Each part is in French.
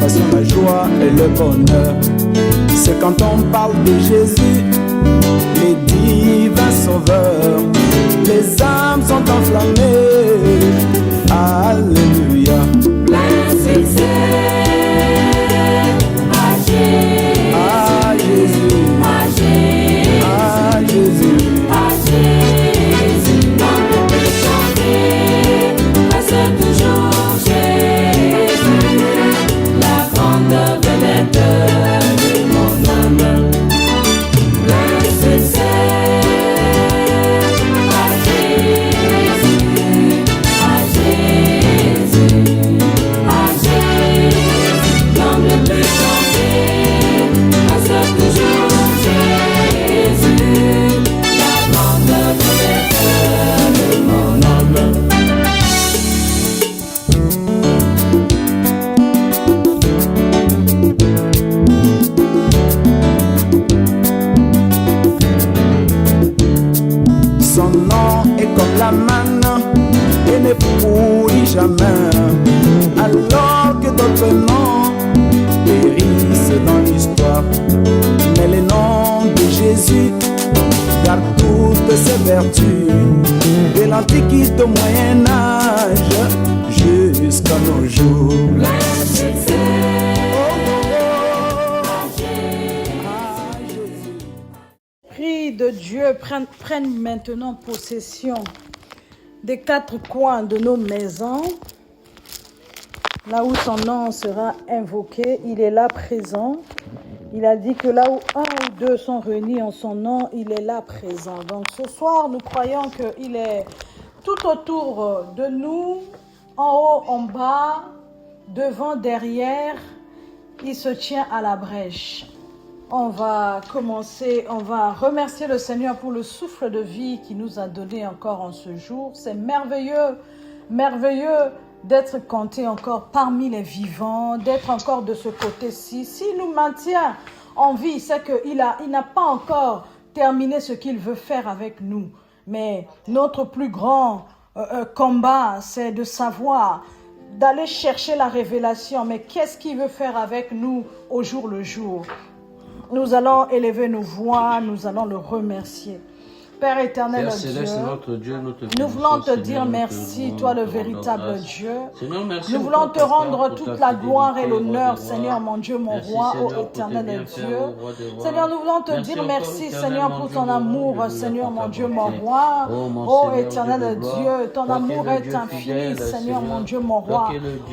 l'exaltation, la joie et le bonheur. C'est quand on parle de Jésus, les divins sauveurs, les âmes sont enflammées. Alléluia. Blessed say, à Jésus, à Jésus, À Jésus, à Jésus, dans le plus chanter, reste toujours Jésus, la grande vedette de mon âme. Blessed say, à Jésus, à Jésus, à Jésus, dans le plus chanter, reste toujours Jésus, la grande vedette de mon âme. son nom est comme la manne et ne pourrit jamais, alors que d'autres noms périssent dans l'histoire. Mais le nom de Jésus garde toutes ses vertus, de l'Antiquité au Moyen-Âge jusqu'à nos jours. Blessed say, Prie de Dieu prenne maintenant possession des quatre coins de nos maisons, là où son nom sera invoqué. Il est là présent. Il a dit que là où un ou deux sont réunis en son nom, il est là présent. Donc ce soir, nous croyons qu'il est tout autour de nous, en haut, en bas, devant, derrière. Il se tient à la brèche. On va commencer, on va remercier le Seigneur pour le souffle de vie qu'il nous a donné encore en ce jour. C'est merveilleux, merveilleux d'être compté encore parmi les vivants, d'être encore de ce côté-ci. S'il nous maintient en vie, c'est qu'il n'a pas encore terminé ce qu'il veut faire avec nous. Mais notre plus grand combat, c'est de savoir, d'aller chercher la révélation. Mais qu'est-ce qu'il veut faire avec nous au jour le jour? Nous allons élever nos voix, nous allons le remercier. Père éternel, Père céleste, notre Dieu, nous voulons te dire merci, toi le véritable Dieu. Nous voulons te rendre toute la gloire et l'honneur, Seigneur mon Dieu, mon roi, ô éternel Dieu. Seigneur, nous voulons te dire merci, Seigneur, pour ton amour, Seigneur mon Dieu, mon roi, ô éternel Dieu. Ton amour est infini, Seigneur mon Dieu, mon roi.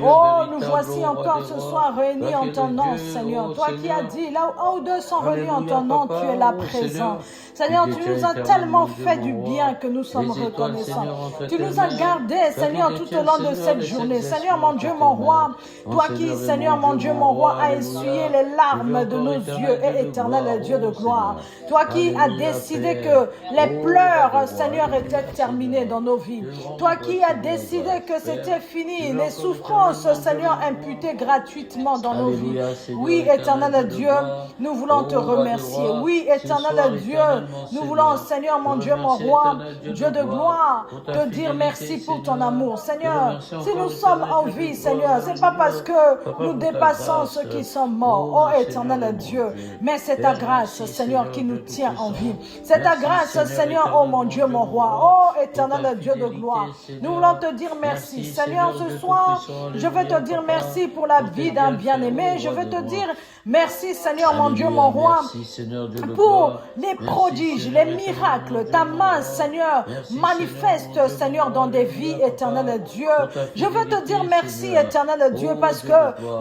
Oh, nous voici encore ce soir réunis en ton nom, Seigneur. Toi qui as dit, là où un ou deux sont réunis en ton nom, tu es là présent. Seigneur, tu nous as tellement fait du bien que nous sommes reconnaissants. Tu nous as gardés, Seigneur, tout au long de cette journée. Seigneur, mon Dieu, mon roi, toi qui, Seigneur, mon Dieu, mon roi, as essuyé les larmes de nos yeux et éternel Dieu de gloire. Toi qui as décidé que les pleurs, Seigneur, étaient terminés dans nos vies. Toi qui as décidé que c'était fini, les souffrances, Seigneur, imputées gratuitement dans nos vies. Oui, éternel Dieu, nous voulons te remercier. Oui, éternel Dieu, nous voulons, Seigneur, mon Dieu, mon roi, Dieu de gloire, te dire merci pour ton amour. Seigneur, si nous sommes en vie, Seigneur, c'est pas parce que nous dépassons ceux qui sont morts, oh éternel Dieu, mais c'est ta grâce, Seigneur, qui nous tient en vie. C'est ta grâce, Seigneur, oh mon Dieu, mon roi, oh éternel Dieu de gloire. Nous voulons te dire merci. Seigneur, ce soir, je veux te dire merci pour la vie d'un bien-aimé. Je veux te dire merci, Seigneur, mon Dieu, mon roi, pour les prodiges, les miracles. Ta main, Seigneur, manifeste, Seigneur, dans des vies, éternel Dieu. Je veux te dire merci, éternel Dieu, parce que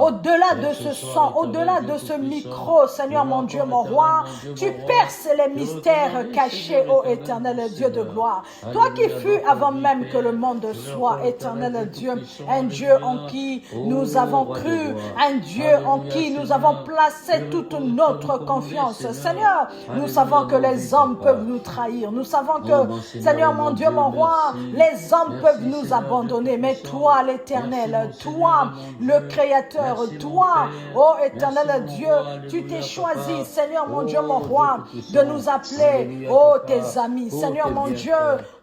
au-delà de ce son, au-delà de ce micro, Seigneur, mon Dieu, mon roi, tu perces les mystères cachés, ô éternel Dieu de gloire. Toi qui fus avant même que le monde soit, éternel Dieu, un Dieu en qui nous avons cru, un Dieu en qui nous avons placé toute notre confiance. Seigneur, nous savons que les hommes peuvent nous trahir. Nous savons que, Seigneur, mon Dieu, mon roi, les hommes peuvent nous abandonner. Mais toi, l'Éternel, toi, le Créateur, toi, ô éternel Dieu, tu t'es choisi, Seigneur, mon Dieu, mon roi, de nous appeler, ô tes amis. Seigneur, mon Dieu,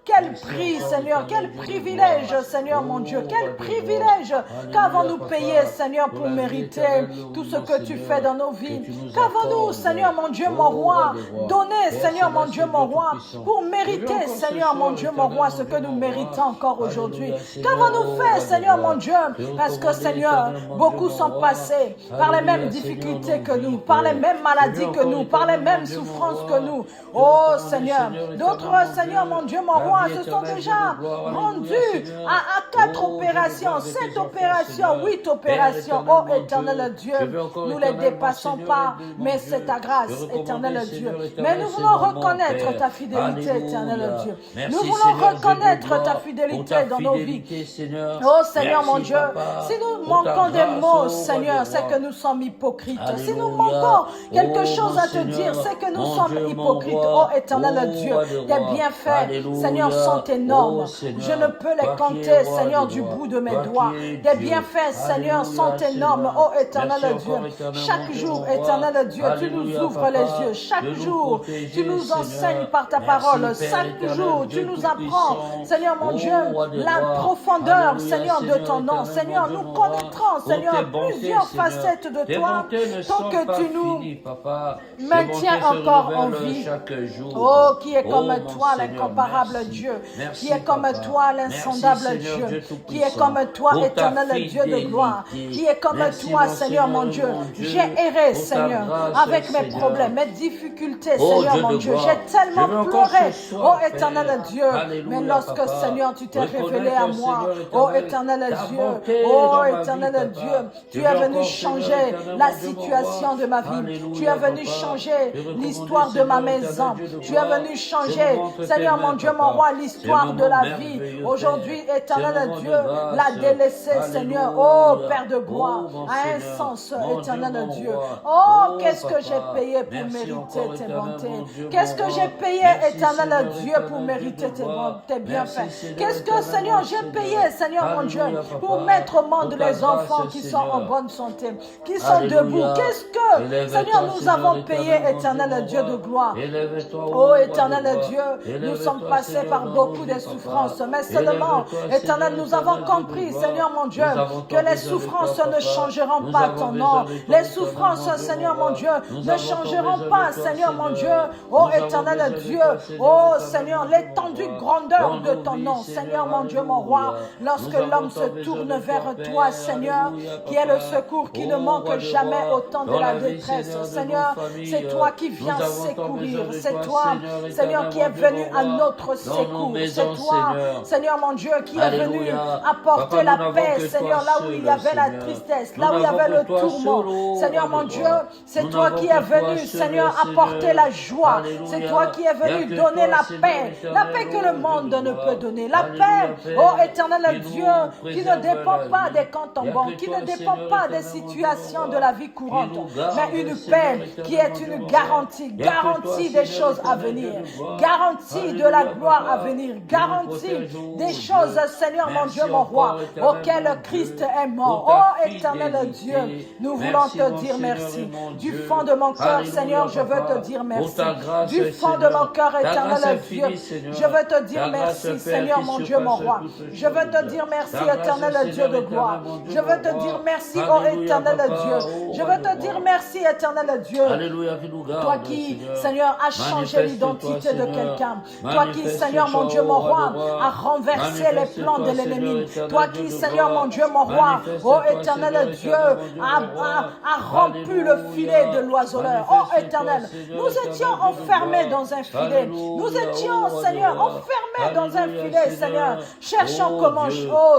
Quel prix, Seigneur, quel privilège, Seigneur mon Dieu, quel privilège. Qu'avons-nous payé, Seigneur, pour mériter tout ce que tu fais dans nos vies? Qu'avons-nous, Seigneur mon Dieu, mon roi, donné, Seigneur mon Dieu, mon roi, pour mériter, Seigneur mon Dieu, mon roi, ce que nous méritons encore aujourd'hui? Qu'avons-nous fait, Seigneur mon Dieu? Parce que, Seigneur, beaucoup sont passés par les mêmes difficultés que nous, par les mêmes maladies que nous, par les mêmes souffrances que nous. Oh Seigneur, d'autres, Seigneur mon Dieu, mon roi, se sont déjà rendus à 4 opérations, 7 opérations, 8 opérations. Oh éternel Dieu, nous ne les dépassons pas, mais c'est ta grâce, éternel Dieu. Mais nous voulons reconnaître ta fidélité, éternel Dieu. Nous voulons reconnaître ta fidélité dans nos vies. Oh Seigneur mon Dieu, si nous manquons des mots, Seigneur, c'est que nous sommes hypocrites. Si nous manquons quelque chose à te dire, c'est que nous sommes hypocrites. Oh éternel Dieu, tes bienfaits, Seigneur, sont énormes. Je ne peux les compter, Seigneur, du bout de mes doigts. Tes bienfaits, Seigneur, sont énormes. Oh éternel Dieu, chaque jour, éternel Dieu, tu nous ouvres les yeux. Chaque jour, tu nous enseignes par ta parole. Chaque jour, tu nous apprends, Seigneur mon Dieu, la profondeur, Seigneur, de ton nom. Seigneur, nous connaîtrons, Seigneur, plusieurs facettes de toi, tant que tu nous maintiens encore en vie. Oh, qui est comme toi, l'incomparable Dieu, qui est comme toi, l'insondable Dieu, qui est comme toi, éternel Dieu de gloire, qui est comme toi, Seigneur mon Dieu. J'ai erré, Seigneur, avec mes problèmes, mes difficultés, Seigneur mon Dieu. J'ai tellement pleuré, oh éternel Dieu, mais lorsque, Seigneur, tu t'es révélé à moi, oh éternel Dieu, oh éternel Dieu, tu es venu changer la situation de ma vie, tu es venu changer l'histoire de ma maison, tu es venu changer, Seigneur mon Dieu, mon roi, l'histoire de la vie. Aujourd'hui, éternel Dieu, la délaissée, Seigneur, oh Père de gloire, a un sens, éternel Dieu. Oh, qu'est-ce que j'ai payé pour mériter tes bontés? Qu'est-ce que j'ai payé, éternel Dieu, pour mériter tes bienfaits? Qu'est-ce que, Seigneur, j'ai payé, Seigneur mon Dieu, pour mettre au monde les enfants qui sont en bonne santé, qui sont debout? Qu'est-ce que, Seigneur, nous avons payé, éternel Dieu de gloire? Oh, éternel Dieu, nous sommes passés par beaucoup de souffrances, mais seulement, éternel, nous avons compris, Seigneur mon Dieu, que les souffrances ne changeront pas ton nom. Les souffrances, Seigneur mon Dieu, ne changeront pas, Seigneur mon Dieu. Oh, éternel Dieu, oh, Seigneur, l'étendue grandeur de ton nom, Seigneur mon Dieu, mon roi, lorsque l'homme se tourne vers toi, Seigneur, qui est le secours qui ne manque jamais au temps de la détresse. Seigneur, c'est toi qui viens secourir. C'est toi, Seigneur, qui est venu à notre secours. C'est toi, Seigneur mon Dieu, qui est venu apporter la paix, Seigneur, là où il y avait la tristesse, là où il y avait le tourment. Seigneur mon Dieu, c'est toi qui es venu, Seigneur, apporter la joie. C'est toi qui es venu donner la paix que le monde ne peut donner. La paix, oh éternel Dieu, qui ne dépend pas des comptes en banque, qui ne dépend pas des situations de la vie courante, mais une paix qui est une garantie des choses à venir, garantie de la gloire à venir, garantie des choses, Seigneur mon Dieu, mon roi, auquel Christ est mort. Oh éternel Dieu, nous voulons te dire merci. Du fond de mon cœur, Seigneur, je veux te dire merci. Du fond de mon cœur, éternel Dieu, je veux te dire merci, Seigneur mon Dieu, mon roi. Je veux te dire merci, éternel Dieu de gloire. Je veux te dire merci, oh éternel Dieu. Je veux te dire merci, éternel Dieu. Toi qui, Seigneur, as changé l'identité de quelqu'un. Toi qui, Seigneur mon Dieu, mon roi, as renversé les plans de l'ennemi. Toi qui, Seigneur mon Dieu, mon roi, oh éternel Dieu, a rompu le filet de l'oiseleur. Oh éternel, nous étions enfermés dans un filet. Nous étions, Seigneur, enfermés dans un filet, Seigneur, cherchant comment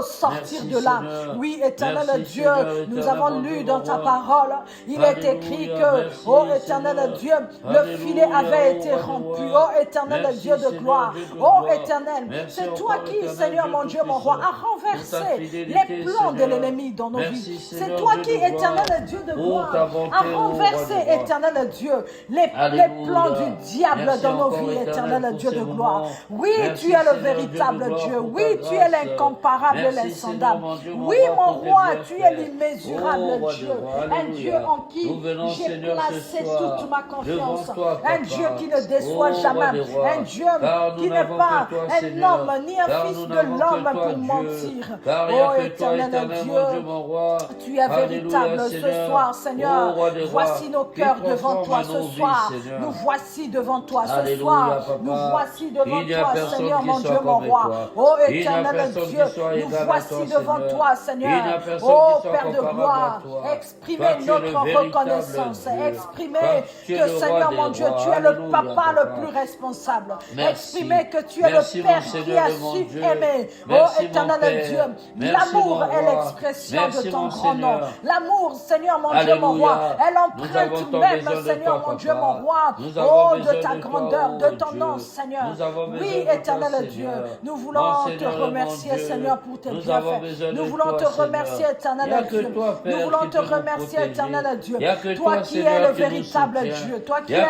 sortir de là. Oui, éternel Dieu, nous avons lu dans ta parole, il est écrit que, oh éternel Dieu, le filet avait été rompu. Oh éternel Dieu de gloire, oh éternel, c'est toi qui, Seigneur mon Dieu, mon roi, a renversé les plans de l'ennemi dans nos vies. C'est toi qui, éternel Dieu de gloire, a renversé, éternel Dieu, les plans du diable dans nos vies, éternel Dieu de gloire. Oui, tu es le véritable Dieu. Oui, tu es l'incomparable, l'insondable. Oui, mon roi Tu es l'immesurable Dieu. Un Dieu en qui j'ai placé toute ma confiance. Un Dieu qui ne déçoit jamais. Un Dieu qui n'est pas un homme ni un fils de l'homme pour mentir. Oh éternel Dieu, tu es véritable ce soir, Seigneur. Voici nos cœurs devant toi ce soir. Nous voici devant toi ce soir. Nous voici devant toi, Seigneur, mon Dieu, mon roi. Oh éternel Dieu, nous voici devant toi, Seigneur. Oh Père de gloire, exprimez notre reconnaissance. Exprimez que, Seigneur, mon Dieu, tu es le papa le plus responsable. Exprimez que tu es le Père qui a su aimer. Oh éternel Dieu, l'amour est l'expression de ton grand nom. L'amour, Seigneur, mon Dieu, mon roi, elle emprunte même, Seigneur, mon Dieu, mon roi, oh, de ta grandeur, de ton nom, Seigneur. Oui, éternel Dieu, nous voulons te remercier, Seigneur, pour tes bienfaits. Nous voulons te remercier, éternel Dieu. Nous voulons te remercier, éternel Dieu. Toi qui es le véritable Dieu, toi qui es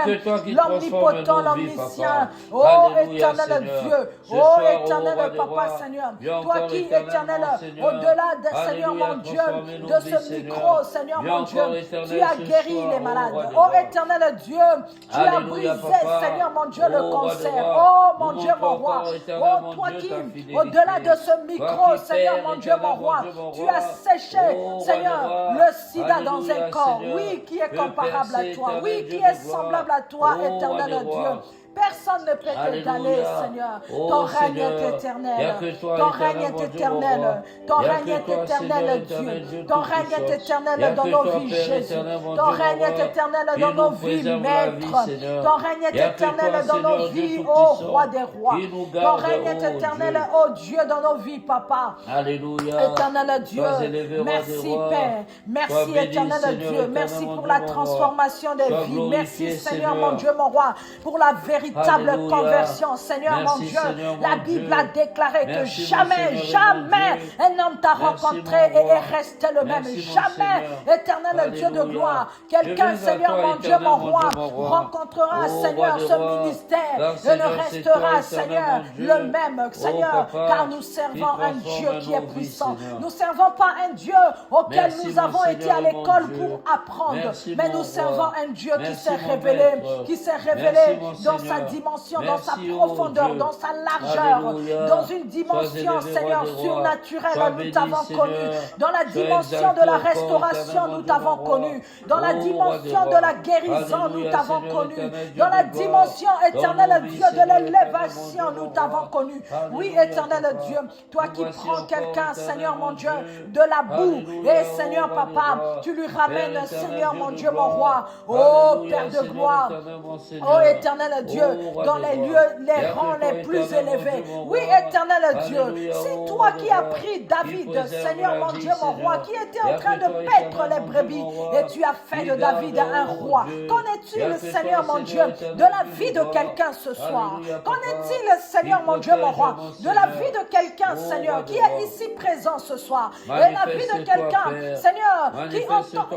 l'omnipotent, l'omniscient. Oh, éternel Dieu, oh, éternel Papa, Seigneur. Toi qui, éternel, au-delà de, Seigneur, mon Dieu, de ce micro, Seigneur, mon Dieu, tu as guéri les malades. Oh, éternel Dieu, tu as brisé, Seigneur, mon Dieu, le cancer. Oh, mon Dieu, mon roi. Oh, toi qui, au-delà de ce micro, Seigneur, mon Dieu, mon roi, tu as séché, Seigneur, le sida dans un corps. Oui, qui est comparable à toi. Oui, qui est semblable à toi, éternel Dieu. Personne ne peut te donner, Seigneur. Ton règne est éternel. Ton règne est éternel. Ton règne est éternel, Dieu. Ton règne est éternel dans nos vies, Jésus. Ton règne est éternel dans nos vies, Maître. Ton règne est éternel dans nos vies, ô Roi des rois. Ton règne est éternel, ô Dieu, dans nos vies, Papa. Alléluia. Éternel Dieu, merci Père. Merci éternel Dieu. Merci pour la transformation des vies. Merci Seigneur, mon Dieu, mon roi, pour la véritable conversion, Seigneur, mon Dieu. La Bible a déclaré que jamais, jamais un homme t'a rencontré et est resté le même. Jamais, éternel Dieu de gloire, quelqu'un, Seigneur, mon Dieu, mon roi, rencontrera, Seigneur, ce ministère et ne restera, Seigneur, le même, Seigneur, car nous servons un Dieu qui est puissant. Nous ne servons pas un Dieu auquel nous avons été à l'école pour apprendre, mais nous servons un Dieu qui s'est révélé dans sa dimension, dans sa profondeur, dans sa largeur, dans une dimension, Seigneur, surnaturelle, nous t'avons connu. Dans la dimension de la restauration, nous t'avons connu. Dans la dimension de la guérison, nous t'avons connu. Dans la dimension éternelle, Dieu, de l'élévation, nous t'avons connu. Oui, éternel Dieu, toi qui prends quelqu'un, Seigneur, mon Dieu, de la boue, et Seigneur, Papa, tu lui ramènes, Seigneur, mon Dieu, mon roi, oh Père de gloire, oh éternel Dieu, dans les lieux, les rangs les plus élevés. Oui, éternel Dieu, c'est toi qui as pris David, Seigneur, mon Dieu, mon roi, qui était en train de paître les brebis, et tu as fait de David un roi. Qu'en est-il, Seigneur, mon Dieu, de la vie de quelqu'un ce soir? Qu'en est-il, Seigneur, mon Dieu, mon roi, de la vie de quelqu'un, Seigneur, qui est ici présent ce soir, et la vie de quelqu'un, Seigneur,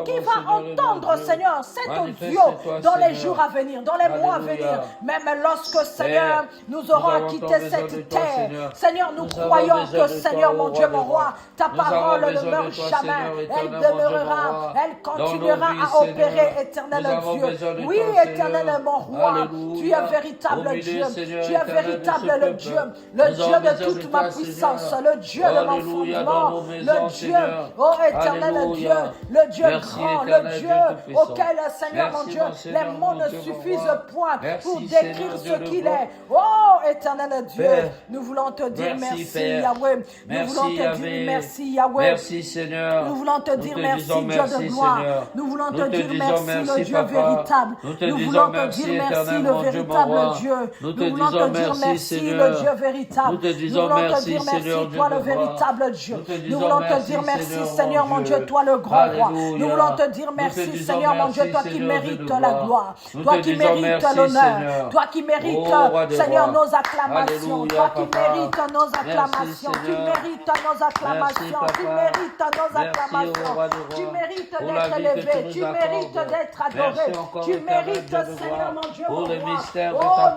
qui va entendre, Seigneur, cet audio dans les jours à venir, dans les mois à venir, même lorsque, Seigneur, nous aurons à quitter cette terre. Seigneur, nous croyons que, Seigneur, mon Dieu, mon roi, ta parole ne meurt jamais. Elle demeurera, elle continuera à opérer, éternel Dieu. Oui, éternel, mon roi, tu es véritable Dieu. Tu es véritable le Dieu de toute ma puissance, le Dieu de mon fondement, le Dieu, oh éternel Dieu, le Dieu grand, le Dieu auquel, Seigneur, mon Dieu, les mots ne suffisent point pour décrire ce qu'il est. Oh, éternel Dieu, nous voulons te dire merci, Yahweh. Nous voulons te dire merci, Yahweh. Merci, Seigneur. Nous voulons te dire merci, Dieu de gloire. Nous voulons te dire merci, le Dieu véritable. Nous voulons te dire merci, le véritable Dieu. Nous voulons te dire merci, le Dieu véritable. Nous voulons te dire merci, toi, le véritable Dieu. Nous voulons te dire merci, Seigneur, mon Dieu, toi, le grand roi. Nous voulons te dire merci, Seigneur, mon Dieu, toi qui mérites la gloire, toi qui mérites l'honneur, Toi qui mérites, Seigneur, nos acclamations. Toi qui mérites nos acclamations. Tu mérites nos acclamations. Tu mérites nos acclamations. Tu mérites d'être élevé. Tu mérites d'être adoré. Tu mérites, Seigneur mon Dieu, mon roi.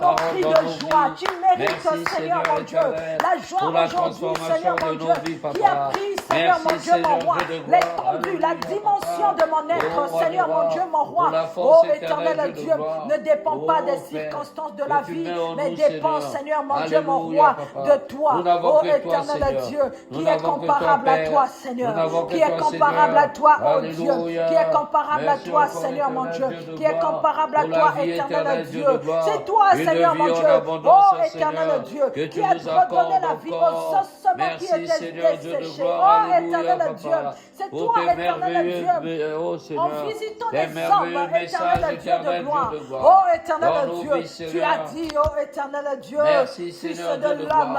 Nos cris de joie. Tu mérites, Seigneur mon Dieu, la joie aujourd'hui, Seigneur mon Dieu, qui a pris, Seigneur mon Dieu, mon roi, l'étendue, la dimension de mon être, Seigneur mon Dieu, mon roi. Oh, éternel Dieu, ne dépend pas des circonstances de la vie, mais dépend, Seigneur mon Dieu, mon roi, de toi. Oh, éternel Dieu, qui est comparable à toi, Seigneur, qui est comparable à toi, oh Dieu, qui est comparable à toi, Seigneur mon Dieu, qui est comparable à toi, éternel Dieu. C'est toi, Seigneur mon Dieu, oh, éternel Dieu, qui a redonné la vie aux ossements qui étaient desséchés. Oh, éternel Dieu, c'est toi, éternel Dieu, en visitant les hommes, éternel Dieu de gloire. Oh, éternel Dieu, tu as dit, oh, éternel Dieu, fils de l'homme,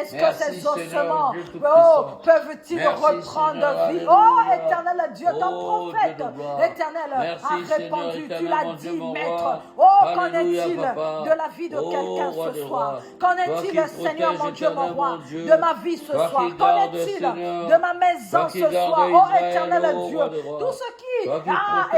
est-ce que ces ossements, oh, peuvent-ils reprendre vie? Oh, éternel Dieu, ton prophète, éternel, a répondu, tu l'as dit, maître. Oh, qu'en est-il de la vie de quelqu'un ce soir? Qu'en est-il, Seigneur mon Dieu, mon roi, de ma vie ce soir? Qu'en est-il de ma maison ce soir? Oh, éternel Dieu, tout ce qui,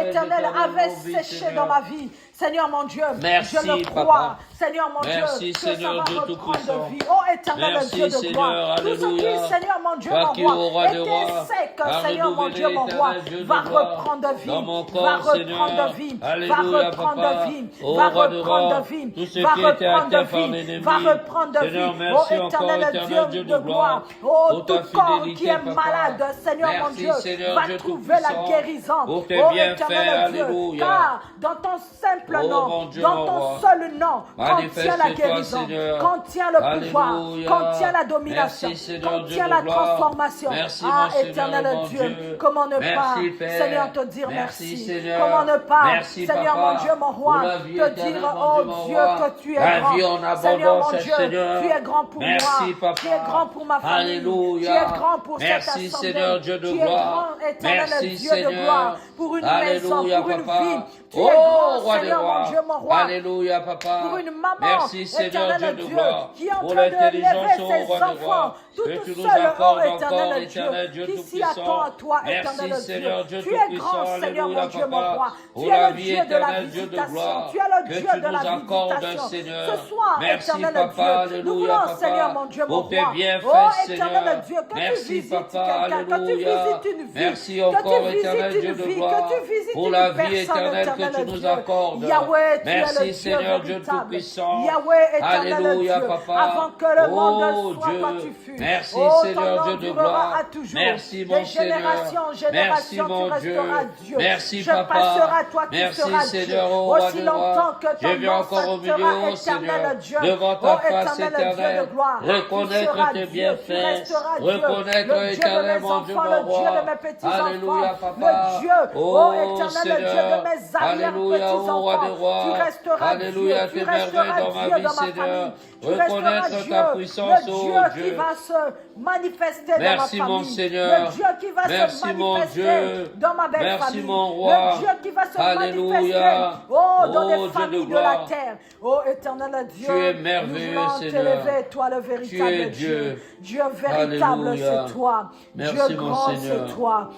éternel, avait séché dans ma vie, Seigneur mon Dieu, merci, je le crois, Papa. Seigneur mon Merci, Dieu, Seigneur que ça va Dieu reprendre vie. Oh, éternel Merci, Dieu de Seigneur, gloire, tout ce alléluia. qui, Seigneur mon Dieu, Toi mon qui es au roi roi, des était rois, sec, à Seigneur mon renouveler, Dieu, mon roi, éternel Dieu de va gloire, reprendre vie, dans mon va corps, reprendre Seigneur. vie, va Alléluia, reprendre Papa. vie, Au va roi des reprendre rois, vie, tout ce va qui était reprendre atteint par vie, l'ennemi. va reprendre Seigneur, vie. merci Oh, encore, éternel éternel Dieu Dieu de gloire, oh, pour ta tout corps fidélité, qui est Papa. malade, Seigneur mon Merci, Dieu, Seigneur va Dieu trouver la Tout-Puissant, guérison. pour tes Oh, bienfaits, éternel Dieu, alléluia. car dans ton simple Oh, nom, mon Dieu, dans mon ton roi. seul nom, contient Manifeste-toi, la guérison, Seigneur. contient le pouvoir, Alléluia. contient la domination, Merci, Seigneur Dieu contient de la gloire. transformation. Merci, Ah, mon Seigneur, éternel mon Dieu, Dieu. comment ne Merci, pas, Père. Seigneur, te dire Merci, merci. Seigneur. Comment ne pas, Merci, Seigneur Papa, mon Dieu, mon roi, pour la vie te éternelle, dire, mon oh Dieu, mon Dieu, roi. que tu es La grand. vie en abondance, Seigneur mon Dieu, Seigneur. tu es grand pour Merci, moi. Papa. Tu es grand pour ma famille. Alléluia. Tu es grand pour Merci, cette assemblée. Seigneur Dieu de tu gloire. es grand, éternel Merci, Dieu Seigneur. de gloire, pour une maison, Alléluia, pour une Papa. vie. Tu Oh, es grand, roi des Seigneur rois. mon Dieu, mon roi. Alléluia, Papa. Pour une maman, Merci, Seigneur éternel Dieu de Dieu, gloire. qui est en Pour train de l'intelligence, lever ô ses roi des enfants, rois. toute Que tu nous seule, accordes oh encore, éternel éternel Dieu, Dieu qui s'y tout-puissant. attend à toi, Merci, éternel Seigneur Dieu. Dieu Tu es tout-puissant. grand, Seigneur mon Alléluia, Dieu, mon Papa. roi. Pour Tu la es le vie Dieu de la éternelle, Dieu de visitation. gloire. Tu es le Que Dieu tu de la nous accordes, visitation. Seigneur. Ce soir, Merci, éternel Papa. Dieu, nous Alléluia, voulons, Papa. Seigneur mon Dieu, mon Pour tes roi. bienfaits, Oh, Seigneur. éternel Dieu, que tu Merci, visites Papa. quelqu'un, que tu Alléluia. visites une vie, Merci que encore, tu éternel visites Dieu une de vie, gloire. que tu visites Pour une la vie personne, éternelle que éternel tu nous Dieu. accordes. Yahweh, tu es Merci, le Dieu Seigneur Dieu véritable. tout-puissant. Yahweh, éternel Alléluia, Dieu, Papa. avant que le monde Oh, soit, Dieu. toi tu fus. Merci, Oh, Seigneur ton Dieu nom de durera gloire. à toujours. Merci, mon De génération en Seigneur. génération, Merci, mon tu Dieu. resteras Dieu. Merci, Je Papa. passerai, toi tu Merci, seras Seigneur, Dieu. ô roi Aussi des longtemps rois. que Je ton viens nom encore au milieu, sera ô Seigneur, éternel Dieu. devant Oh, ta face éternel Dieu éternelle. de gloire. Tu Reconnaître seras tes Dieu, bienfaits. tu resteras Dieu. Reconnaître, Le Dieu de éternel, mes mon Dieu, enfants, mon le Dieu roi. de mes petits-enfants. Alléluia, Papa. Le Dieu, oh éternel Dieu Seigneur. de mes Alléluia, ô roi des arrière-petits-enfants. rois. Tu resteras Alléluia, Dieu. tes Tu merveilles resteras dans ma Dieu vie, dans ma Seigneur. famille. Tu resteras Reconnaître Dieu, ta puissance, le ô Dieu qui Dieu. va se manifester dans ma Merci, famille. mon Seigneur. Le Dieu qui va Merci, se mon manifester Dieu. dans ma belle Merci, famille. mon roi. Le Dieu qui va se Alléluia. manifester dans Oh, les Dieu de familles de gloire. la terre. Oh, éternel Dieu, Tu es merveilleux, nous voulons Seigneur. t'élever, toi le véritable Tu es Dieu. Dieu. Dieu véritable, Alléluia. c'est toi. Merci, Dieu mon grand, Seigneur. c'est toi.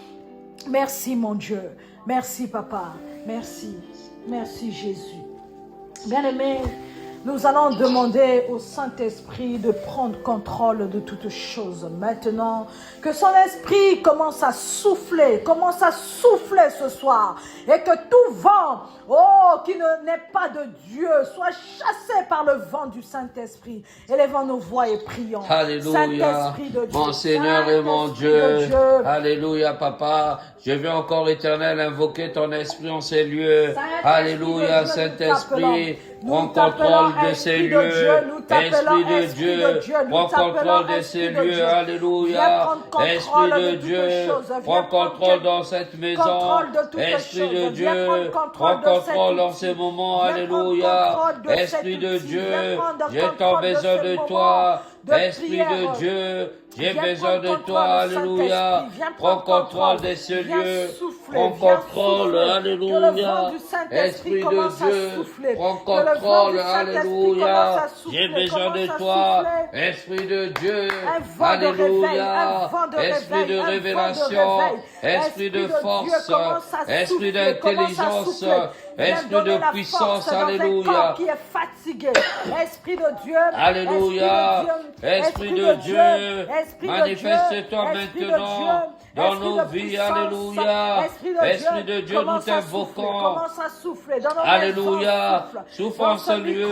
Merci, mon Dieu. Merci, Papa. Merci. Merci, Jésus. Bien-aimés, nous allons demander au Saint-Esprit de prendre contrôle de toutes choses. Maintenant, que son esprit commence à souffler ce soir. Et que tout vent, qui n'est pas de Dieu, soit chassé par le vent du Saint-Esprit. Élevons nos voix et prions. Alléluia, Saint-Esprit de Dieu, mon Seigneur et mon Saint-Esprit de Dieu. Dieu. Alléluia, Papa. Je vais encore, Éternel, invoquer ton esprit en ces lieux. Saint-Esprit Alléluia, de Dieu, Saint-Esprit. nous Prends t'appelons, contrôle de Esprit ces de lieux. Dieu, nous t'appelons, Esprit de Esprit de Dieu. Dieu, nous Prends t'appelons, contrôle de Esprit ces de lieux. Dieu. Viens Alléluia. prendre contrôle Esprit de de toutes Dieu. choses. Viens Prends prendre contrôle dans cette maison. contrôle de toutes Esprit choses. de Viens Dieu. prendre Prends contrôle de cet contrôle dans outil. ces moments. Viens Alléluia. prendre contrôle de Esprit cet de outil. Dieu. Viens prendre J'ai contrôle tant de besoin ce de moment toi. de Esprit prière. de Dieu. J'ai Viens besoin prendre de toi, contrôle, alléluia. Saint-Esprit. Viens Prends prendre contrôle de ce Viens lieu. souffler, Prends viens contrôle, souffler. alléluia. Que le vent du Saint-Esprit Esprit de commence à Dieu, souffler. prends Que le contrôle. du Saint-Esprit Alléluia. commence à souffler, J'ai besoin de commence à toi, souffler. Esprit de Dieu. Un vent de réveil, un Alléluia. vent de Esprit réveil, de un vent de révélation, réveil. esprit de Dieu force, commence à esprit souffler, d'intelligence, commence à souffler. Viens esprit donner de la puissance. force dans un Alléluia. corps qui est fatigué. Esprit de Dieu, Alléluia. Esprit de Dieu, Esprit de manifeste-toi Dieu, Esprit de maintenant Dieu, dans Esprit nos de vies. puissance, Alléluia. Esprit de Dieu, nous commence à souffler, t'invoquons. commence à souffler dans nos Alléluia. maisons, Souffle dans en ce lieu.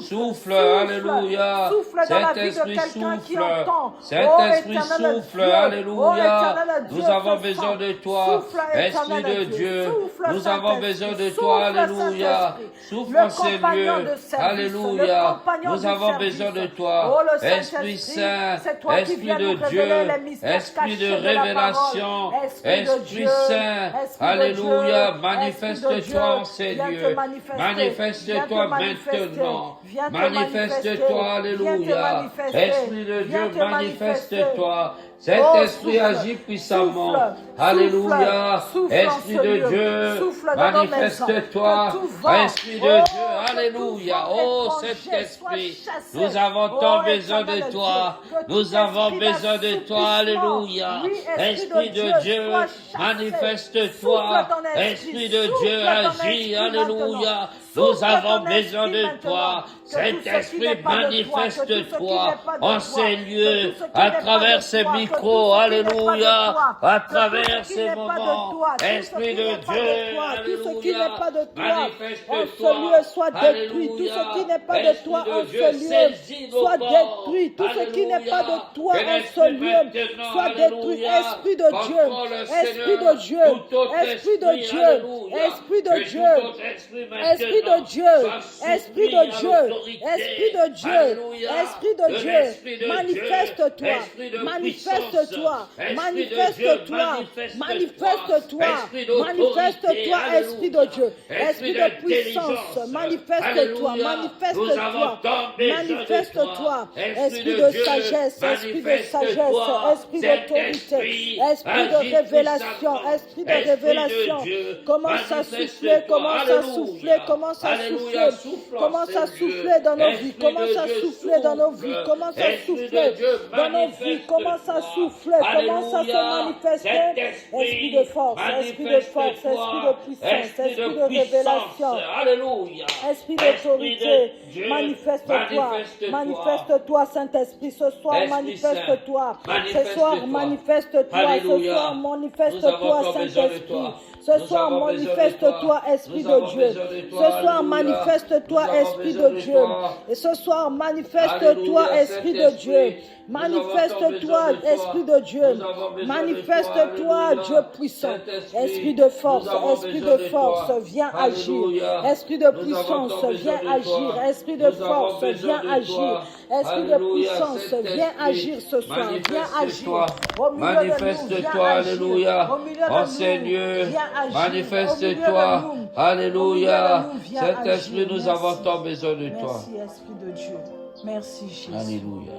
Souffle. Alléluia. Souffle dans la vie de Saint-Esprit quelqu'un qui souffle. entend. Saint-Esprit Oh, éternel souffle. Dieu. Alléluia. Oh, éternel Dieu, Nous avons ce besoin sang. de toi. Souffle, Esprit éternel de Dieu. Dieu. Souffle, Nous avons Saint-Esprit. besoin de Souffle, toi. Alléluia. Saint-Esprit. Souffle Le en ces compagnon lieux. de service, le Alléluia. compagnon Nous du avons service. besoin de Oh, toi. le Esprit Saint-Esprit, Saint. c'est toi qui Esprit viens de nous Dieu. révéler les mystères Esprit de cachés de la révélation. parole. Esprit de Esprit Dieu, Saint. Esprit de Alléluia. Dieu, Manifeste-toi en ces viens te lieux. manifester, Manifeste-toi viens te manifester, maintenant. viens te Manifeste-toi. manifester, viens te Alléluia. manifester, Esprit de viens Dieu, te manifester. manifeste-toi. Oh, Saint-Esprit souffle, agit puissamment. souffle, Alléluia. souffle Esprit en ce de lieu, Dieu, souffle dans nos maisons, manifeste-toi. que tout vent, Esprit de oh, Dieu, que alléluia. tout vent Oh, étranger Saint-Esprit, soit chassé. nous avons Oh, tant besoin éternel de toi. Dieu, que Nous tout avons esprit besoin de toi. d'assoupissement, Alléluia. oui, Esprit de Dieu, soit chassé. manifeste-toi. Souffle ton Esprit de souffle Dieu, ton agis. esprit Alléluia. maintenant. Nous Souffle avons ton besoin esprit de maintenant. toi. Que tout ce qui n'est Saint-Esprit, pas de toi, que tout ce qui manifeste-toi n'est pas de en toi, ces que lieux, tout ce qui à n'est pas travers de ces toi, que micros. tout ce qui n'est pas de Alléluia. toi, À que tout travers ce qui ces n'est pas de moments. toi, tout ce Esprit qui de n'est pas Dieu. de toi, tout ce qui Alléluia. n'est pas de toi, en Manifeste-toi. ce lieu soit détruit, tout Alléluia. ce qui n'est pas de toi Esprit en de Dieu, ce lieu saisis nos soit corps. détruit, tout ce qui n'est pas de Alléluia. toi Que en ce l'esprit lieu maintenant, soit détruit. alléluia, Esprit de Dieu, contrôle, Esprit Seigneur, de Dieu, tout autre Esprit de Dieu, alléluia. Esprit de Que Dieu, tout autre esprit Esprit maintenant de Dieu, soit Esprit soumis de à Dieu, l'autorité. Esprit de Dieu, Alléluia. Esprit de De Dieu, l'esprit de manifeste-toi, Dieu, esprit de manifeste-toi, puissance. Esprit de manifeste-toi, Dieu, manifeste-toi, esprit d'autorité. manifeste-toi, Esprit de Dieu, Esprit Esprit de puissance, d'intelligence. manifeste-toi, Alléluia. Nous avons manifeste-toi, tant besoin de manifeste-toi, toi. Esprit de Dieu, sagesse, Esprit de sagesse, manifeste-toi. Esprit d'autorité, Saint-Esprit, Esprit de agis révélation, puissamment. Esprit de Esprit de révélation, Dieu, commence à manifeste-toi. souffler, commence à Alléluia. souffler, commence à Alléluia. souffler, Souffle en commence à ces souffler lieux. dans nos vies, Esprit commence de à Dieu, souffler dans nos souffle. vies, commence à Esprit de souffler Dieu, dans nos vies, commence à souffler, commence à se Alléluia. manifester. Saint-Esprit, Esprit de force, esprit de force, esprit de puissance, esprit de révélation, Alléluia. esprit d'autorité, manifeste-toi, manifeste-toi, Saint-Esprit, ce soir, Esprit manifeste-toi, Saint, ce soir, manifeste-toi, ce Alléluia. soir, Nous manifeste-toi, avons besoin de Saint-Esprit, toi. ce Nous soir, avons besoin de manifeste-toi, toi. Esprit Nous avons de Dieu, besoin de toi. ce soir, Alléluia. manifeste-toi, Nous avons Esprit besoin de de Dieu, toi. et ce soir, manifeste-toi, Alléluia, Esprit de Saint-Esprit. Dieu, Nous avons besoin manifeste-toi, de toi. Esprit de Dieu, Nous avons besoin de manifeste-toi, toi. Dieu Alléluia. puissant, Saint-Esprit, Esprit de force, nous avons Esprit besoin de de force, toi. viens Alléluia. agir, Esprit de Nous avons puissance, tant besoin viens de toi. agir, Esprit de Nous avons force, besoin viens de agir, toi. Esprit de Alléluia, puissance, Saint-Esprit. viens agir ce soir, viens agir, Manifeste-toi. au milieu de nous, viens Manifeste-toi, agir, alléluia. au milieu de En ces nous, lieux, viens agir, au milieu de manifeste-toi. nous, Alléluia. au milieu de nous, viens Saint-Esprit, agir. nous Merci. avons tant besoin de toi. Merci, Esprit de Dieu, merci Jésus. Alléluia.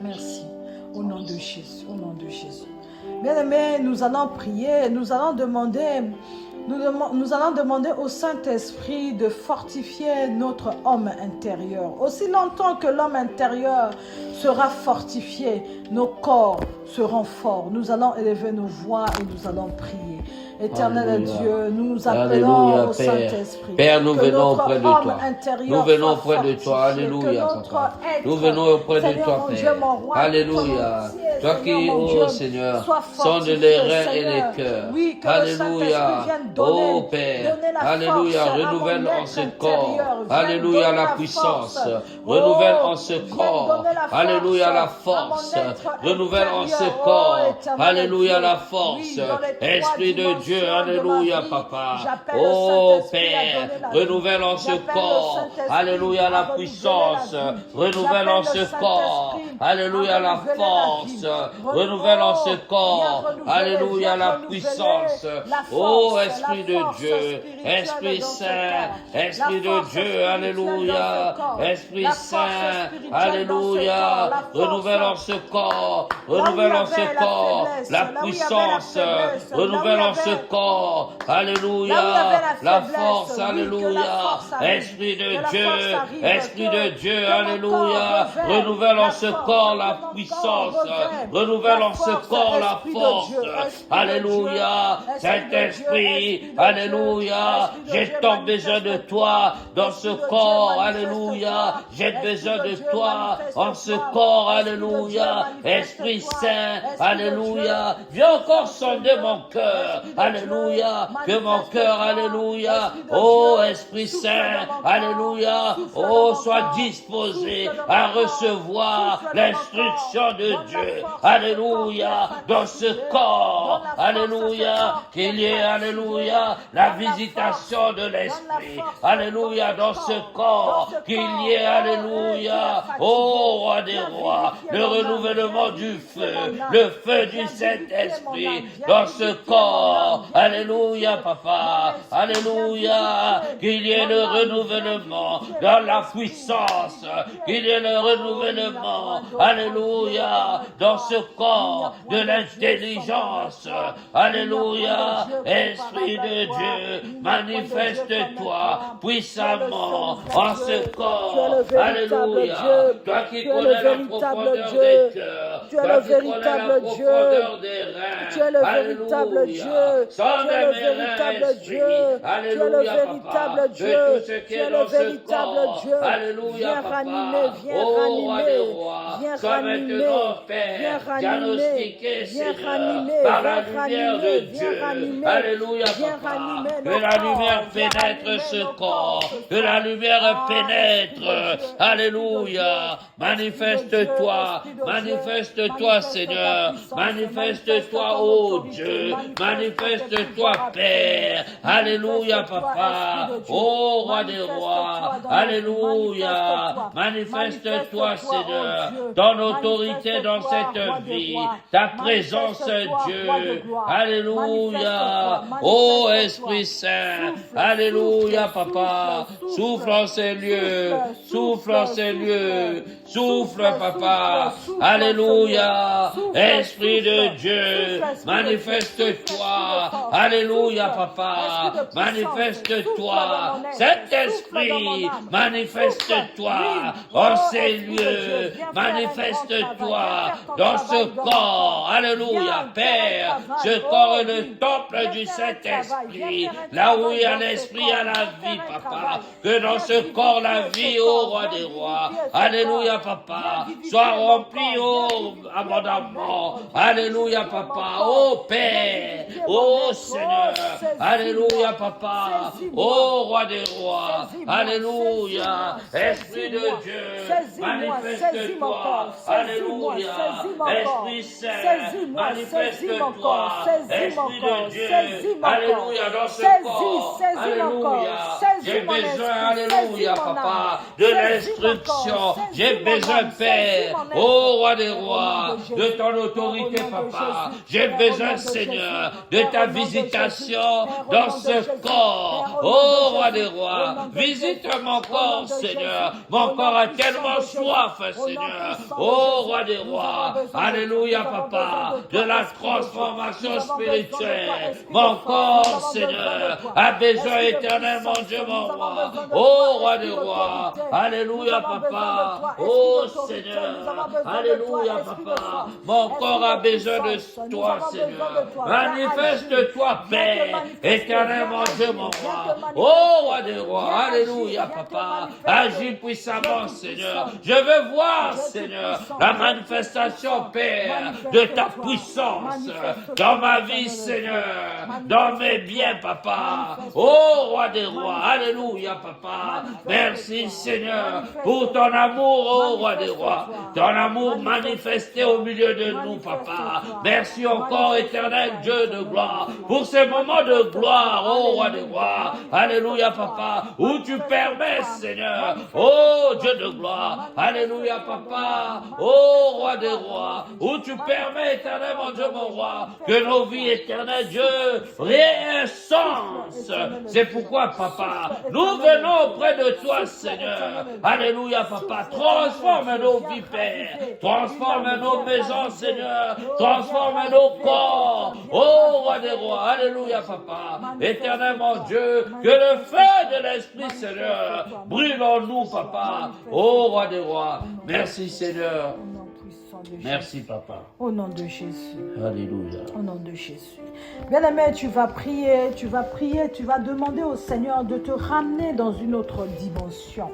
Merci. Au nom de Jésus. Au nom de Jésus. Bien-aimés, nous allons prier. Nous allons demander au Saint-Esprit de fortifier notre homme intérieur. Aussi longtemps que l'homme intérieur sera fortifié, nos corps seront forts. Nous allons élever nos voix et nous allons prier. Éternel Alléluia. Dieu, nous appelons Alléluia, au Père. Saint-Esprit. Père, nous Que venons notre auprès de homme toi. intérieur Nous venons soit auprès de toi. fortifié. Alléluia, Que notre papa. être, Nous venons auprès de Seigneur, toi, mon Père. Dieu, mon roi, Alléluia. tout entier, Toi qui, Seigneur, mon oh Dieu, Seigneur, sois sonde fortifié, les reins et Seigneur. les cœurs. Oui, que le Alléluia. Saint-Esprit vienne donner, Oh Père. donner la Alléluia. force à Renouvelle mon en être ce intérieur. corps. Viens Alléluia, donner la la puissance. force. Renouvelle Oh, en ce viens corps. donner la force Alléluia, la à mon force. être Renouvelle en ce intérieur. corps. Oh, éternel Alléluia, Dieu. la force. Oui, dans les trois Esprit de Dieu. dimensions de ma Alléluia, vie, papa. j'appelle le Oh Saint-Esprit à Père, donner la vie. renouvelle en ce J'appelle le corps. Saint-Esprit Alléluia, à la renouveler puissance. la vie. Renouvelle en J'appelle le ce corps. Saint-Esprit Alléluia, à la renouveler force. vie. Renouvelle en ce Viens corps. renouveler, Alléluia, viens la renouveler puissance. la Oh, force, Esprit la de force Dieu. spirituelle Esprit dans ce Saint. corps. Esprit La de force Dieu. spirituelle Alléluia. dans ce corps. Esprit La force Saint. spirituelle dans ce Alléluia. corps. La force. Renouvelle en ce corps. Là où il y Renouvelle en avait ce la corps. faiblesse, La là où il y avait la puissance. faiblesse, là où il y Renouvelle en avait ce corps. Alléluia. La force, alléluia. Esprit de Dieu, Esprit de Dieu, alléluia. Renouvelle en ce corps la puissance. Renouvelle en ce corps la force. Alléluia. Saint-Esprit, alléluia. J'ai tant besoin de toi dans ce corps. Alléluia. J'ai besoin de toi en ce corps. Alléluia. Esprit Saint, alléluia. Viens encore sonder mon cœur. Alléluia. Que mon cœur, alléluia. Oh, Esprit Saint, alléluia. Oh, sois disposé à recevoir l'instruction de Dieu. Alléluia. Dans ce corps, alléluia. Qu'il y ait, alléluia, la visitation de l'Esprit. Alléluia. Dans ce corps, qu'il y ait, alléluia. Oh, Roi des rois, le renouvellement du feu, le feu du Saint-Esprit dans ce corps. Alléluia, papa. Alléluia. Qu'il y ait le renouvellement dans la puissance. Qu'il y ait le renouvellement. Alléluia. Dans ce corps de l'intelligence. Alléluia. Esprit de Dieu, manifeste-toi puissamment en ce corps. Alléluia. Toi qui connais la profondeur des cœurs. Tu es le véritable Dieu. Tu es le véritable Dieu. Tu es le véritable Dieu. Tu es le véritable Dieu. Tu es le véritable Dieu. Viens ranimer, viens ranimer, viens ranimer, viens ranimer, viens ranimer, par la lumière de Dieu. Alléluia, papa. Que la lumière pénètre ce corps. Que la lumière pénètre. Alléluia. Manifeste-toi. Manifeste-toi, Seigneur. Manifeste-toi, ô Dieu. Manifeste-toi, Père. Alléluia, papa. Ô Roi des rois. Alléluia. Manifeste-toi, Seigneur. Ton autorité dans cette vie. Ta présence, Dieu. Alléluia. Ô Esprit Saint. Alléluia, papa. Souffle en ces lieux. Souffle en ces lieux. Souffle, papa. Alléluia. Esprit de Dieu, manifeste-toi. Alléluia, papa. Manifeste-toi. Saint-Esprit, manifeste-toi en ces lieux. Manifeste-toi dans ce corps. Alléluia, Père. Ce corps est le temple du Saint-Esprit. Là où il y a l'Esprit, il y a la vie, papa. Que dans ce corps, la vie, ô Roi des rois. Alléluia, papa. Sois rempli, ô abondamment. Alléluia, papa. Oh Père. Oh Seigneur. Alléluia, papa. Oh Roi des rois. Alléluia. Esprit de Dieu. Manifeste-toi. Alléluia. Esprit Saint. Manifeste-toi. Esprit de Dieu. Alléluia. Dans ce corps. Alléluia. J'ai besoin, alléluia, papa, de l'instruction. J'ai besoin, Père. Oh Roi des rois, de ton autorité, papa. J'ai besoin, Seigneur, de ta visitation dans ce corps. Oh Roi des rois, visite mon corps, Seigneur. Mon corps a tellement soif, Seigneur. Oh Roi des rois, alléluia, papa, de la transformation spirituelle. Mon corps, Seigneur, a besoin éternel, mon Dieu, mon roi. Oh Roi des rois, alléluia, papa. Oh Seigneur, alléluia, papa. Mon corps a besoin de toi, Seigneur. Manifeste-toi, Père, éternel, mon Dieu, mon roi. Oh Roi des rois, alléluia, papa. Agis puissamment, Seigneur. Je veux voir, Seigneur, la manifestation, Père, de ta puissance dans ma vie, Seigneur, dans mes biens, papa. Oh Roi des rois, alléluia, papa. Merci, Seigneur, pour ton amour, oh Roi des rois. Ton amour manifesté au milieu de nous, papa. Merci encore, éternel Dieu de gloire, pour ces moments de gloire, oh Roi des rois. Alléluia, papa, où tu permets, Seigneur, oh Dieu de gloire. Alléluia, papa, oh Roi des rois, où tu permets, éternel mon Dieu, mon roi, que nos vies, éternel Dieu, aient un sens. C'est pourquoi, papa, Nous venons auprès de toi, Seigneur. Alléluia, Papa. Transforme nos vies, Père. Transforme nos maisons, Seigneur. Transforme nos corps. Oh, roi des rois. Alléluia, Papa. Éternellement, Dieu, que le feu de l'Esprit, Seigneur, brûle en nous, Papa. Oh, roi des rois. Merci, Seigneur. Merci, Papa. Au nom de Jésus. Alléluia. Au nom de Jésus. Bien-aimé, tu vas prier, tu vas demander au Seigneur de te ramener dans une autre dimension.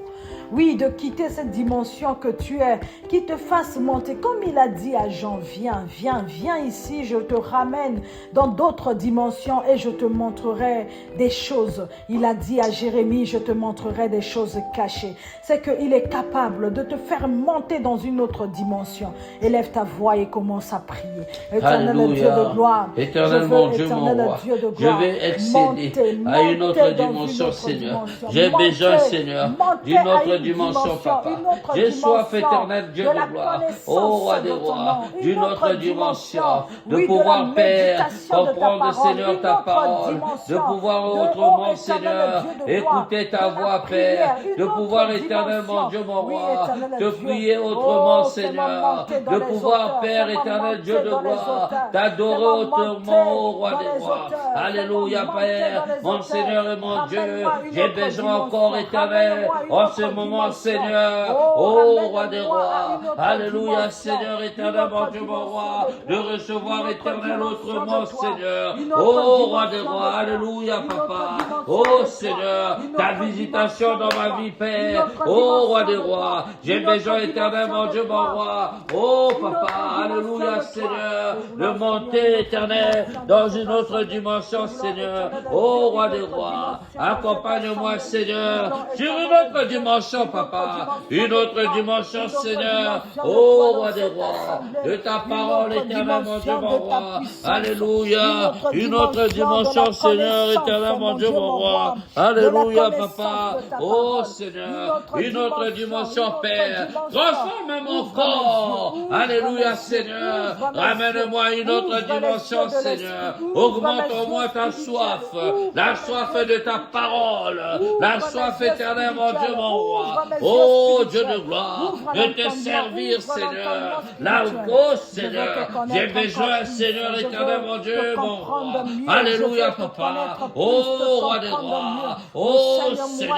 Oui, de quitter cette dimension que tu es, qui te fasse monter. Comme il a dit à Jean, viens ici, je te ramène dans d'autres dimensions et je te montrerai des choses. Il a dit à Jérémie, je te montrerai des choses cachées. C'est qu'il est capable de te faire monter dans une autre dimension. Élève ta voix et commence à prier. Éternel Dieu de gloire, éternel mon Dieu, mon roi, je vais excéder à une autre dimension, Seigneur. J'ai besoin, Seigneur, d'une autre dimension, Papa. J'ai soif, éternel Dieu de gloire, ô roi des rois, d'une autre dimension, de pouvoir, Père, comprendre, Seigneur, ta parole, de pouvoir autrement, Seigneur, écouter ta voix, Père, de pouvoir, éternel mon Dieu, mon roi, te prier autrement, Seigneur, de pouvoir, Père, éternel Dieu de gloire, t'adorer autrement, ô roi des rois. Alléluia, Père, mon Seigneur et mon Dieu, j'ai besoin encore, éternel, en ce moment, Seigneur, ô roi des rois. Alléluia, Seigneur, éternel, mon Dieu, mon roi, de recevoir, éternel, autrement, Seigneur, ô roi des rois. Alléluia, Papa, ô Seigneur, ta visitation dans ma vie, Père, ô roi des rois. J'ai besoin, éternel, mon Dieu, mon roi, ô Papa, alléluia, Seigneur, de monter, éternel, dans une autre dimension, Seigneur, ô roi des rois. Accompagne-moi, Seigneur, sur une autre dimension, Papa, une autre dimension, Seigneur, ô roi des rois, de ta parole, éternel, mon Dieu, mon roi. Alléluia, une autre dimension, Seigneur, éternel, mon Dieu, mon roi. Alléluia, Papa, ô Seigneur, une autre dimension, Père. Transforme mon corps. Alléluia, Seigneur. Ramène-moi une autre dimension, Seigneur. Augmente au moins ta soif, la soif de ta parole, la soif éternelle, mon Dieu, mon roi. Oh Dieu de gloire, de te servir, Seigneur. Là où, Seigneur, j'ai besoin, Seigneur éternel, mon Dieu, mon roi. Alléluia, Papa. Oh roi des rois. Oh Seigneur.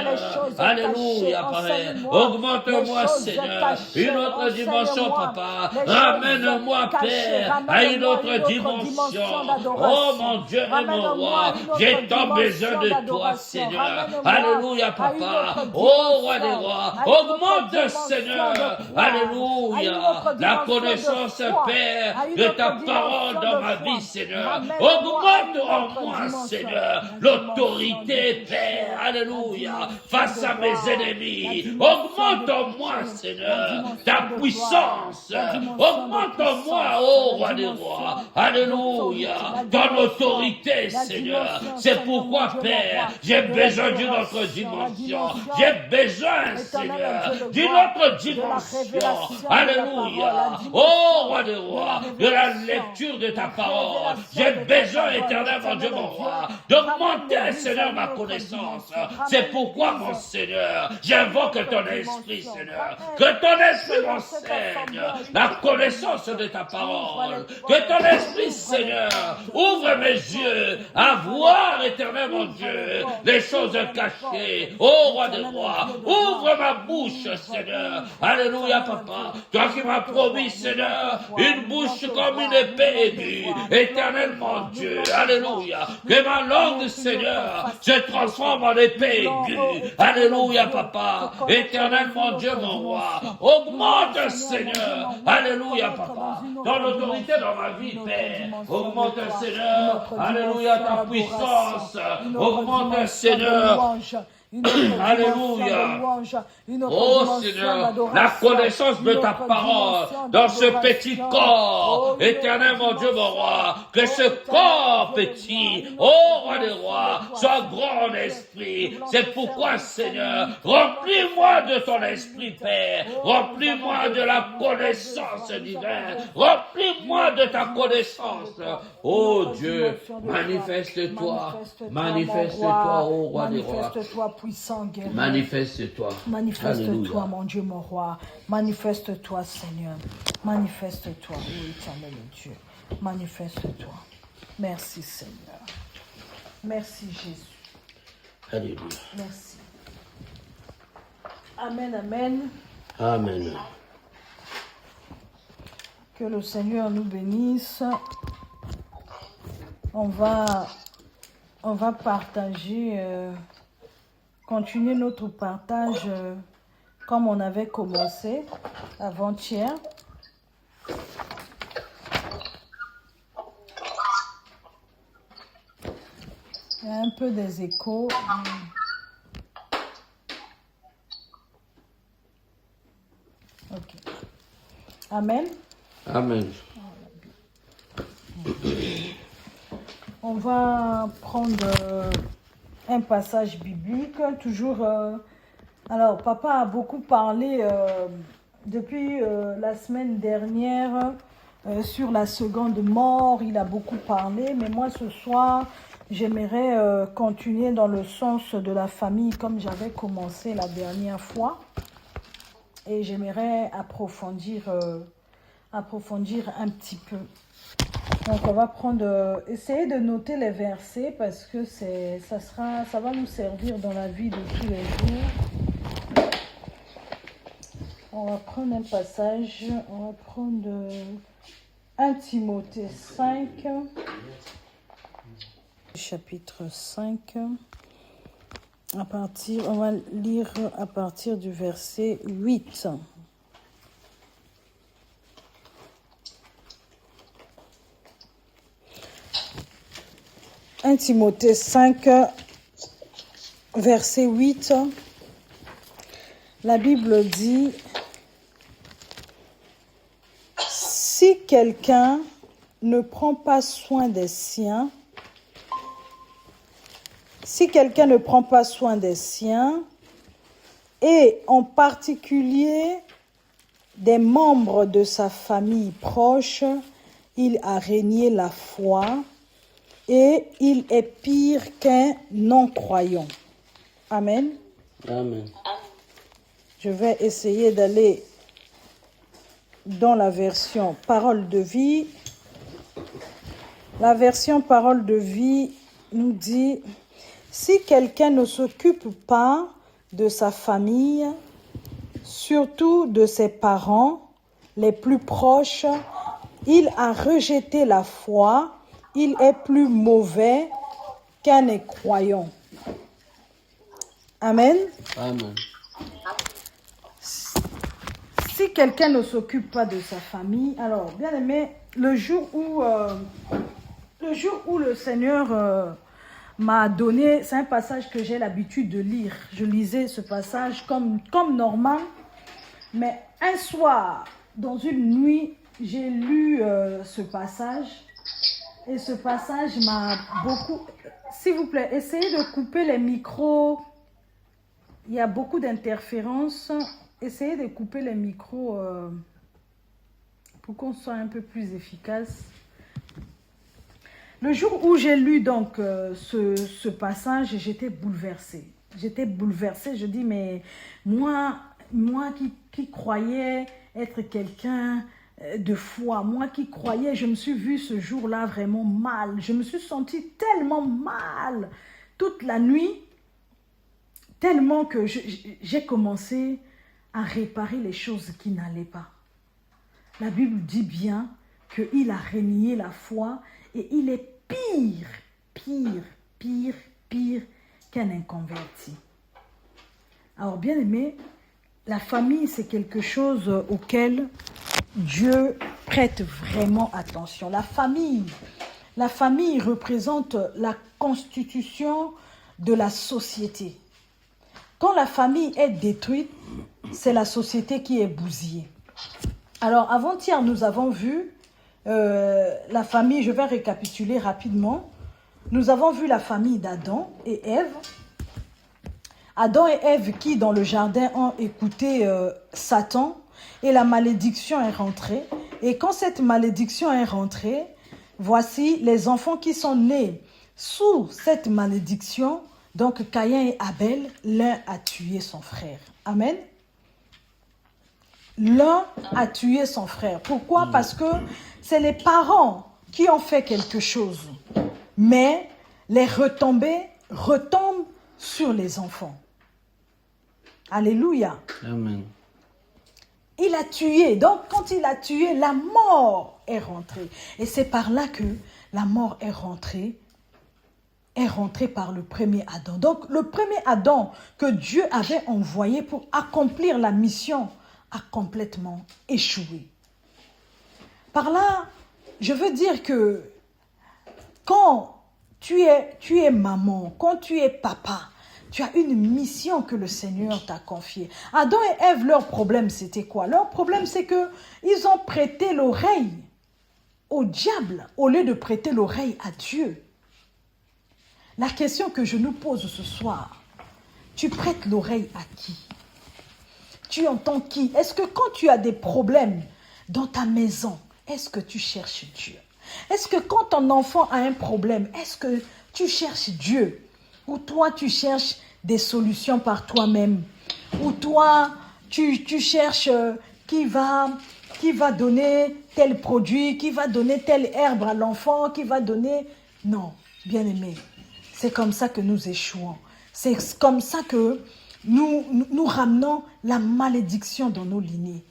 Alléluia, Père. Augmente-moi, Seigneur, une autre dimension, Papa. Ramène-moi, Père, à une autre dimension. Oh mon Dieu et mon roi, j'ai tant besoin de toi, Seigneur. Alléluia, Papa. Oh roi des rois, augmente, Seigneur. Alléluia. La connaissance, Père, de ta parole dans ma vie, Seigneur. Augmente en moi, Seigneur, l'autorité, Père. Alléluia. Face à mes ennemis. Augmente en moi, Seigneur, ta puissance. Augmente en moi, oh roi des rois. Alléluia. Ton autorité, Seigneur. C'est pourquoi, Père, j'ai besoin d'une autre dimension. J'ai besoin, Seigneur, d'une autre dimension. Alléluia. Oh roi des rois, de la lecture de ta parole. J'ai besoin, éternel, mon Dieu, mon roi, d'augmenter, Seigneur, ma connaissance. C'est pourquoi, mon Seigneur, j'invoque ton esprit, Seigneur. Que ton esprit m'enseigne la connaissance de ta parole. Que ton esprit, Seigneur, ouvre mes yeux à voir, éternel, mon Dieu, les choses cachées. Oh roi des rois, ouvre ma bouche, Seigneur. Alléluia, Papa. Toi qui m'as promis, Seigneur, une bouche comme une épée aiguë. Éternel, mon Dieu. Alléluia. Que ma langue, Seigneur, se transforme en épée aiguë. Alléluia, Papa. Éternel, mon Dieu, mon roi. Augmente, Seigneur. Alléluia, Papa. Dans l'autorité dans ma vie, Père. Augmente, Seigneur. Alléluia, ta puissance. Augmente, Seigneur. Alléluia. Oh Seigneur, la connaissance de ta parole dans ce petit corps, éternel mon Dieu mon roi, que ce corps petit, oh roi des rois, soit grand en esprit. C'est pourquoi Seigneur, remplis-moi de ton esprit Père, remplis-moi de la connaissance divine, remplis-moi de ta connaissance. Oh Dieu, manifeste-toi, oh roi des rois. puissant guerrier. Manifeste-toi. Manifeste-toi, mon Dieu, mon roi. Manifeste-toi, Seigneur. Manifeste-toi, ô éternel Dieu. Manifeste-toi. Merci, Seigneur. Merci, Jésus. Alléluia. Merci. Amen, amen. Amen. Que le Seigneur nous bénisse. On va partager, continuer notre partage comme on avait commencé avant-hier. Il y a un peu des échos. Ok. Amen. Amen. On va prendre un passage biblique, toujours. Alors, papa a beaucoup parlé depuis la semaine dernière sur la seconde mort. Il a beaucoup parlé, mais moi ce soir, j'aimerais continuer dans le sens de la famille comme j'avais commencé la dernière fois. Et j'aimerais approfondir un petit peu. Donc on va essayer de noter les versets parce que ça va nous servir dans la vie de tous les jours. On va prendre un passage, on va prendre 1 Timothée 5, chapitre 5. On va lire à partir du verset 8. « 1 Timothée 5, verset 8, la Bible dit « Si quelqu'un ne prend pas soin des siens, et en particulier des membres de sa famille proche, il a renié la foi et il est pire qu'un non-croyant. » Amen. Amen. Je vais essayer d'aller dans la version Parole de vie. La version Parole de vie nous dit « Si quelqu'un ne s'occupe pas de sa famille, surtout de ses parents les plus proches, il a rejeté la foi, il est plus mauvais qu'un incroyant. » Amen. Amen. Si quelqu'un ne s'occupe pas de sa famille, alors, bien aimé, le jour où le Seigneur m'a donné, c'est un passage que j'ai l'habitude de lire. Je lisais ce passage comme normal, mais un soir, dans une nuit, j'ai lu ce passage. Et ce passage m'a beaucoup... S'il vous plaît, essayez de couper les micros. Il y a beaucoup d'interférences. Essayez de couper les micros pour qu'on soit un peu plus efficace. Le jour où j'ai lu donc ce passage, j'étais bouleversée. Je dis, mais moi qui croyais être quelqu'un de foi, moi qui croyais, je me suis vue ce jour-là vraiment mal. Je me suis sentie tellement mal toute la nuit, tellement que j'ai commencé à réparer les choses qui n'allaient pas. La Bible dit bien qu'il a renié la foi et il est pire qu'un inconverti. Alors bien aimé, la famille c'est quelque chose auquel Dieu prête vraiment attention. La famille représente la constitution de la société. Quand la famille est détruite, c'est la société qui est bousillée. Alors avant-hier, nous avons vu la famille, je vais récapituler rapidement. Nous avons vu la famille d'Adam et Ève. Adam et Ève qui, dans le jardin, ont écouté Satan et la malédiction est rentrée. Et quand cette malédiction est rentrée, voici les enfants qui sont nés sous cette malédiction Donc, Caïn et Abel, l'un a tué son frère. Amen. L'un a tué son frère. Pourquoi? Parce que c'est les parents qui ont fait quelque chose. Mais les retombées retombent sur les enfants. Alléluia. Amen. Il a tué. Donc, quand il a tué, la mort est rentrée. Et c'est par là que la mort est rentrée par le premier Adam. Donc, le premier Adam que Dieu avait envoyé pour accomplir la mission a complètement échoué. Par là, je veux dire que quand tu es maman, quand tu es papa, tu as une mission que le Seigneur t'a confiée. Adam et Ève, leur problème, c'était quoi? Leur problème, c'est qu'ils ont prêté l'oreille au diable au lieu de prêter l'oreille à Dieu. La question que je nous pose ce soir, tu prêtes l'oreille à qui? Tu entends qui? Est-ce que quand tu as des problèmes dans ta maison, est-ce que tu cherches Dieu? Est-ce que quand ton enfant a un problème, est-ce que tu cherches Dieu? Ou toi, tu cherches des solutions par toi-même? Ou toi, tu cherches qui va donner tel produit, qui va donner telle herbe à l'enfant, qui va donner... Non, bien-aimé, c'est comme ça que nous échouons. C'est comme ça que nous ramenons la malédiction dans nos lignées.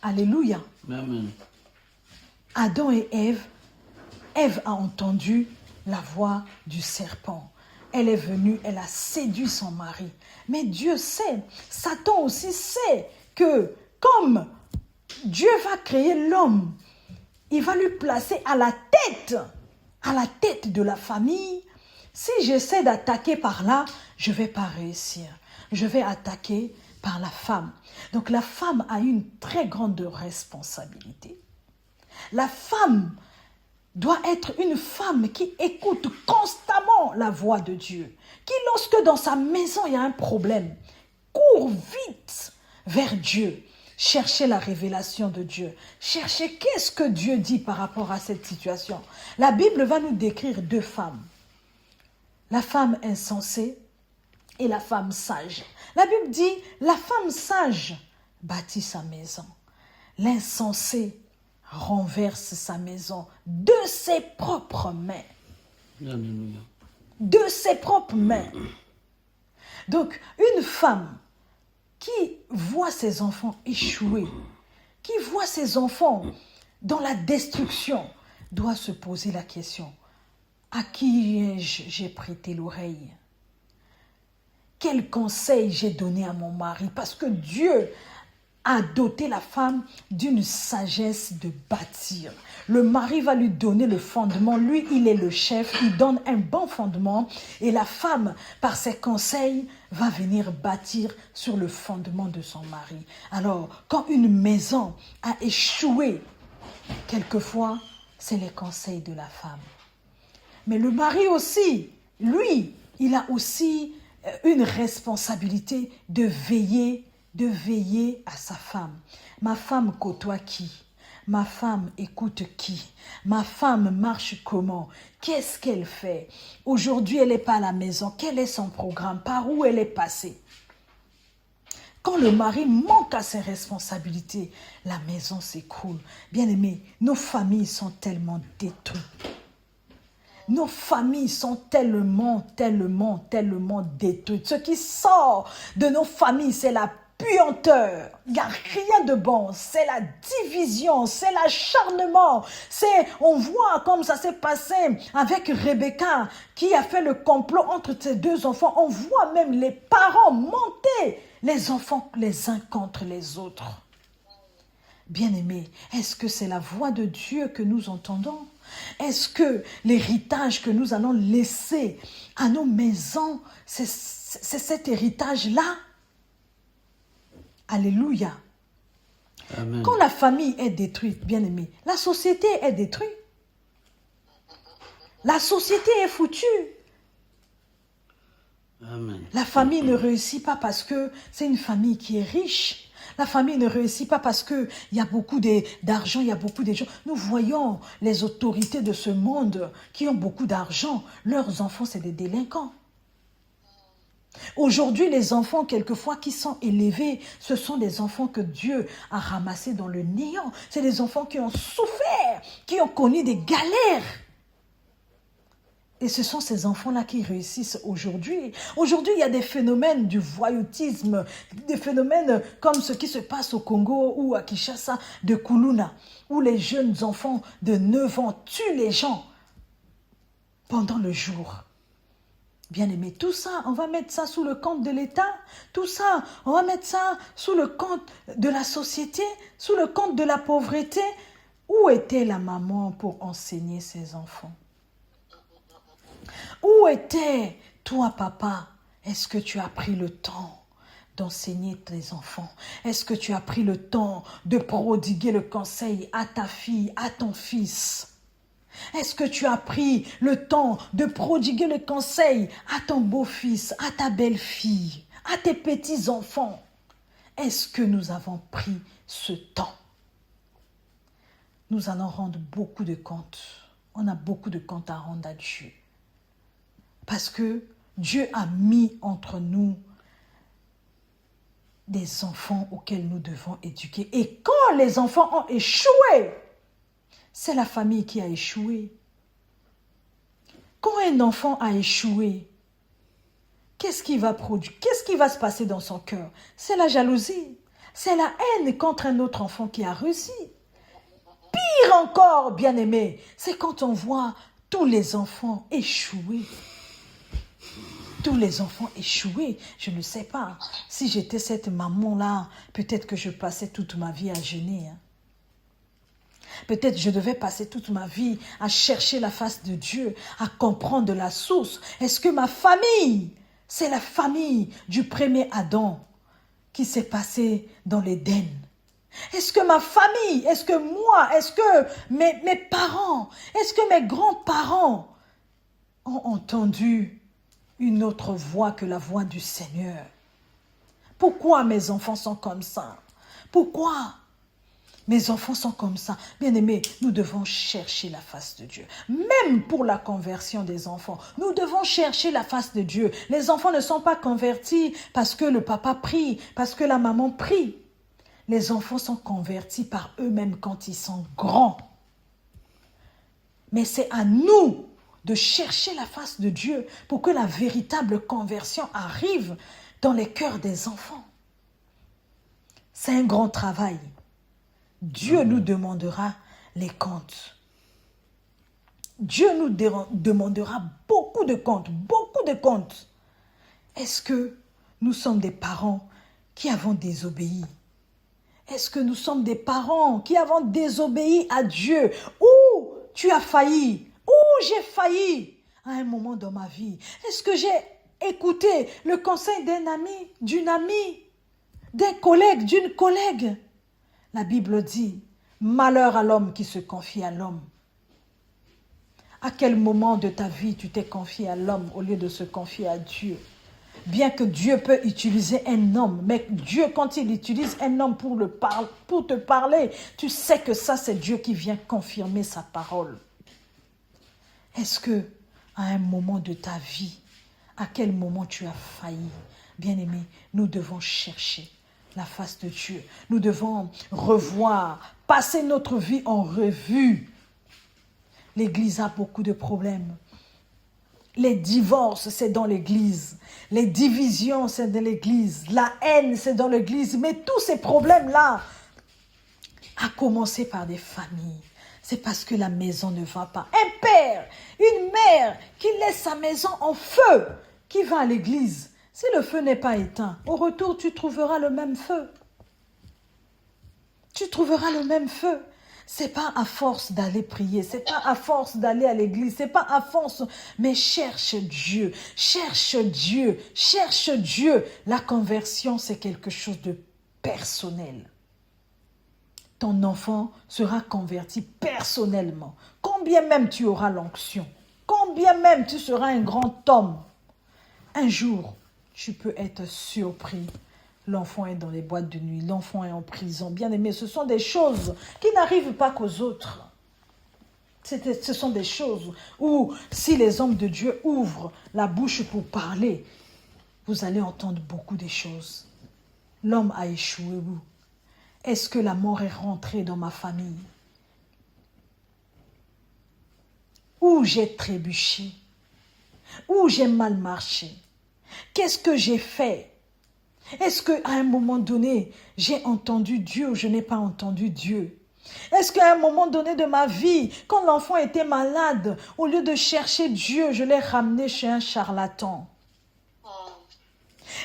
Alléluia. Amen. Adam et Ève, Ève a entendu la voix du serpent. Elle est venue, elle a séduit son mari. Mais Dieu sait, Satan aussi sait que comme Dieu va créer l'homme, il va lui placer à la tête de la famille. Si j'essaie d'attaquer par là, je ne vais pas réussir. Je vais attaquer par la femme. Donc la femme a une très grande responsabilité. La femme doit être une femme qui écoute constamment la voix de Dieu. Qui, lorsque dans sa maison il y a un problème, court vite vers Dieu. Chercher la révélation de Dieu. Chercher qu'est-ce que Dieu dit par rapport à cette situation. La Bible va nous décrire deux femmes. La femme insensée et la femme sage. La Bible dit, la femme sage bâtit sa maison. L'insensé renverse sa maison de ses propres mains. Alléluia. De ses propres mains. Donc, une femme qui voit ses enfants échouer, qui voit ses enfants dans la destruction, doit se poser la question, à qui j'ai prêté l'oreille? Quel conseil j'ai donné à mon mari? Parce que Dieu a doté la femme d'une sagesse de bâtir. Le mari va lui donner le fondement. Lui, il est le chef. Il donne un bon fondement. Et la femme, par ses conseils, va venir bâtir sur le fondement de son mari. Alors, quand une maison a échoué, quelquefois, c'est les conseils de la femme. Mais le mari aussi, lui, il a aussi une responsabilité de veiller à sa femme. Ma femme côtoie qui? Ma femme écoute qui? Ma femme marche comment? Qu'est-ce qu'elle fait? Aujourd'hui, elle n'est pas à la maison. Quel est son programme? Par où elle est passée? Quand le mari manque à ses responsabilités, la maison s'écroule. Bien-aimés, nos familles sont tellement détruites. Nos familles sont tellement détruites. Ce qui sort de nos familles, c'est la puanteur. Il n'y a rien de bon. C'est la division, c'est l'acharnement. On voit comme ça s'est passé avec Rebecca qui a fait le complot entre ses deux enfants. On voit même les parents monter les enfants les uns contre les autres. Bien-aimés, est-ce que c'est la voix de Dieu que nous entendons? Est-ce que l'héritage que nous allons laisser à nos maisons, c'est cet héritage-là? Alléluia. Amen. Quand la famille est détruite, bien-aimés, la société est détruite. La société est foutue. Amen. La famille ne réussit pas parce que c'est une famille qui est riche. La famille ne réussit pas parce qu'il y a beaucoup d'argent, il y a beaucoup de gens. Nous voyons les autorités de ce monde qui ont beaucoup d'argent. Leurs enfants, c'est des délinquants. Aujourd'hui, les enfants, quelquefois, qui sont élevés, ce sont des enfants que Dieu a ramassés dans le néant. C'est des enfants qui ont souffert, qui ont connu des galères. Et ce sont ces enfants-là qui réussissent aujourd'hui. Aujourd'hui, il y a des phénomènes du voyoutisme, des phénomènes comme ce qui se passe au Congo ou à Kinshasa, de Kuluna, où les jeunes enfants de 9 ans tuent les gens pendant le jour. Bien-aimés, tout ça, on va mettre ça sous le compte de l'État. Tout ça, on va mettre ça sous le compte de la société, sous le compte de la pauvreté. Où était la maman pour enseigner ses enfants? Où était toi, papa? Est-ce que tu as pris le temps d'enseigner tes enfants? Est-ce que tu as pris le temps de prodiguer le conseil à ta fille, à ton fils? Est-ce que tu as pris le temps de prodiguer le conseil à ton beau-fils, à ta belle-fille, à tes petits-enfants? Est-ce que nous avons pris ce temps? Nous allons rendre beaucoup de comptes. On a beaucoup de comptes à rendre à Dieu. Parce que Dieu a mis entre nous des enfants auxquels nous devons éduquer. Et quand les enfants ont échoué, c'est la famille qui a échoué. Quand un enfant a échoué, qu'est-ce qui va produire? Qu'est-ce qui va se passer dans son cœur? C'est la jalousie. C'est la haine contre un autre enfant qui a réussi. Pire encore, bien-aimé, c'est quand on voit tous les enfants échouer. Tous les enfants échoués. Je ne sais pas. Si j'étais cette maman-là, peut-être que je passais toute ma vie à jeûner. Peut-être je devais passer toute ma vie à chercher la face de Dieu, à comprendre la source. Est-ce que ma famille, c'est la famille du premier Adam qui s'est passé dans l'Éden? Est-ce que ma famille, est-ce que moi, est-ce que mes parents, est-ce que mes grands-parents ont entendu une autre voix que la voix du Seigneur? Pourquoi mes enfants sont comme ça? Pourquoi mes enfants sont comme ça? Bien-aimés, nous devons chercher la face de Dieu. Même pour la conversion des enfants, nous devons chercher la face de Dieu. Les enfants ne sont pas convertis parce que le papa prie, parce que la maman prie. Les enfants sont convertis par eux-mêmes quand ils sont grands. Mais c'est à nous de chercher la face de Dieu pour que la véritable conversion arrive dans les cœurs des enfants. C'est un grand travail. Dieu nous demandera les comptes. Dieu nous demandera beaucoup de comptes, beaucoup de comptes. Est-ce que nous sommes des parents qui avons désobéi? Est-ce que nous sommes des parents qui avons désobéi à Dieu? Ou tu as failli? Ou j'ai failli à un moment dans ma vie? Est-ce que j'ai écouté le conseil d'un ami, d'une amie, d'un collègue, d'une collègue? La Bible dit, malheur à l'homme qui se confie à l'homme. À quel moment de ta vie tu t'es confié à l'homme au lieu de se confier à Dieu? Bien que Dieu peut utiliser un homme, mais Dieu, quand il utilise un homme pour te parler, tu sais que ça, c'est Dieu qui vient confirmer sa parole. Est-ce que, à un moment de ta vie, à quel moment tu as failli? Bien-aimé, nous devons chercher la face de Dieu. Nous devons revoir, passer notre vie en revue. L'Église a beaucoup de problèmes. Les divorces, c'est dans l'Église. Les divisions, c'est dans l'Église. La haine, c'est dans l'Église. Mais tous ces problèmes-là, à commencer par des familles, c'est parce que la maison ne va pas. Un père, une mère qui laisse sa maison en feu, qui va à l'église. Si le feu n'est pas éteint, au retour, tu trouveras le même feu. Tu trouveras le même feu. C'est pas à force d'aller prier, c'est pas à force d'aller à l'église, c'est pas à force, mais cherche Dieu, cherche Dieu, cherche Dieu. La conversion, c'est quelque chose de personnel. Ton enfant sera converti personnellement. Combien même tu auras l'onction, combien même tu seras un grand homme, un jour, tu peux être surpris. L'enfant est dans les boîtes de nuit, l'enfant est en prison. Bien aimé, ce sont des choses qui n'arrivent pas qu'aux autres. Ce sont des choses où, si les hommes de Dieu ouvrent la bouche pour parler, vous allez entendre beaucoup de choses. L'homme a échoué où? Est-ce que la mort est rentrée dans ma famille? Où j'ai trébuché? Où j'ai mal marché? Qu'est-ce que j'ai fait? Est-ce qu'à un moment donné, j'ai entendu Dieu ou je n'ai pas entendu Dieu? Est-ce qu'à un moment donné de ma vie, quand l'enfant était malade, au lieu de chercher Dieu, je l'ai ramené chez un charlatan?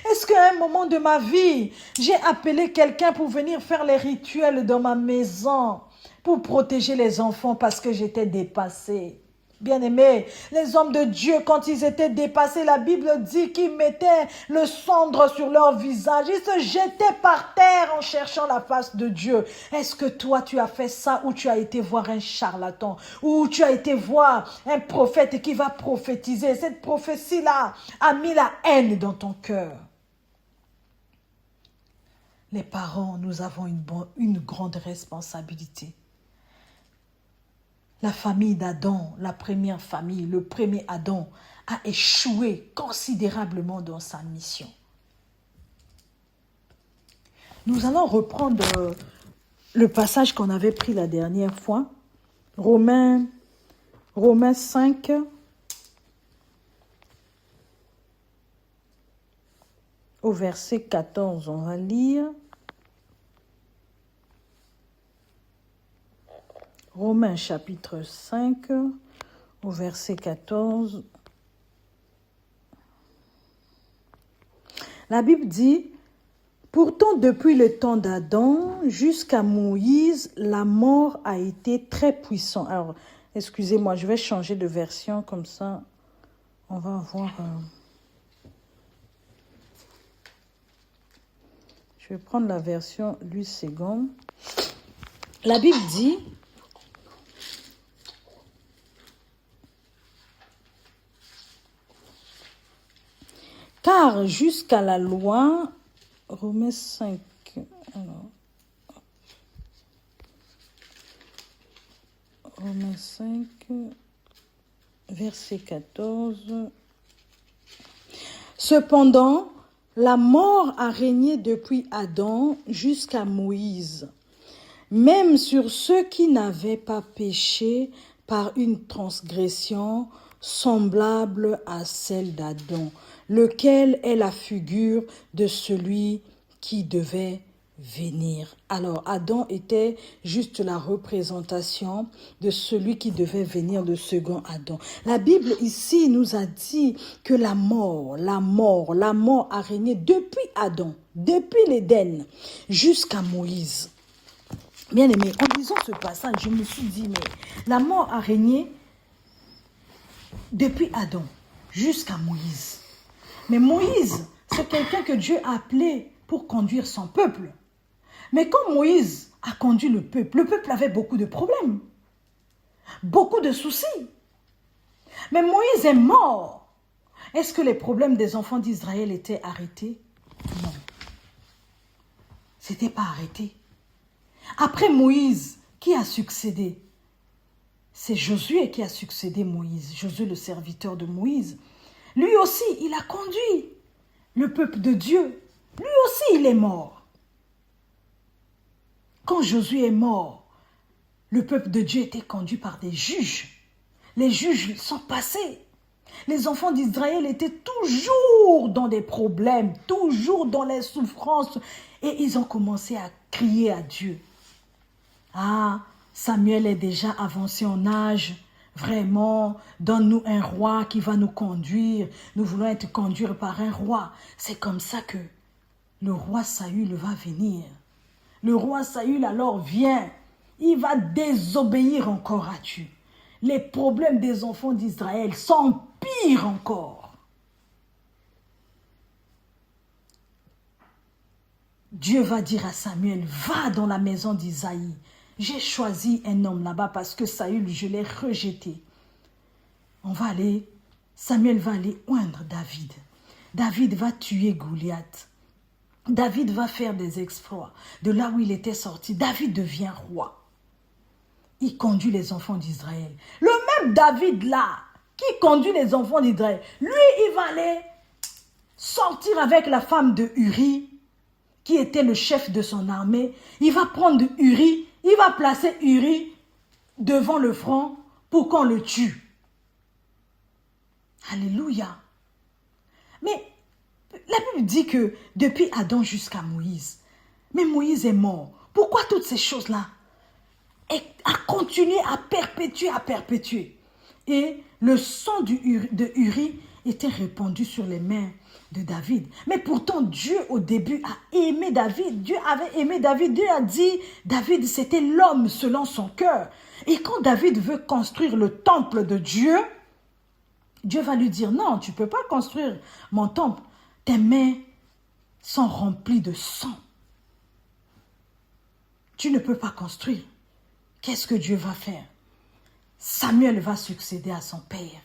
Est-ce qu'à un moment de ma vie, j'ai appelé quelqu'un pour venir faire les rituels dans ma maison, pour protéger les enfants parce que j'étais dépassée? Bien-aimés, les hommes de Dieu, quand ils étaient dépassés, la Bible dit qu'ils mettaient le cendre sur leur visage. Ils se jetaient par terre en cherchant la face de Dieu. Est-ce que toi, tu as fait ça ou tu as été voir un charlatan? Ou tu as été voir un prophète qui va prophétiser? Cette prophétie-là a mis la haine dans ton cœur. Les parents, nous avons une grande responsabilité. La famille d'Adam, la première famille, le premier Adam, a échoué considérablement dans sa mission. Nous allons reprendre le passage qu'on avait pris la dernière fois. Romains 5. Au verset 14, on va lire. Romains chapitre 5, au verset 14. La Bible dit, « Pourtant, depuis le temps d'Adam jusqu'à Moïse, la mort a été très puissante. » Alors, excusez-moi, je vais changer de version, comme ça, on va voir... Je vais prendre la version Louis II. La Bible dit... Car jusqu'à la loi, Romains 5, alors, Romains 5, verset 14. Cependant, la mort a régné depuis Adam jusqu'à Moïse, même sur ceux qui n'avaient pas péché par une transgression semblable à celle d'Adam, lequel est la figure de celui qui devait venir. Alors, Adam était juste la représentation de celui qui devait venir, le second Adam. La Bible ici nous a dit que la mort a régné depuis Adam, depuis l'Éden, jusqu'à Moïse. Bien aimé, en lisant ce passage, je me suis dit, mais la mort a régné depuis Adam jusqu'à Moïse. Mais Moïse, c'est quelqu'un que Dieu a appelé pour conduire son peuple. Mais quand Moïse a conduit le peuple avait beaucoup de problèmes, beaucoup de soucis. Mais Moïse est mort. Est-ce que les problèmes des enfants d'Israël étaient arrêtés? Non. C'était pas arrêté. Après Moïse, qui a succédé? C'est Josué qui a succédé Moïse. Josué, le serviteur de Moïse. Lui aussi, il a conduit le peuple de Dieu. Lui aussi, il est mort. Quand Josué est mort, le peuple de Dieu était conduit par des juges. Les juges sont passés. Les enfants d'Israël étaient toujours dans des problèmes, toujours dans les souffrances. Et ils ont commencé à crier à Dieu. Ah, Samuel est déjà avancé en âge. Vraiment, donne-nous un roi qui va nous conduire. Nous voulons être conduits par un roi. C'est comme ça que le roi Saül va venir. Le roi Saül alors vient. Il va désobéir encore à Dieu. Les problèmes des enfants d'Israël sont pires encore. Dieu va dire à Samuel, va dans la maison d'Isaïe. J'ai choisi un homme là-bas parce que Saül, je l'ai rejeté. Samuel va aller oindre David. David va tuer Goliath. David va faire des exploits. De là où il était sorti, David devient roi. Il conduit les enfants d'Israël. Le même David là, qui conduit les enfants d'Israël, lui, il va aller sortir avec la femme de Uri, qui était le chef de son armée. Il va prendre Uri, il va placer Uri devant le front pour qu'on le tue. Alléluia. Mais la Bible dit que depuis Adam jusqu'à Moïse, mais Moïse est mort. Pourquoi toutes ces choses-là a continué à perpétuer. Et le sang de Uri était répandu sur les mains de David. Mais pourtant, Dieu au début a aimé David. Dieu avait aimé David. Dieu a dit, David c'était l'homme selon son cœur. Et quand David veut construire le temple de Dieu, Dieu va lui dire, non, tu ne peux pas construire mon temple. Tes mains sont remplies de sang. Tu ne peux pas construire. Qu'est-ce que Dieu va faire? Samuel va succéder à son père.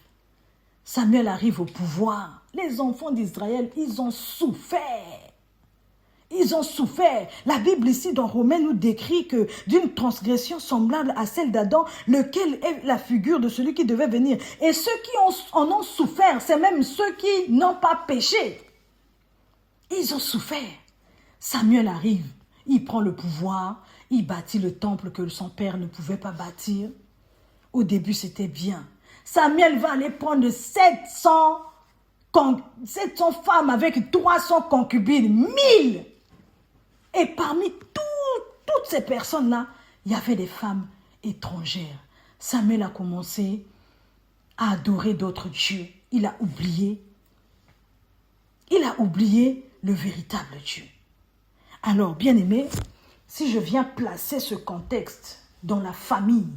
Samuel arrive au pouvoir. Les enfants d'Israël, ils ont souffert. Ils ont souffert. La Bible ici dans Romains nous décrit que d'une transgression semblable à celle d'Adam, lequel est la figure de celui qui devait venir. Et ceux qui en ont souffert, c'est même ceux qui n'ont pas péché. Ils ont souffert. Samuel arrive, il prend le pouvoir, il bâtit le temple que son père ne pouvait pas bâtir. Au début, c'était bien. Samuel va aller prendre 700 femmes avec 300 concubines, 1000. Et parmi toutes ces personnes-là, il y avait des femmes étrangères. Samuel a commencé à adorer d'autres dieux. Il a oublié le véritable Dieu. Alors, bien-aimés, si je viens placer ce contexte dans la famille,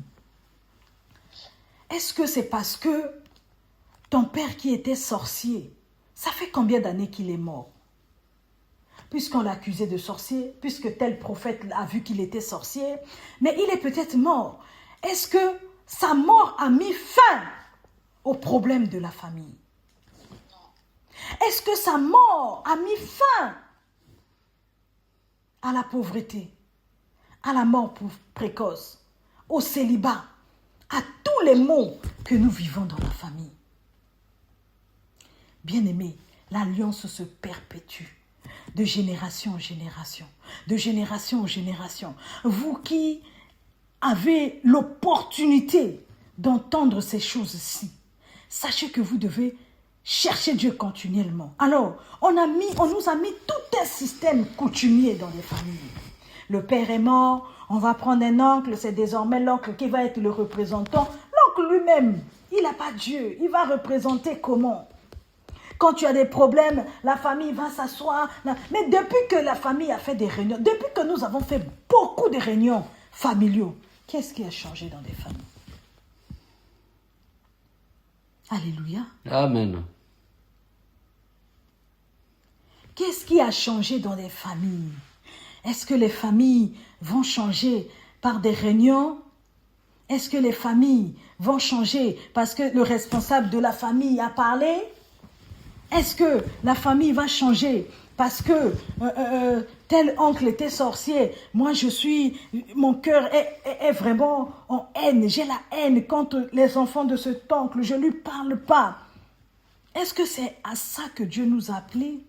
est-ce que c'est parce que ton père qui était sorcier, ça fait combien d'années qu'il est mort? Puisqu'on l'accusait de sorcier, puisque tel prophète a vu qu'il était sorcier, mais il est peut-être mort. Est-ce que sa mort a mis fin au problème de la famille? Est-ce que sa mort a mis fin à la pauvreté, à la mort précoce, au célibat, à tous les maux que nous vivons dans la famille? Bien-aimés, l'alliance se perpétue de génération en génération, de génération en génération. Vous qui avez l'opportunité d'entendre ces choses-ci, sachez que vous devez chercher Dieu continuellement. Alors, on nous a mis tout un système coutumier dans les familles. Le père est mort, on va prendre un oncle, c'est désormais l'oncle qui va être le représentant. L'oncle lui-même, il n'a pas Dieu, il va représenter comment? Quand tu as des problèmes, la famille va s'asseoir. Mais depuis que la famille a fait des réunions, depuis que nous avons fait beaucoup de réunions familiaux, qu'est-ce qui a changé dans les familles? Alléluia. Amen. Qu'est-ce qui a changé dans les familles? Est-ce que les familles vont changer par des réunions? Est-ce que les familles vont changer parce que le responsable de la famille a parlé? Est-ce que la famille va changer parce que tel oncle était sorcier? Moi, mon cœur est vraiment en haine. J'ai la haine contre les enfants de cet oncle. Je ne lui parle pas. Est-ce que c'est à ça que Dieu nous a appelés?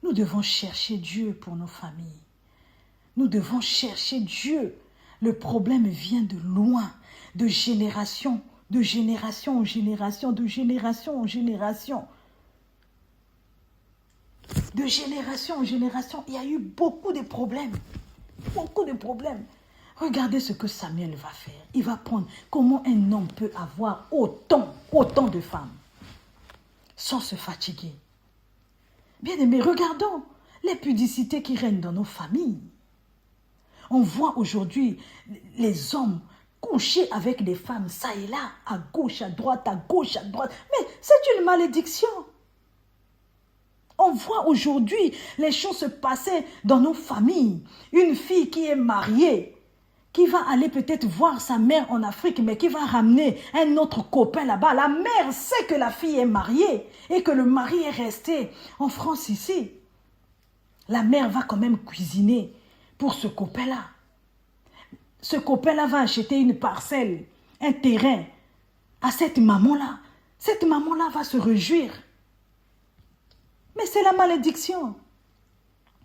Nous devons chercher Dieu pour nos familles. Nous devons chercher Dieu. Le problème vient de loin, de génération en génération, de génération en génération. De génération en génération, il y a eu beaucoup de problèmes. Beaucoup de problèmes. Regardez ce que Samuel va faire. Il va prendre comment un homme peut avoir autant de femmes sans se fatiguer. Bien-aimés, regardons les pudicités qui règnent dans nos familles. On voit aujourd'hui les hommes coucher avec des femmes, ça et là, à gauche, à droite. Mais c'est une malédiction. On voit aujourd'hui les choses se passer dans nos familles. Une fille qui est mariée, qui va aller peut-être voir sa mère en Afrique, mais qui va ramener un autre copain là-bas. La mère sait que la fille est mariée et que le mari est resté en France ici. La mère va quand même cuisiner pour ce copain-là. Ce copain-là va acheter une parcelle, un terrain à cette maman-là. Cette maman-là va se réjouir. Mais c'est la malédiction.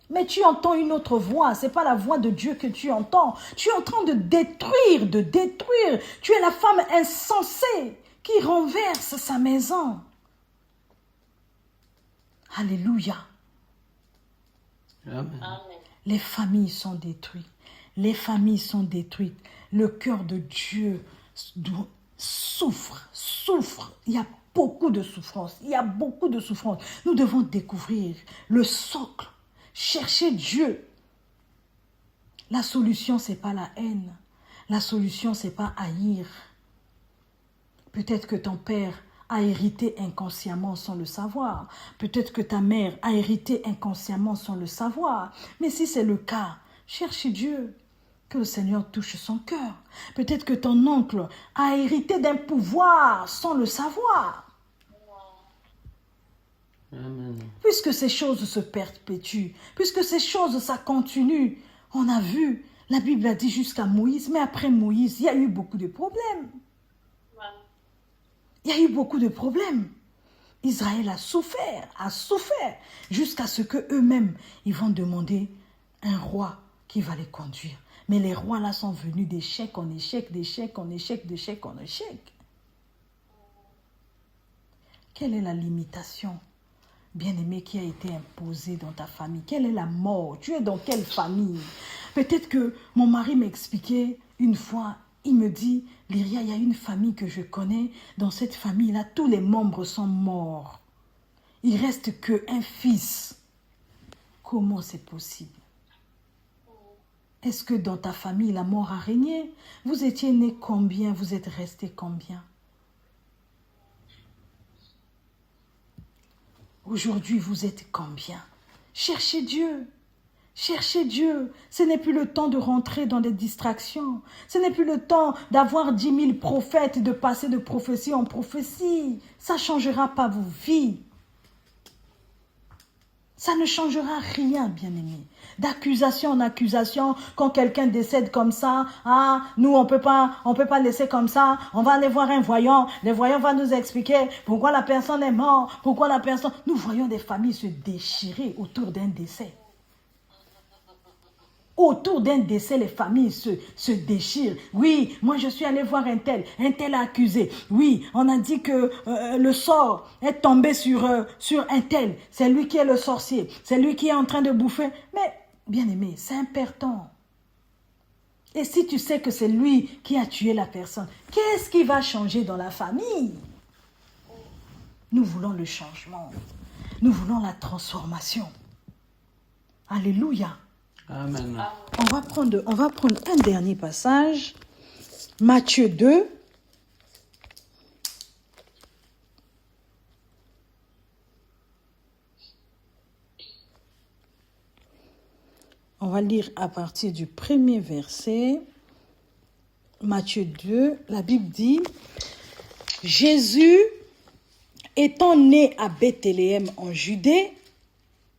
Mais tu entends une autre voix, ce n'est pas la voix de Dieu que tu entends. Tu es en train de détruire, de détruire. Tu es la femme insensée qui renverse sa maison. Alléluia. Amen. Les familles sont détruites. Les familles sont détruites. Le cœur de Dieu souffre. Il y a beaucoup de souffrance. Il y a beaucoup de souffrance. Nous devons découvrir le socle. Chercher Dieu. La solution, ce n'est pas la haine. La solution, ce n'est pas haïr. Peut-être que ton père a hérité inconsciemment sans le savoir. Peut-être que ta mère a hérité inconsciemment sans le savoir. Mais si c'est le cas, cherche Dieu. Que le Seigneur touche son cœur. Peut-être que ton oncle a hérité d'un pouvoir sans le savoir. Amen. Puisque ces choses se perpétuent, puisque ces choses, ça continue. On a vu, la Bible a dit jusqu'à Moïse, mais après Moïse, il y a eu beaucoup de problèmes. Il y a eu beaucoup de problèmes. Israël a souffert, jusqu'à ce qu'eux-mêmes, ils vont demander un roi qui va les conduire. Mais les rois là sont venus d'échec en échec, d'échec en échec, d'échec en échec. Quelle est la limitation, bien-aimé, qui a été imposée dans ta famille? Quelle est la mort? Tu es dans quelle famille? Peut-être que mon mari m'expliquait une fois, il me dit, Lyria, il y a une famille que je connais, dans cette famille-là, tous les membres sont morts. Il reste qu'un fils. Comment c'est possible? Est-ce que dans ta famille, la mort a régné? Vous étiez né combien? Vous êtes resté combien? Aujourd'hui, vous êtes combien? Cherchez Dieu. Cherchez Dieu. Ce n'est plus le temps de rentrer dans des distractions. Ce n'est plus le temps d'avoir 10 000 prophètes et de passer de prophétie en prophétie. Ça ne changera pas vos vies. Ça ne changera rien, bien-aimé. D'accusation en accusation, quand quelqu'un décède comme ça, nous on peut pas laisser comme ça, on va aller voir un voyant, le voyant va nous expliquer pourquoi la personne est morte, pourquoi la personne... Nous voyons des familles se déchirer autour d'un décès. Autour d'un décès, les familles se déchirent. Oui, moi je suis allé voir un tel a accusé. Oui, on a dit que le sort est tombé sur un tel. C'est lui qui est le sorcier. C'est lui qui est en train de bouffer. Mais, bien aimé, c'est important. Et si tu sais que c'est lui qui a tué la personne, qu'est-ce qui va changer dans la famille? Nous voulons le changement. Nous voulons la transformation. Alléluia. Amen. On va prendre un dernier passage. Matthieu 2. On va lire à partir du premier verset. Matthieu 2, la Bible dit, Jésus étant né à Bethléem en Judée,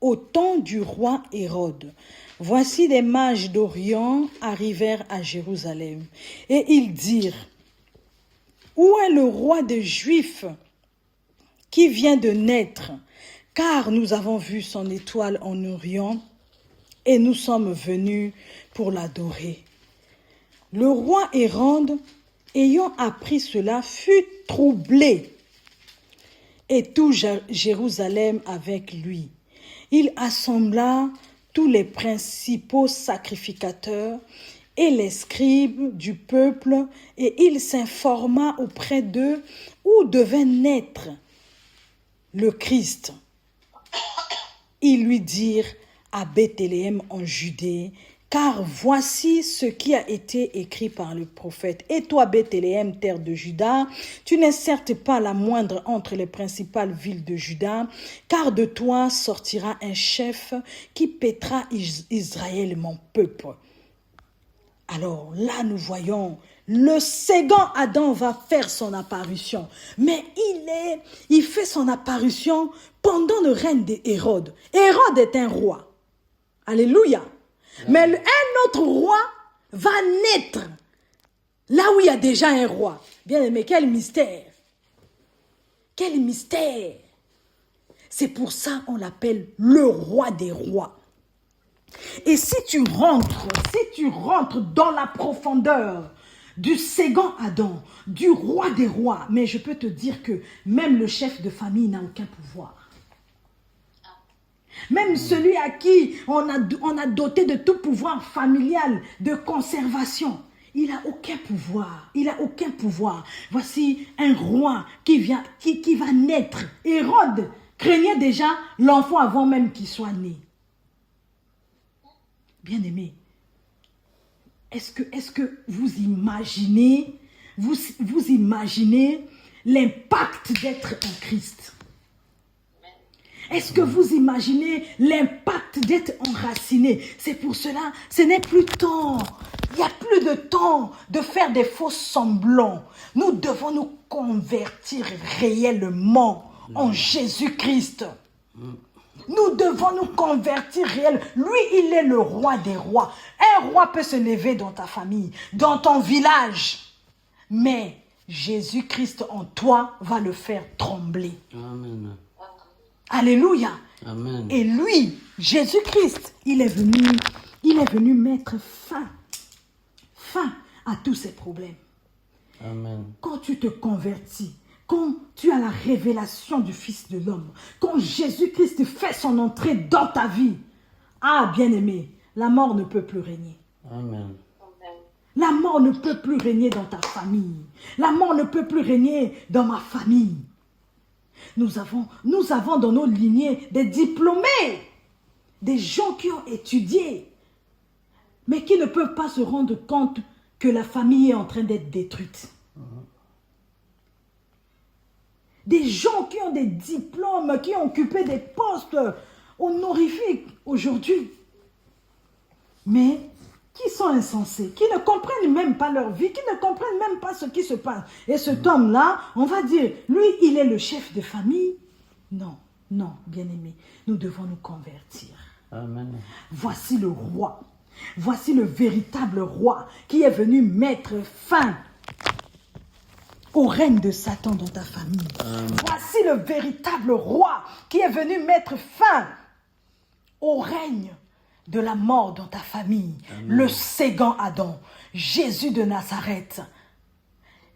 au temps du roi Hérode, voici des mages d'Orient arrivèrent à Jérusalem, et ils dirent, où est le roi des Juifs qui vient de naître? Car nous avons vu son étoile en Orient, et nous sommes venus pour l'adorer. Le roi Hérode, ayant appris cela, fut troublé, et tout Jérusalem avec lui. Il assembla tous les principaux sacrificateurs et les scribes du peuple, et il s'informa auprès d'eux où devait naître le Christ. Ils lui dirent, à Bethléem en Judée, car voici ce qui a été écrit par le prophète. Et toi, Bethléem, terre de Juda, tu n'es certes pas la moindre entre les principales villes de Juda, car de toi sortira un chef qui paîtra Israël, mon peuple. Alors là, nous voyons, le second Adam va faire son apparition. Mais il fait son apparition pendant le règne d'Hérode. Hérode est un roi. Alléluia. Mais un autre roi va naître là où il y a déjà un roi. Bien aimé, quel mystère. Quel mystère. C'est pour ça qu'on l'appelle le roi des rois. Et si tu rentres dans la profondeur du second Adam, du roi des rois, mais je peux te dire que même le chef de famille n'a aucun pouvoir. Même celui à qui on a doté de tout pouvoir familial, de conservation, il n'a aucun pouvoir. Il n'a aucun pouvoir. Voici un roi qui va naître. Hérode craignait déjà l'enfant avant même qu'il soit né. Bien-aimé, est-ce que vous imaginez, vous imaginez l'impact d'être en Christ? Est-ce que vous imaginez l'impact d'être enraciné? C'est pour cela, ce n'est plus temps. Il n'y a plus de temps de faire des faux semblants. Nous devons nous convertir réellement en Jésus-Christ. Nous devons nous convertir réellement. Lui, il est le roi des rois. Un roi peut se lever dans ta famille, dans ton village. Mais Jésus-Christ en toi va le faire trembler. Amen. Alléluia. Amen. Et lui, Jésus-Christ, il est venu mettre fin à tous ces problèmes. Amen. Quand tu te convertis, quand tu as la révélation du Fils de l'homme, quand Jésus-Christ fait son entrée dans ta vie, ah bien-aimé, la mort ne peut plus régner. Amen. La mort ne peut plus régner dans ta famille. La mort ne peut plus régner dans ma famille. Nous avons dans nos lignées des diplômés, des gens qui ont étudié, mais qui ne peuvent pas se rendre compte que la famille est en train d'être détruite. Des gens qui ont des diplômes, qui ont occupé des postes honorifiques aujourd'hui, mais qui sont insensés, qui ne comprennent même pas leur vie, qui ne comprennent même pas ce qui se passe. Et cet homme-là, on va dire, lui, il est le chef de famille. Non, non, bien-aimé, nous devons nous convertir. Amen. Voici le roi, voici le véritable roi qui est venu mettre fin au règne de Satan dans ta famille. Voici le véritable roi qui est venu mettre fin au règne de la mort dans ta famille. Amen. Le second Adam, Jésus de Nazareth.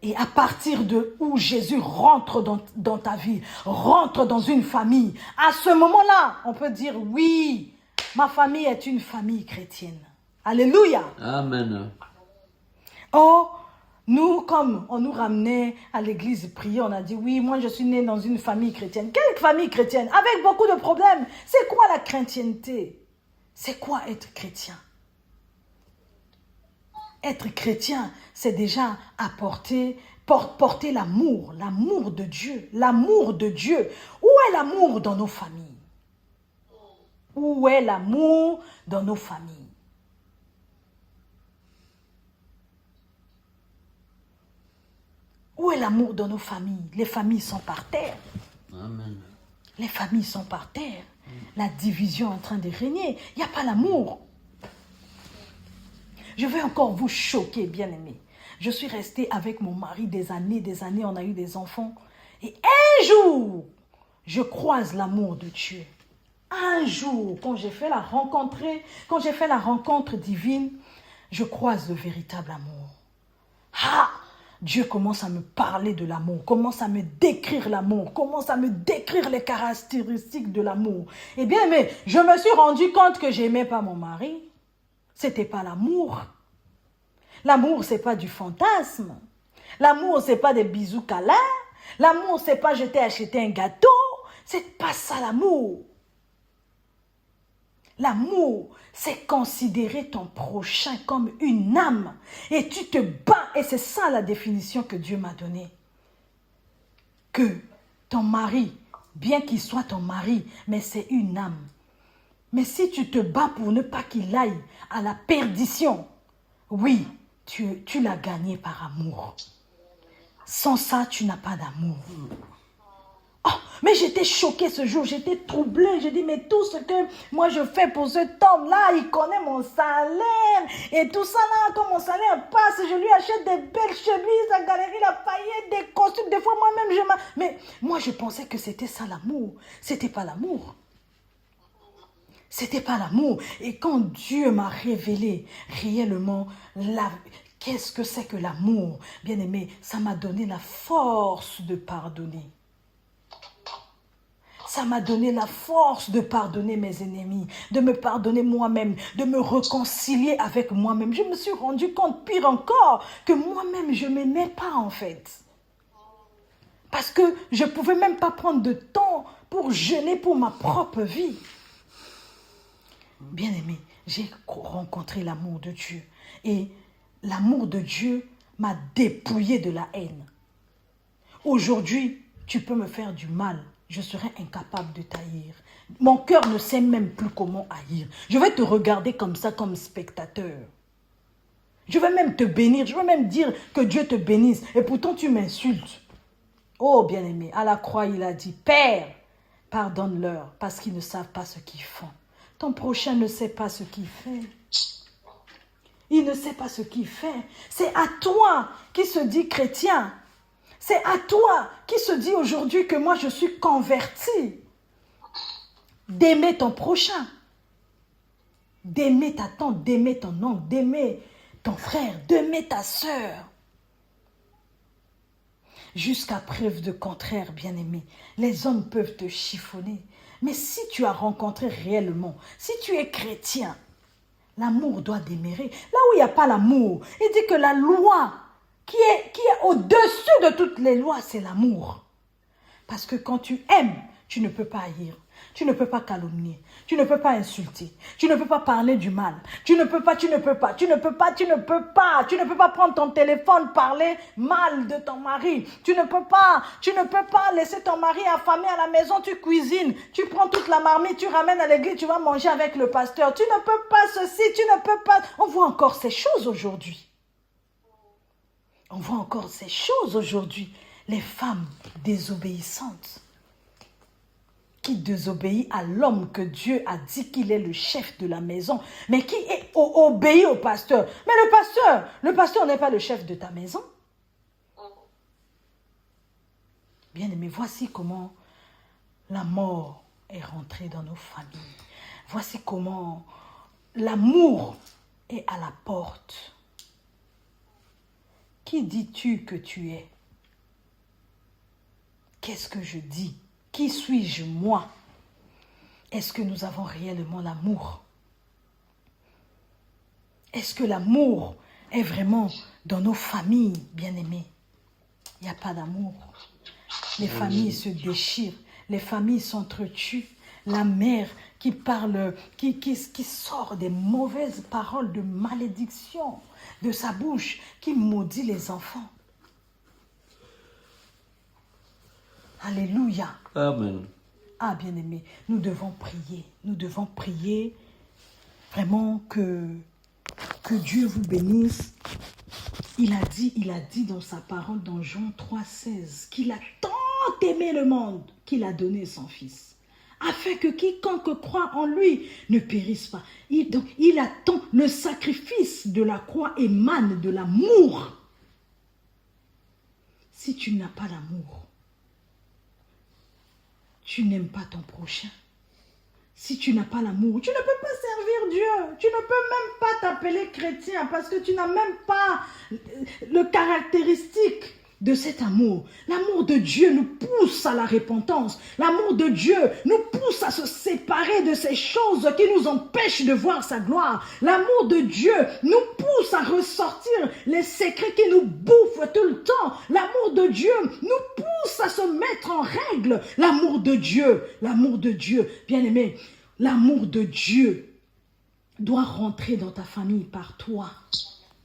Et à partir de où Jésus rentre dans ta vie, rentre dans une famille, à ce moment-là, on peut dire oui, ma famille est une famille chrétienne. Alléluia. Amen. Oh, nous, comme on nous ramenait à l'église prier, on a dit oui, moi je suis né dans une famille chrétienne. Quelle famille chrétienne? Avec beaucoup de problèmes. C'est quoi la chrétienté? C'est quoi être chrétien? Être chrétien, c'est déjà porter l'amour de Dieu, l'amour de Dieu. Où est l'amour dans nos familles? Où est l'amour dans nos familles? Où est l'amour dans nos familles? Les familles sont par terre. Amen. Les familles sont par terre. La division est en train de régner. Il n'y a pas l'amour. Je vais encore vous choquer, bien-aimés. Je suis restée avec mon mari des années, on a eu des enfants. Et un jour, je croise l'amour de Dieu. Un jour, quand j'ai fait la rencontre divine, je croise le véritable amour. Ah! Dieu commence à me parler de l'amour, commence à me décrire l'amour, commence à me décrire les caractéristiques de l'amour. Eh bien, mais je me suis rendu compte que je n'aimais pas mon mari. C'était pas l'amour. L'amour, c'est pas du fantasme. L'amour, c'est pas des bisous câlins. L'amour, c'est pas je t'ai acheté un gâteau. C'est pas ça l'amour. L'amour, c'est considérer ton prochain comme une âme. Et tu te bats. Et c'est ça la définition que Dieu m'a donnée. Que ton mari, bien qu'il soit ton mari, mais c'est une âme. Mais si tu te bats pour ne pas qu'il aille à la perdition, oui, tu l'as gagné par amour. Sans ça, tu n'as pas d'amour. Oh, mais j'étais choquée ce jour, j'étais troublée. J'ai dit, mais tout ce que moi je fais pour cet homme-là, il connaît mon salaire. Et tout ça là, quand mon salaire passe, je lui achète des belles chemises à Galerie Lafayette, des costumes. Des fois moi-même, mais moi je pensais que c'était ça l'amour. C'était pas l'amour. C'était pas l'amour. Et quand Dieu m'a révélé réellement qu'est-ce que c'est que l'amour, bien aimé, ça m'a donné la force de pardonner. Ça m'a donné la force de pardonner mes ennemis, de me pardonner moi-même, de me réconcilier avec moi-même. Je me suis rendu compte, pire encore, que moi-même, je ne m'aimais pas en fait. Parce que je ne pouvais même pas prendre de temps pour jeûner pour ma propre vie. Bien aimé, j'ai rencontré l'amour de Dieu. Et l'amour de Dieu m'a dépouillé de la haine. Aujourd'hui, tu peux me faire du mal. Je serai incapable de t'haïr. Mon cœur ne sait même plus comment haïr. Je vais te regarder comme ça, comme spectateur. Je vais même te bénir. Je vais même dire que Dieu te bénisse. Et pourtant, tu m'insultes. Oh, bien-aimé, à la croix, il a dit, Père, pardonne-leur parce qu'ils ne savent pas ce qu'ils font. Ton prochain ne sait pas ce qu'il fait. Il ne sait pas ce qu'il fait. C'est à toi qui se dit chrétien. C'est à toi qui se dit aujourd'hui que moi je suis converti. D'aimer ton prochain. D'aimer ta tante, d'aimer ton oncle, d'aimer ton frère, d'aimer ta sœur. Jusqu'à preuve de contraire, bien-aimé, les hommes peuvent te chiffonner. Mais si tu as rencontré réellement, si tu es chrétien, l'amour doit demeurer. Là où il n'y a pas l'amour, il dit que la loi qui est au-dessus de toutes les lois, c'est l'amour. Parce que quand tu aimes, tu ne peux pas haïr. Tu ne peux pas calomnier. Tu ne peux pas insulter. Tu ne peux pas parler du mal. Tu ne peux pas prendre ton téléphone, parler mal de ton mari. Tu ne peux pas laisser ton mari affamé à la maison, tu cuisines. Tu prends toute la marmite, tu ramènes à l'église, tu vas manger avec le pasteur. Tu ne peux pas ceci, tu ne peux pas... On voit encore ces choses aujourd'hui. On voit encore ces choses aujourd'hui. Les femmes désobéissantes qui désobéit à l'homme que Dieu a dit qu'il est le chef de la maison, mais qui obéit au pasteur. Mais le pasteur n'est pas le chef de ta maison. Bien-aimé, voici comment la mort est rentrée dans nos familles. Voici comment l'amour est à la porte. Qui dis-tu que tu es? Qu'est-ce que je dis? Qui suis-je, moi? Est-ce que nous avons réellement l'amour? Est-ce que l'amour est vraiment dans nos familles, bien-aimées? Il n'y a pas d'amour. Les familles se déchirent. Les familles s'entretuent. La mère qui parle, qui sort des mauvaises paroles de malédiction de sa bouche, qui maudit les enfants. Alléluia. Amen. Ah, bien-aimé, nous devons prier. Nous devons prier vraiment que Dieu vous bénisse. Il a dit dans sa parole dans Jean 3,16 qu'il a tant aimé le monde qu'il a donné son Fils, afin que quiconque croit en lui ne périsse pas. Il attend le sacrifice de la croix émane de l'amour. Si tu n'as pas l'amour, tu n'aimes pas ton prochain. Si tu n'as pas l'amour, tu ne peux pas servir Dieu. Tu ne peux même pas t'appeler chrétien parce que tu n'as même pas le caractéristique de cet amour. L'amour de Dieu nous pousse à la repentance. L'amour de Dieu nous pousse à se séparer de ces choses qui nous empêchent de voir sa gloire. L'amour de Dieu nous pousse à ressortir les secrets qui nous bouffent tout le temps. L'amour de Dieu nous pousse à se mettre en règle. L'amour de Dieu, bien aimé, l'amour de Dieu doit rentrer dans ta famille par toi.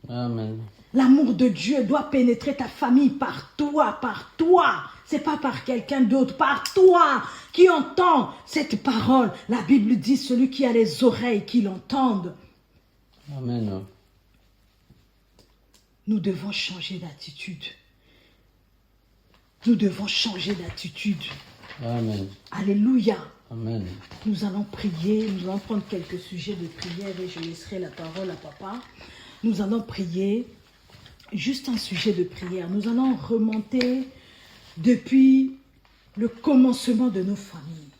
Amen. L'amour de Dieu doit pénétrer ta famille par toi, C'est pas par quelqu'un d'autre, par toi qui entend cette parole. La Bible dit, celui qui a les oreilles, qui l'entende. Amen. Nous devons changer d'attitude. Nous devons changer d'attitude. Amen. Alléluia. Amen. Nous allons prier, nous allons prendre quelques sujets de prière et je laisserai la parole à papa. Nous allons prier, juste un sujet de prière. Nous allons remonter depuis le commencement de nos familles.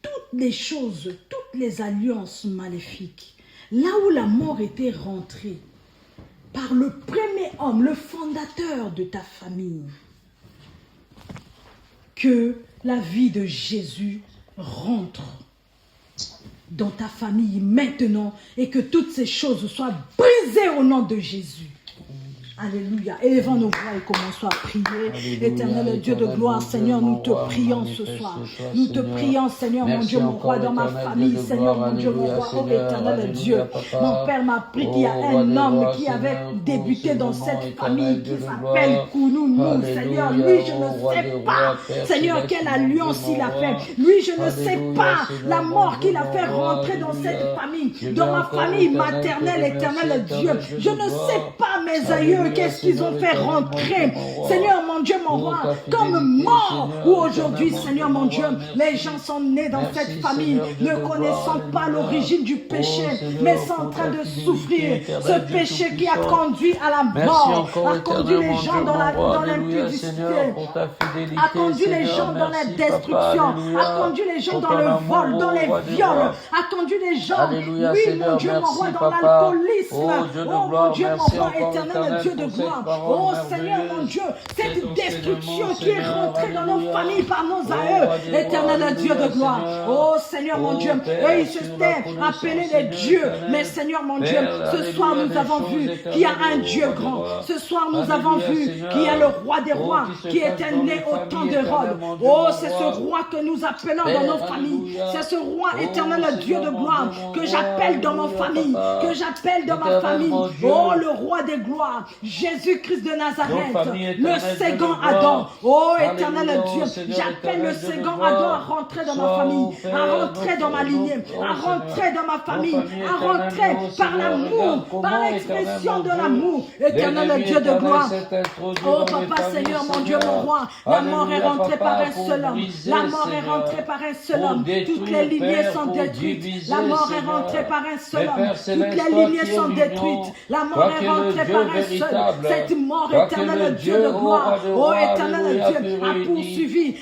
Toutes les choses, toutes les alliances maléfiques, là où la mort était rentrée, par le premier homme, le fondateur de ta famille, que la vie de Jésus rentre dans ta famille maintenant et que toutes ces choses soient brisées au nom de Jésus. Alléluia. Élevons nos voix et commençons à prier. Alléluia. Éternel Dieu de gloire, Seigneur, nous te prions ce soir. Nous te prions, Seigneur, mon Dieu, mon roi, dans ma famille, Seigneur, mon Dieu, mon roi, oh éternel Dieu. Mon Père m'a appris qu'il y a un homme qui avait débuté dans cette famille qui s'appelle Kounou, Seigneur. Lui, je ne sais pas, Seigneur, quelle alliance il a fait. Lui, je ne sais pas la mort qu'il a fait rentrer dans cette famille, dans ma famille maternelle, éternel Dieu. Je ne sais pas, mes aïeux, qu'est-ce qu'ils ont fait rentrer, Seigneur mon Dieu, mon roi, comme mort, ou aujourd'hui, Seigneur mon Dieu, les gens sont nés dans cette famille, ne connaissant pas l'origine du péché, mais sont en train de souffrir. Ce péché qui a conduit à la mort, a conduit les gens dans l'impudicité, a conduit les gens dans la destruction, a conduit les gens dans le vol, dans les viols, a conduit les gens, oui mon Dieu, mon roi, dans l'alcoolisme. Oh mon Dieu, mon roi, éternel Dieu de gloire. Oh Seigneur mon Dieu, cette destruction qui est rentrée dans nos familles par nos aïeux, éternel Dieu de gloire. Oh Seigneur mon Dieu, et ils se étaient appelés les dieux, mais Seigneur mon Dieu, ce soir nous avons vu qu'il y a un Dieu grand. Ce soir nous avons vu qu'il y a le roi des rois qui était né au temps d'Hérode. Oh, c'est ce roi que nous appelons dans nos familles. C'est ce roi éternel Dieu de gloire que j'appelle dans ma famille, que j'appelle dans ma famille. Oh, le roi des gloires, Jésus-Christ de Nazareth, le second Adam. Oh, éternel Dieu, j'appelle le second Adam à rentrer dans ma famille, à rentrer dans ma lignée, à rentrer dans ma famille, à rentrer par l'amour, par l'expression de l'amour. Éternel Dieu de gloire. Oh, Papa, Seigneur, mon Dieu, mon roi, la mort est rentrée par un seul homme. La mort est rentrée par un seul homme. Toutes les lignées sont détruites. La mort est rentrée par un seul homme. Toutes les lignées sont détruites. La mort est rentrée par un seul homme. Cette mort éternelle, Dieu de gloire, oh éternel Dieu, a poursuivi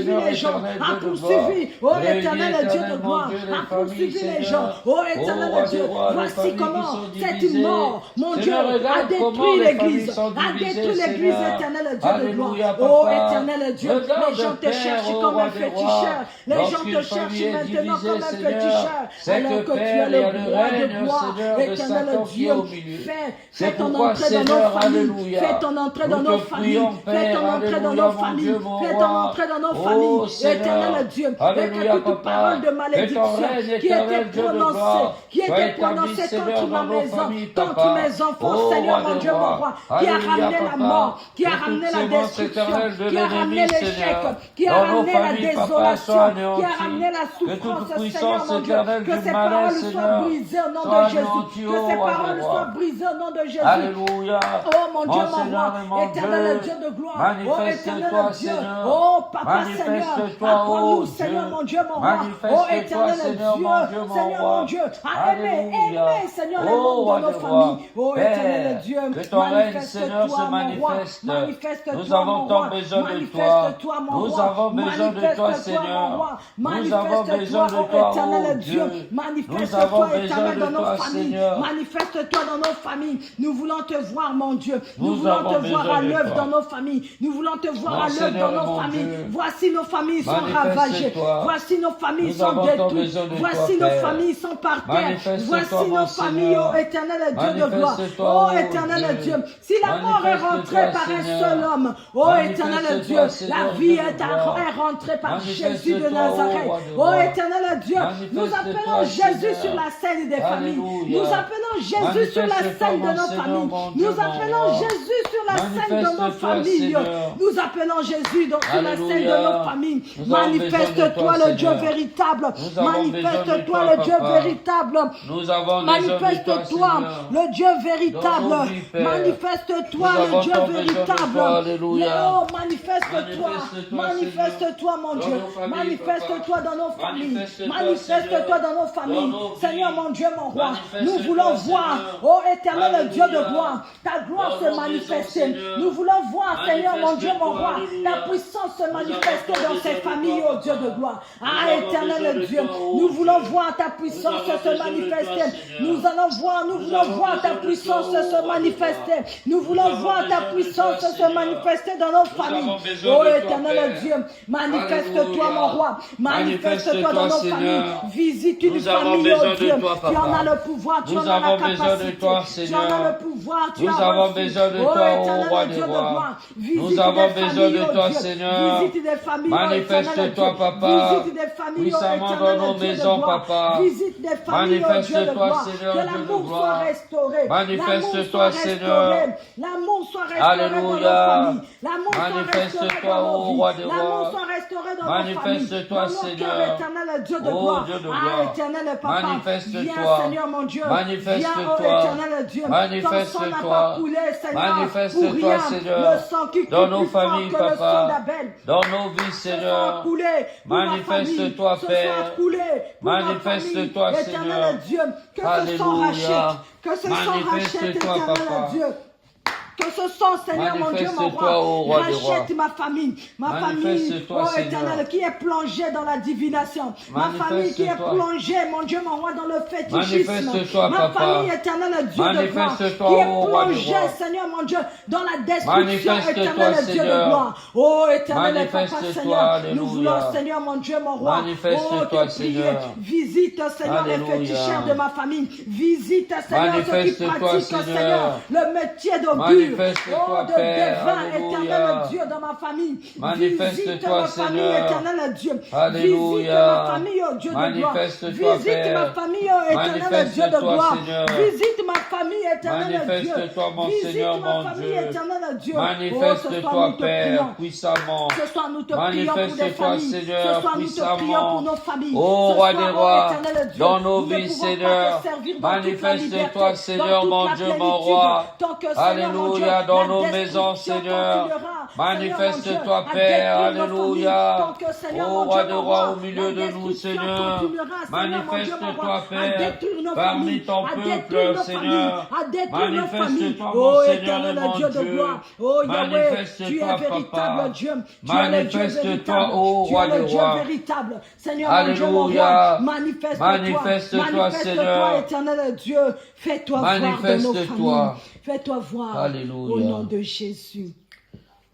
les gens, a poursuivi, oh éternel Dieu de gloire, a poursuivi les gens, oh éternel Dieu. Voici comment cette mort, mon Dieu, a détruit l'église, éternel Dieu de gloire, oh éternel Dieu. Les gens te cherchent comme un féticheur, les gens te cherchent maintenant comme un féticheur, alors que tu es le roi de gloire, éternel Dieu. Fais ton entrée dans nos familles. Fais ton entrée dans nos familles. Fais ton entrée dans nos familles. Fais ton entrée dans nos familles. Éternel Dieu. Et que toute parole de malédiction qui était prononcée contre ma maison, contre mes enfants, Seigneur mon Dieu, mon roi, qui a ramené la mort, qui a ramené la destruction, qui a ramené l'échec, qui a ramené la désolation, qui a ramené la souffrance, Seigneur mon Dieu, que ces paroles soient brisées au nom de Jésus. Que ces paroles soient brisées au nom de Jésus. Alléluia. Oh mon Dieu, mon roi, éternel Dieu de gloire. Oh éternel Dieu. Oh Papa Seigneur. Apprends-nous, Seigneur mon Dieu, mon roi. Oh éternel Dieu, Seigneur mon Dieu. À aimer, Seigneur, le monde dans nos familles. Oh éternel Dieu. Que ton règne, Seigneur, se manifeste. Nous avons tant besoin de toi. Nous avons besoin de toi, Seigneur. Nous avons besoin de toi, éternel Dieu. Manifeste-toi, éternel, dans nos familles. Manifeste-toi dans nos familles. Nous voulons te voir, mon Dieu. Nous voulons te voir à l'œuvre dans nos familles. Nous voulons te voir à l'œuvre dans nos familles. Voici nos familles sont ravagées. Voici nos familles sont détruites. Voici nos familles sont par terre. Voici nos familles, oh éternel Dieu de gloire. Oh éternel Dieu. Si la mort est rentrée par un seul homme, oh éternel Dieu, la vie est rentrée par Jésus de Nazareth. Oh éternel Dieu, nous appelons Jésus sur la scène des familles. Nous appelons Jésus sur la scène de nos familles. Nous appelons Jésus sur la scène de nos familles. Nous appelons Jésus sur la scène de nos familles. Manifeste-toi le Dieu véritable. Manifeste-toi le Dieu véritable. Manifeste-toi le Dieu véritable. Manifeste-toi le Dieu véritable. Oh, manifeste-toi. Manifeste-toi, mon Dieu. Manifeste-toi dans nos familles. Manifeste-toi dans nos familles. Seigneur, mon Dieu, mon roi. Nous voulons voir, ô éternel Dieu de gloire, ta gloire se manifester. Nous voulons voir, Seigneur, mon Dieu, mon roi, ta puissance se manifester dans ces familles, ô Dieu de gloire. Ah, éternel Dieu, nous voulons voir ta puissance se manifester. Nous voulons voir ta puissance se manifester. Nous voulons voir ta puissance se manifester dans nos familles. Oh, éternel Dieu, manifeste-toi, mon roi. Manifeste-toi dans nos familles. Visite une famille, oh Dieu. Tu en as le pouvoir, tu en as la capacité. Tu en as le pouvoir, tu as besoin de toi, ô roi des rois. Nous avons besoin de toi, Seigneur. Manifeste-toi, papa. Puissamment dans nos maisons, papa. Manifeste-toi, Seigneur, Dieu de gloire. Manifeste-toi, Seigneur. L'amour soit restauré dans nos familles. Manifeste-toi, ô roi des rois. L'amour soit restauré dans nos familles. Manifeste-toi, Seigneur. Éternel Dieu de Ô gloire. Dieu de Ah, gloire. éternel papa. Manifeste-toi. Viens, Seigneur mon Dieu. Manifeste-toi. Viens, oh éternel Dieu. Manifeste-toi. Ton sang n'a pas coulé, Seigneur. Manifeste-toi, pour rien. Seigneur. Le sang qui Dans coule nos plus fort familles, que le sang papa. d'Abel. Dans nos vies, Seigneur. Manifeste-toi, Père. Manifeste-toi, Seigneur. Dieu, que ce sang Alléluia. rachète, que ce sang rachète, Manifeste-toi, éternel papa. Dieu. Que ce sang, Seigneur, mon Dieu, mon Manifeste-toi, ô roi, roi des rois. rachète ma famille, Manifeste-toi, oh Seigneur. éternel, qui est plongée dans la divination, ma famille qui est Manifeste-toi. plongée, mon Dieu, mon roi, dans le fétichisme, Manifeste-toi, ma papa. famille, éternel Dieu de gloire, Manifeste-toi, qui est ô roi des plongée, rois. Seigneur, mon Dieu, dans la destruction, Manifeste-toi, éternel Dieu de Seigneur. gloire, oh éternel papa, Manifeste-toi, Seigneur, alléluia. nous voulons, Seigneur, mon Dieu, mon roi, Manifeste-toi, oh, te Seigneur. prier, visite, Seigneur, les Alléluia. féticheurs de ma famille, visite, Seigneur, ceux qui Manifeste-toi, pratiquent, Seigneur. Seigneur, le métier d'augure, Manifeste-toi, oh, de Père. devin, Alléluia. éternel Dieu, dans ma famille. Manifeste-toi, Visite ma famille, Seigneur. éternel Dieu. Alléluia. Visite ma famille, oh Dieu de gloire. Manifeste-toi, Visite Père. ma famille, oh éternel Dieu de Manifeste-toi, gloire. Seigneur. Visite ma famille, éternel Dieu. Manifeste-toi, mon Visite Seigneur, ma mon famille, Dieu. éternel Dieu. Manifeste-toi, Père, puissamment. Ce soir, nous te prions pour des Manifeste-toi, familles. Seigneur, Ce soir, nous te prions pour puissamment. nos familles. Ô Ce roi soir, des oh rois, éternel Dieu, dans nos nous ne vies, pouvons pas Seigneur. te servir dans toute la Manifeste-toi, liberté, Seigneur, dans toute mon la Dieu, mon plénitude, roi. tant que, Seigneur, mon Dieu, Alléluia, dans la nos maisons, destruction Seigneur. continuera. Manifeste-toi, Père, alléluia. Ô roi de roi, au milieu de nous, Seigneur. Manifeste-toi, Père, parmi ton peuple, Seigneur. Manifeste-toi, mon Seigneur et mon Dieu. Manifeste-toi, Papa. Manifeste-toi, ô roi de roi. Alléluia. Manifeste-toi, Seigneur. Éternel Dieu, fais-toi voir de nos Manifeste-toi. familles. Fais-toi voir Alléluia. au nom de Jésus.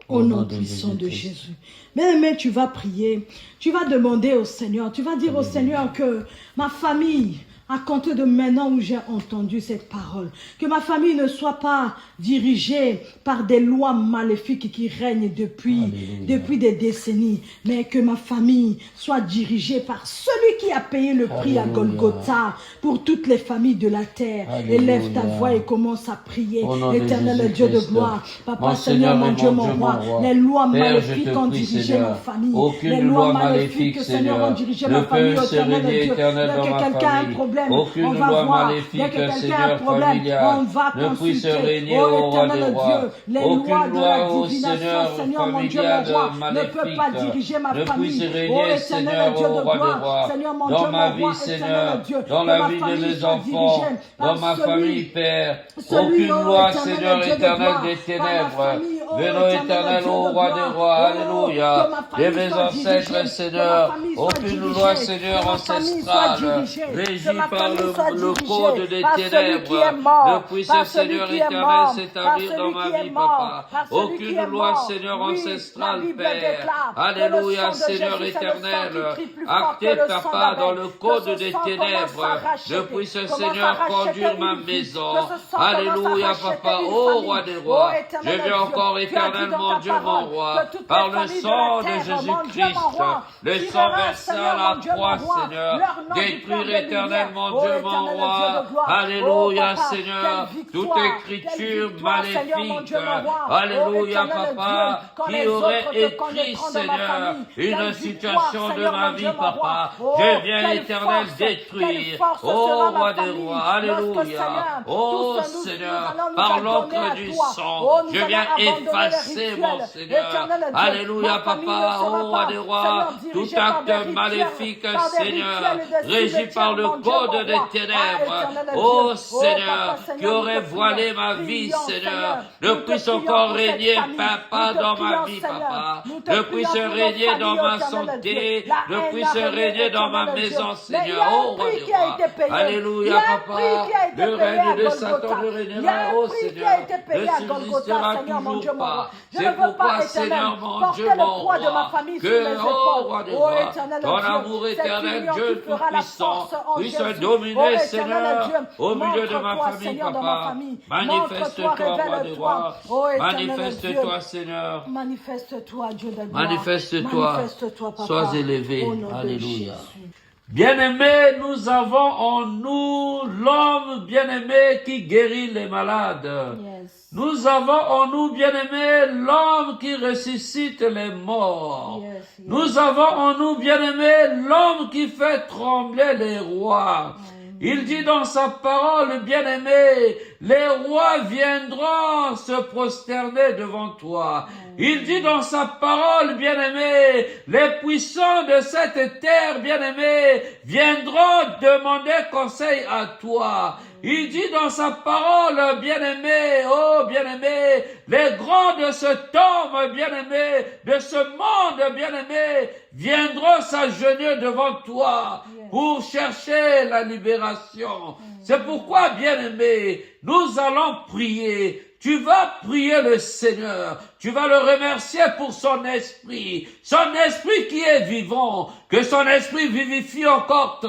Au nom puissant de Jésus. Mais tu vas prier, tu vas demander au Seigneur, tu vas dire au Seigneur que ma famille, à compter de maintenant où j'ai entendu cette parole, que ma famille ne soit pas dirigée par des lois maléfiques qui règnent depuis des décennies, mais que ma famille soit dirigée par celui qui a payé le prix à Golgotha pour toutes les familles de la terre. Élève ta voix et commence à prier. Éternel Dieu de gloire, Papa Seigneur, mon Dieu, mon roi, les lois maléfiques ont dirigé ma famille. Les lois maléfiques, Seigneur, ont dirigé ma famille. Éternel Dieu, dès que quelqu'un a un problème, on va voir. Dès que quelqu'un a un problème, on va consulter. Oh éternel Dieu, les lois de la divination, Seigneur mon Dieu, mon roi, ne peut pas diriger ma famille. Oh éternel Dieu de gloire, Seigneur mon Dieu, mon roi, éternel Dieu, dans la vie de mes enfants, dans ma famille, Père, aucune loi, Seigneur éternel des ténèbres. Venons éternel, ô roi des rois, alléluia, de mes ancêtres, Seigneur, aucune loi, Seigneur, ancestrale, régie par le code des ténèbres, ne puisse, Seigneur éternel, s'établir dans ma vie, Papa. Aucune loi, Seigneur, ancestrale, Père. Alléluia, Seigneur éternel, actez, Papa, dans le code des ténèbres, ne puisse, Seigneur, conduire ma maison. Alléluia, Papa, ô roi des rois, je vais encore encore, éternel mon Dieu, mon roi, par le sang de Jésus-Christ, le sang versé à la croix, Seigneur, détruire, éternel mon Dieu, mon roi, alléluia, Seigneur, toute écriture maléfique, alléluia, papa, qui aurait écrit, Seigneur, une situation de ma vie, papa, je viens, éternel, détruire, oh roi des rois, alléluia, oh Seigneur, par l'encre du sang, je viens effacer, mon Seigneur, alléluia, papa, oh roi des rois, tout acte maléfique, Seigneur, régi par le code des ténèbres, oh Seigneur, qui aurait voilé ma vie, Seigneur, ne puisse encore régner, papa, dans ma vie, papa, ne puisse régner dans ma santé, ne puisse régner dans ma maison, Seigneur, oh roi des rois, alléluia, papa, le règne de Satan ne régnera, oh Seigneur, ne subsistera toujours pas, c'est pourquoi, Seigneur, mon Dieu, mon roi, que, oh roi des rois, ton amour éternel, Dieu tout-puissant, puisse dominer, Seigneur, au milieu de ma famille, papa, manifeste-toi, roi des rois, manifeste-toi, Seigneur, manifeste-toi, Dieu de gloire, manifeste-toi, papa, sois élevé, alléluia. Jésus. Bien-aimés, nous avons en nous l'homme bien-aimé qui guérit les malades. Yes. Nous avons en nous, bien-aimés, l'homme qui ressuscite les morts. Yes, yes. Nous avons en nous, bien-aimés, l'homme qui fait trembler les rois. Il dit dans sa parole, bien-aimé, les rois viendront se prosterner devant toi. Il dit dans sa parole, bien-aimé, les puissants de cette terre, bien-aimé, viendront demander conseil à toi. Il dit dans sa parole, bien-aimé, oh bien-aimé, les grands de ce temps, bien-aimé, de ce monde, bien-aimé, viendront s'agenouiller devant toi pour chercher la libération. C'est pourquoi, bien-aimé, nous allons prier. Tu vas prier le Seigneur. Tu vas le remercier pour son esprit qui est vivant, que son esprit vivifie encore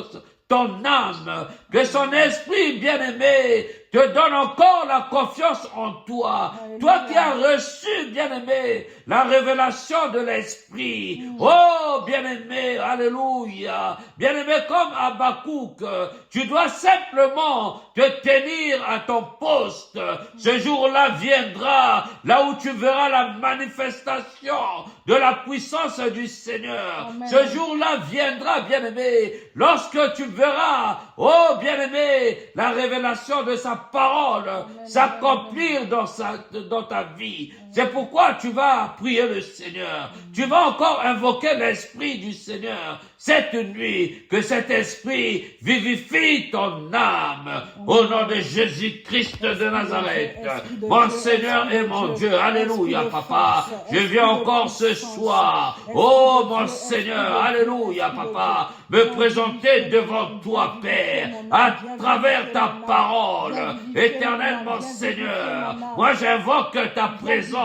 ton âme, que son esprit bien-aimé te donne encore la confiance en toi. Alléluia. Toi qui as reçu, bien-aimé, la révélation de l'esprit. Oh, bien-aimé, alléluia. Bien-aimé, comme Habakkuk, tu dois simplement te tenir à ton poste. Ce jour-là viendra, là où tu verras la manifestation de la puissance du Seigneur. Amen. Ce jour-là viendra, bien-aimé, lorsque tu verras, oh, bien-aimé, la révélation de sa parole s'accomplir dans ta vie. C'est pourquoi tu vas prier le Seigneur. Tu vas encore invoquer l'Esprit du Seigneur cette nuit, que cet Esprit vivifie ton âme. Au nom de Jésus-Christ de Nazareth, mon Seigneur et mon Dieu, alléluia, papa. Je viens encore ce soir, oh mon Seigneur, alléluia, papa, me présenter devant toi, Père, à travers ta parole, éternel mon Seigneur. Moi j'invoque ta présence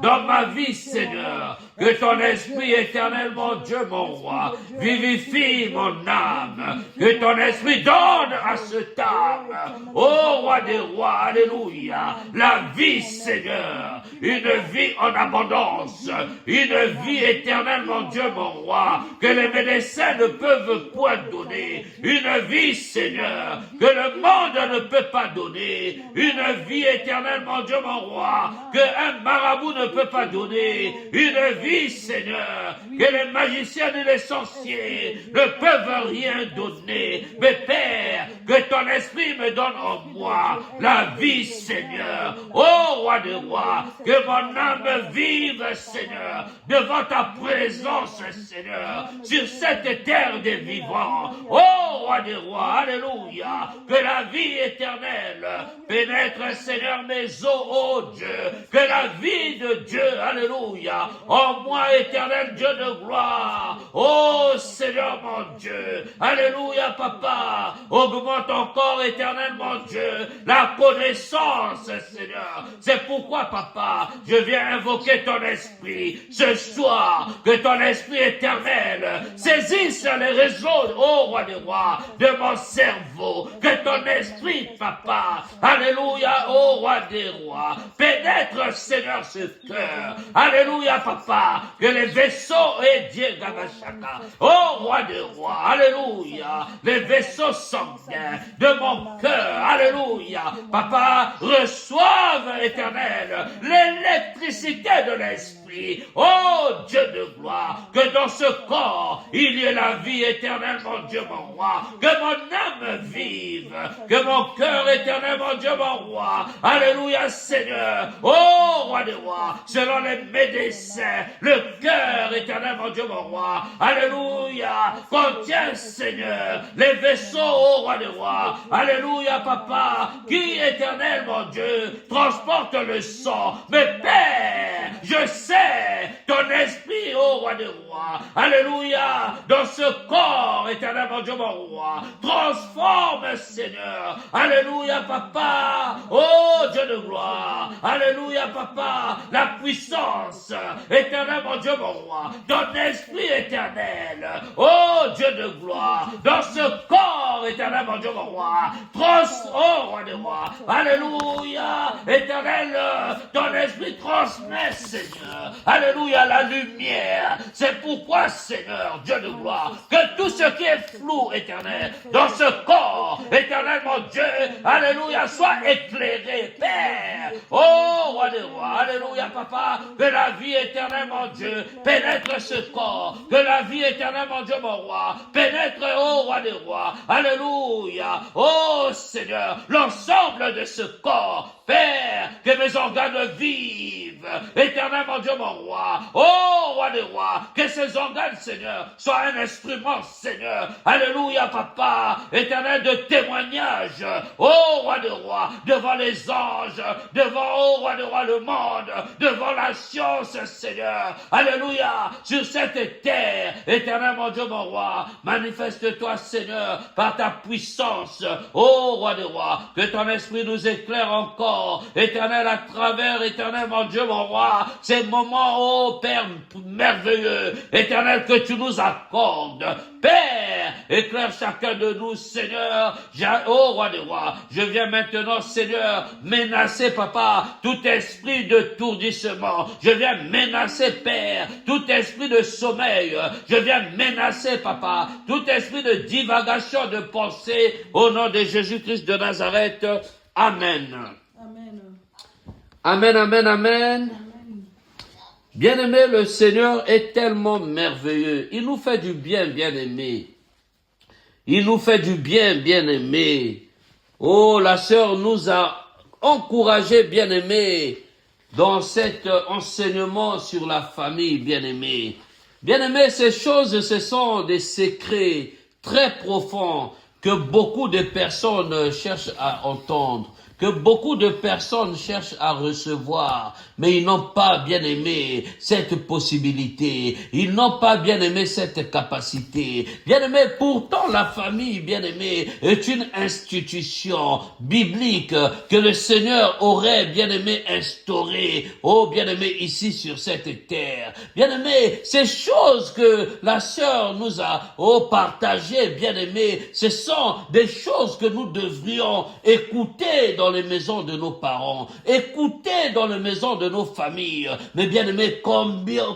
dans ma vie, Seigneur. Que ton esprit éternel, mon Dieu, mon roi, vivifie mon âme. Que ton esprit donne à cette âme, ô roi des rois, alléluia, la vie, Seigneur. Une vie en abondance. Une vie éternelle, mon Dieu, mon roi, que les médecins ne peuvent point donner. Une vie, Seigneur, que le monde ne peut pas donner. Une vie éternelle, mon Dieu, mon roi, que un marabout ne peut pas donner. Une vie, Seigneur, que les magiciens et les sorciers ne peuvent rien donner. Mais Père, que ton esprit me donne en moi la vie, Seigneur. Ô roi des rois, que mon âme vive, Seigneur, devant ta présence, Seigneur, sur cette terre des vivants. Ô roi des rois, alléluia, que la vie éternelle pénètre, Seigneur, mes os, ô Dieu, que la vie de Dieu, alléluia, en moi, éternel Dieu de gloire. Oh Seigneur mon Dieu, alléluia papa, augmente encore éternel mon Dieu la connaissance, Seigneur. C'est pourquoi papa, je viens invoquer ton esprit ce soir, que ton esprit éternel saisisse les réseaux, oh roi des rois, de mon cerveau, que ton esprit, papa, alléluia, ô roi des rois, pénètre, Seigneur, ce cœur, alléluia, papa, que les vaisseaux, et Dieu, Gabachaka, ô roi des rois, alléluia, les vaisseaux sanguins de mon cœur, alléluia, papa, reçoivent, éternel, l'électricité de l'esprit, ô Dieu de gloire, que dans ce corps, il y ait la vie éternelle, mon Dieu, mon roi, que mon âme vive, que mon cœur éternel, mon Dieu, mon roi, alléluia, Seigneur, ô roi des rois, selon les médecins, le cœur éternel, mon Dieu, mon roi, alléluia, contient, Seigneur, les vaisseaux, ô roi des rois, alléluia, papa, qui, éternel, mon Dieu, transporte le sang, mais Père, je sais, ton esprit, ô roi des rois, alléluia, dans ce corps, éternel, mon Dieu, mon roi, transforme, Seigneur, alléluia, papa, ô Dieu de gloire, alléluia, papa, la puissance, éternel, mon Dieu, mon roi, ton esprit éternel, ô Dieu de gloire, dans ce corps, éternel, mon Dieu, mon roi, ô roi des rois, alléluia, éternel, ton esprit transmet, Seigneur, alléluia, la lumière, c'est pourquoi, Seigneur, Dieu de gloire, que tout ce qui est flou, éternel, dans ce corps, éternel, mon Dieu, alléluia, soit éclairé, Père, oh, roi des rois, alléluia, papa, que la vie éternelle, mon Dieu, pénètre ce corps, que la vie éternelle, mon Dieu, mon roi, pénètre, oh, roi des rois, alléluia, oh, Seigneur, l'ensemble de ce corps, Père, que mes organes vivent, éternel, mon Dieu, mon roi, oh, roi des rois, que ces organes, Seigneur, soient un instrument, Seigneur, alléluia, papa, éternel, de témoignage, oh, roi des rois, devant les anges, devant, oh, roi des rois, le monde, devant la science, Seigneur, alléluia, sur cette terre, éternel, mon Dieu, mon roi, manifeste-toi, Seigneur, par ta puissance, oh, roi des rois, que ton esprit nous éclaire encore, éternel, à travers, éternel, mon Dieu, mon roi, ces moments, oh Père merveilleux, éternel, que tu nous accordes. Père, éclaire chacun de nous, Seigneur, oh roi des rois, je viens maintenant, Seigneur, menacer, papa, tout esprit de tourdissement, je viens menacer, Père, tout esprit de sommeil, je viens menacer, papa, tout esprit de divagation de pensée, au nom de Jésus-Christ de Nazareth, Amen. Amen, amen, amen. Bien-aimé, le Seigneur est tellement merveilleux. Il nous fait du bien, bien-aimé. Il nous fait du bien, bien-aimé. Oh, la sœur nous a encouragés, bien-aimé, dans cet enseignement sur la famille, bien-aimé. Bien-aimé, ces choses, ce sont des secrets très profonds que beaucoup de personnes cherchent à entendre, que beaucoup de personnes cherchent à recevoir, mais ils n'ont pas bien aimé cette possibilité, ils n'ont pas bien aimé cette capacité. Bien aimé, pourtant la famille, bien aimé, est une institution biblique que le Seigneur aurait bien aimé instaurer, oh bien aimé, ici sur cette terre. Bien aimé, ces choses que la sœur nous a partagées, bien aimé, ce sont des choses que nous devrions écouter dans les maisons de nos parents, écouter dans les maisons de nos familles. Mais bien aimé, combien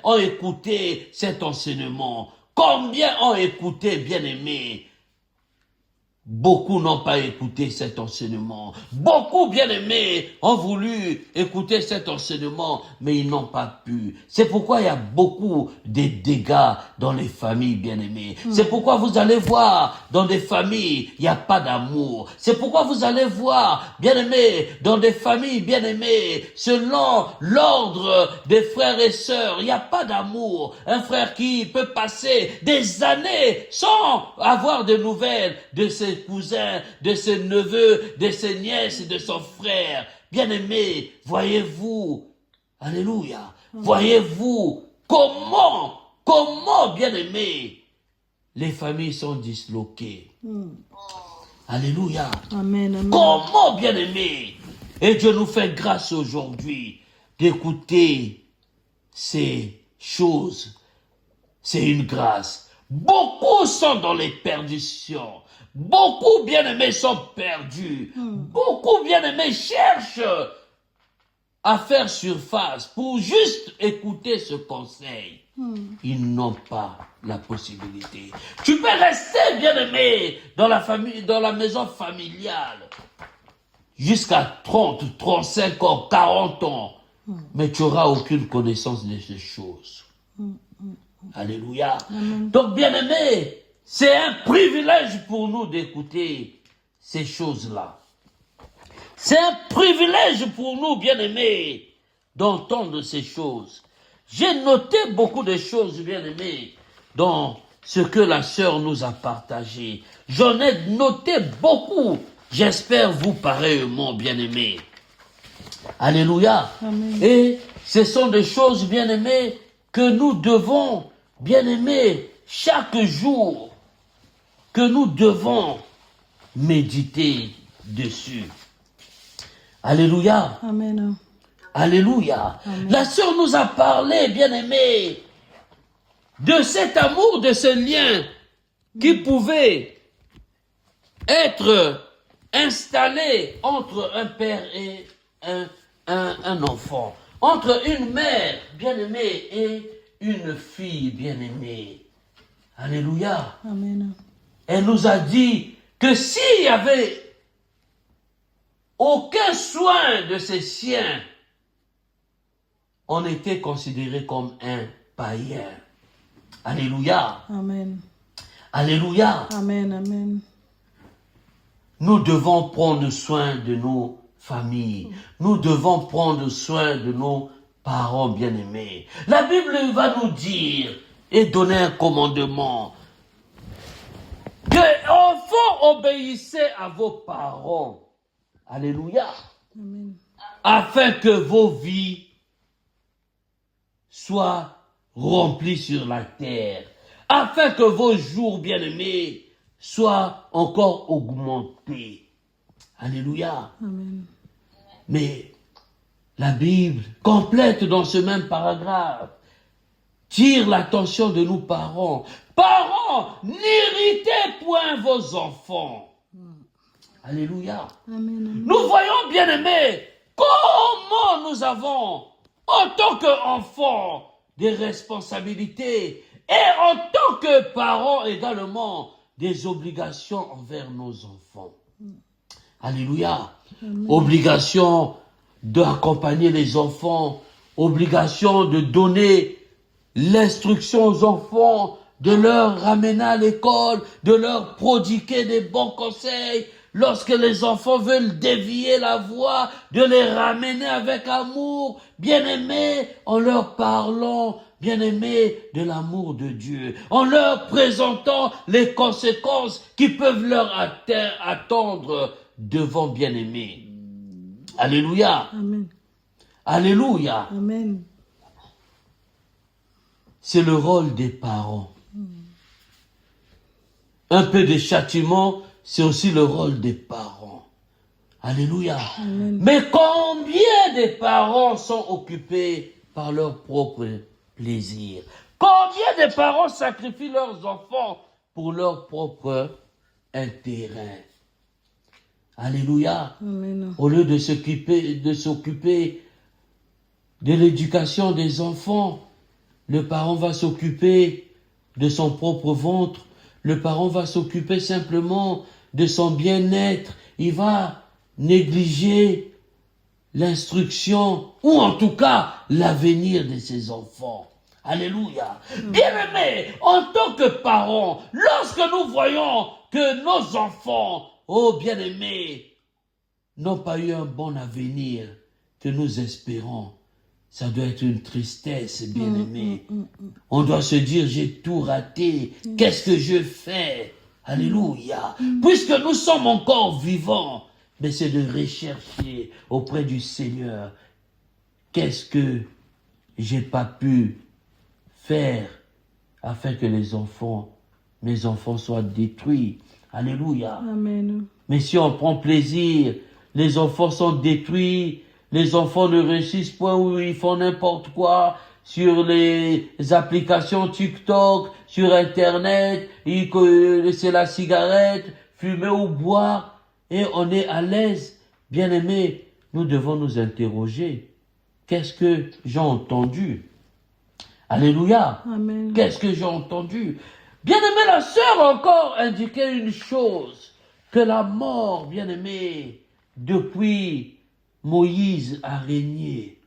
ont écouté cet enseignement? Combien ont écouté, bien aimé? Beaucoup n'ont pas écouté cet enseignement. Beaucoup, bien aimés, ont voulu écouter cet enseignement, mais ils n'ont pas pu. C'est pourquoi il y a beaucoup de dégâts dans les familles, bien aimés. C'est pourquoi vous allez voir, dans des familles, il n'y a pas d'amour. C'est pourquoi vous allez voir, bien aimés, dans des familles, bien aimés, selon l'ordre des frères et sœurs, il n'y a pas d'amour. Un frère qui peut passer des années sans avoir de nouvelles de ses cousins, de ses neveux, de ses nièces et de son frère. Bien-aimés, voyez-vous, alléluia, voyez-vous comment, bien-aimés, les familles sont disloquées. Alléluia. Amen, amen. Comment, bien-aimés, et Dieu nous fait grâce aujourd'hui d'écouter ces choses. C'est une grâce. Beaucoup sont dans les perditions. Beaucoup, bien-aimés, sont perdus. Beaucoup, bien-aimés, cherchent à faire surface pour juste écouter ce conseil. Ils n'ont pas la possibilité. Tu peux rester, bien-aimé, dans la famille, dans la maison familiale, jusqu'à 30, 35 ans, 40 ans, mais tu n'auras aucune connaissance de ces choses. Alléluia. Donc, bien-aimé, c'est un privilège pour nous d'écouter ces choses-là. C'est un privilège pour nous, bien-aimés, d'entendre ces choses. J'ai noté beaucoup de choses, bien-aimés, dans ce que la sœur nous a partagé. J'en ai noté beaucoup. J'espère vous pareillement, bien-aimés. Alléluia. Amen. Et ce sont des choses, bien-aimés, que nous devons, bien-aimés, chaque jour, que nous devons méditer dessus. Alléluia. Amen. Alléluia. Amen. La sœur nous a parlé, bien-aimés, de cet amour, de ce lien qui pouvait être installé entre un père et un enfant, entre une mère bien-aimée et une fille bien-aimée. Alléluia. Amen. Elle nous a dit que s'il y avait aucun soin de ces siens, on était considéré comme un païen. Alléluia. Amen. Alléluia. Amen. Amen. Nous devons prendre soin de nos familles. Nous devons prendre soin de nos parents bien-aimés. La Bible va nous dire et donner un commandement que, enfants, obéissez à vos parents. Alléluia. Amen. Afin que vos vies soient remplies sur la terre. Afin que vos jours bien-aimés soient encore augmentés. Alléluia. Amen. Mais la Bible, complète dans ce même paragraphe, tire l'attention de nous parents. Parents, n'irritez point vos enfants. Alléluia. Amen. Amen. Nous voyons, bien-aimés, comment nous avons, en tant qu'enfants, des responsabilités et en tant que parents également, des obligations envers nos enfants. Alléluia. Obligation d'accompagner les enfants, obligation de donner l'instruction aux enfants, de leur ramener à l'école, de leur prodiguer des bons conseils. Lorsque les enfants veulent dévier la voie, de les ramener avec amour, bien-aimés, en leur parlant, bien-aimés, de l'amour de Dieu, en leur présentant les conséquences qui peuvent leur attendre devant bien-aimés. Alléluia. Amen. Alléluia. Amen. C'est le rôle des parents. Un peu de châtiment, c'est aussi le rôle des parents. Alléluia. Amen. Mais combien de parents sont occupés par leur propre plaisir? Combien de parents sacrifient leurs enfants pour leur propre intérêt? Alléluia. Amen. Au lieu de s'occuper de l'éducation des enfants, le parent va s'occuper de son propre ventre. Le parent va s'occuper simplement de son bien-être. Il va négliger l'instruction ou en tout cas l'avenir de ses enfants. Alléluia. Bien-aimés, en tant que parents, lorsque nous voyons que nos enfants, oh bien-aimés, n'ont pas eu un bon avenir que nous espérons, ça doit être une tristesse, bien-aimé. On doit se dire, j'ai tout raté. Qu'est-ce que je fais? Alléluia. Puisque nous sommes encore vivants, mais c'est de rechercher auprès du Seigneur. Qu'est-ce que j'ai pas pu faire afin que mes enfants soient détruits? Alléluia. Amen. Mais si on prend plaisir, les enfants sont détruits, les enfants ne réussissent point ou ils font n'importe quoi, sur les applications TikTok, sur Internet, c'est la cigarette, fumer ou boire, et on est à l'aise. Bien-aimés, nous devons nous interroger. Qu'est-ce que j'ai entendu? Alléluia. Amen. Qu'est-ce que j'ai entendu? Bien-aimé, la sœur encore indiquait une chose, que la mort, bien-aimé, depuis Moïse a régné.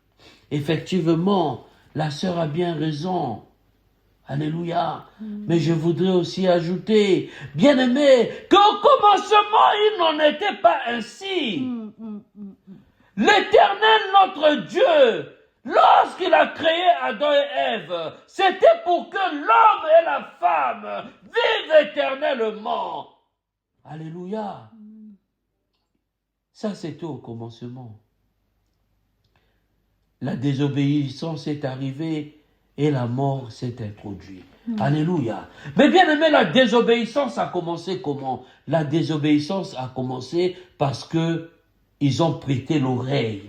Effectivement, la sœur a bien raison. Alléluia. Mais je voudrais aussi ajouter, bien-aimé, qu'au commencement, il n'en était pas ainsi. L'Éternel, notre Dieu, lorsqu'il a créé Adam et Ève, c'était pour que l'homme et la femme vivent éternellement. Alléluia. Ça, c'était au commencement. La désobéissance est arrivée et la mort s'est introduite. Alléluia. Mais bien aimé, la désobéissance a commencé comment? La désobéissance a commencé parce que ils ont prêté l'oreille.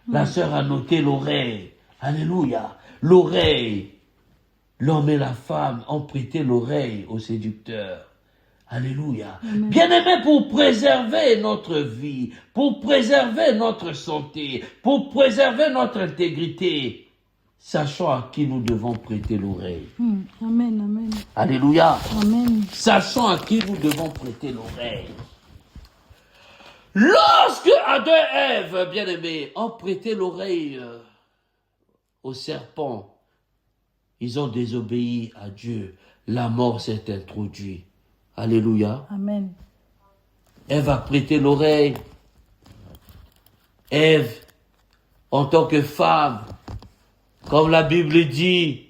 La sœur a noté l'oreille. Alléluia. L'oreille. L'homme et la femme ont prêté l'oreille au séducteur. Alléluia. Bien-aimé, pour préserver notre vie, pour préserver notre santé, pour préserver notre intégrité, sachons à qui nous devons prêter l'oreille. Amen, amen. Alléluia. Amen. Sachons à qui nous devons prêter l'oreille. Lorsque Adam et Ève, bien-aimés, ont prêté l'oreille au serpent, ils ont désobéi à Dieu. La mort s'est introduite. Alléluia. Amen. Ève a prêté l'oreille. Ève, en tant que femme, comme la Bible dit,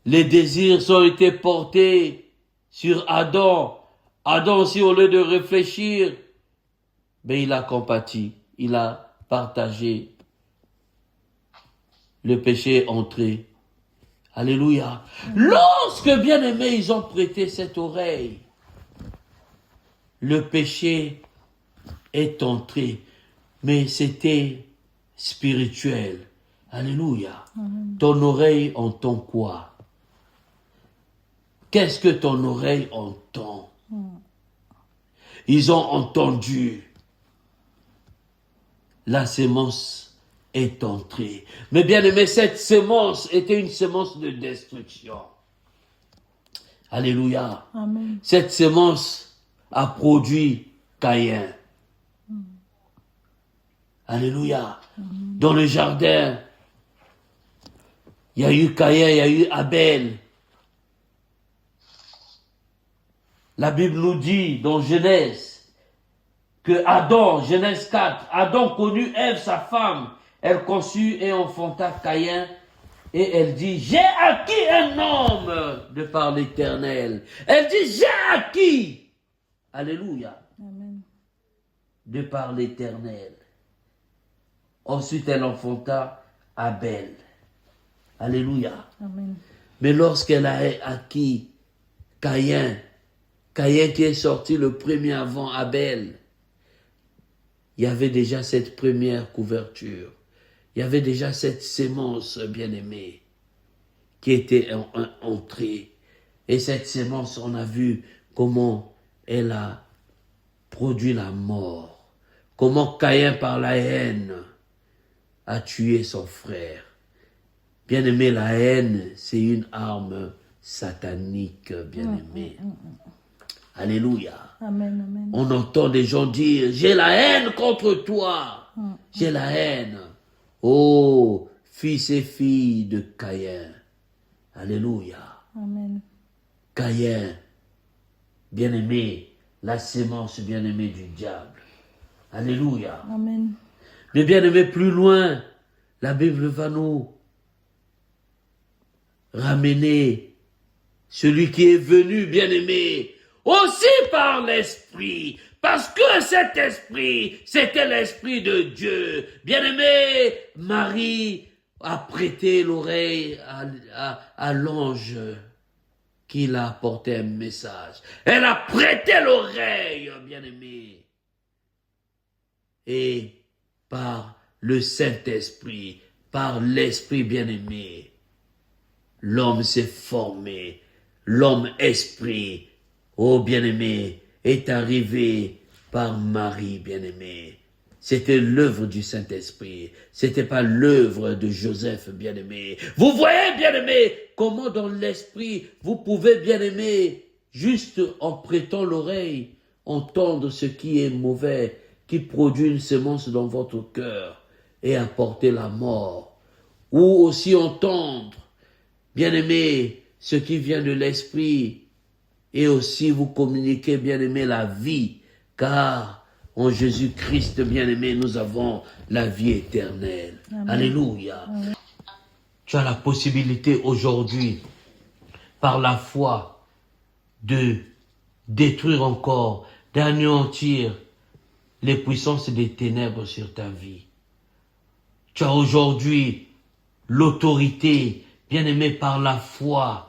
les désirs ont été portés sur Adam. Adam aussi, au lieu de réfléchir, mais il a compati, il a partagé. Le péché est entré. Alléluia. Lorsque, bien-aimés, ils ont prêté cette oreille, le péché est entré, mais c'était spirituel. Alléluia. Ton oreille entend quoi? Qu'est-ce que ton oreille entend? Ils ont entendu. La sémence est entrée. Mais bien aimé, cette sémence était une sémence de destruction. Alléluia. Amen. Cette sémence a produit Caïn. Alléluia. Dans le jardin, il y a eu Caïn, il y a eu Abel. La Bible nous dit dans Genèse que Adam, Genèse 4, Adam connut Ève, sa femme. Elle conçut et enfanta Caïn. Et elle dit, j'ai acquis un homme de par l'Éternel. Elle dit, j'ai acquis. Alléluia. Amen. De par l'Éternel. Ensuite, elle enfanta Abel. Alléluia. Amen. Mais lorsqu'elle a acquis Caïn qui est sorti le premier avant Abel, il y avait déjà cette première couverture. Il y avait déjà cette sémence bien-aimée qui était entrée. Et cette sémence, on a vu comment elle a produit la mort. Comment Caïn, par la haine, a tué son frère. Bien-aimé, la haine, c'est une arme satanique, bien-aimé. Alléluia. Amen, amen. On entend des gens dire, j'ai la haine contre toi. J'ai la haine. Oh, fils et filles de Caïn. Alléluia. Amen. Caïn, bien-aimé, la sémence bien-aimée du diable. Alléluia. Amen. Mais bien-aimé, plus loin, la Bible va nous ramener celui qui est venu, bien-aimé, aussi par l'Esprit, parce que cet Esprit, c'était l'Esprit de Dieu. Bien-aimé, Marie a prêté l'oreille à l'ange qui l'a apporté un message. Elle a prêté l'oreille, bien-aimé. Et par le Saint-Esprit, par l'Esprit bien-aimé, l'homme s'est formé, l'homme esprit, ô bien-aimé, est arrivé par Marie bien-aimée. C'était l'œuvre du Saint-Esprit. C'était pas l'œuvre de Joseph bien-aimé. Vous voyez bien-aimé, comment dans l'esprit vous pouvez bien-aimé, juste en prêtant l'oreille, entendre ce qui est mauvais, qui produit une semence dans votre cœur et apporter la mort. Ou aussi entendre, bien-aimé, ce qui vient de l'esprit et aussi vous communiquer, bien-aimé, la vie, car en Jésus-Christ, bien-aimé, nous avons la vie éternelle. Amen. Alléluia. Amen. Tu as la possibilité aujourd'hui, par la foi, de détruire encore, d'anéantir les puissances des ténèbres sur ta vie. Tu as aujourd'hui l'autorité, bien-aimé, par la foi,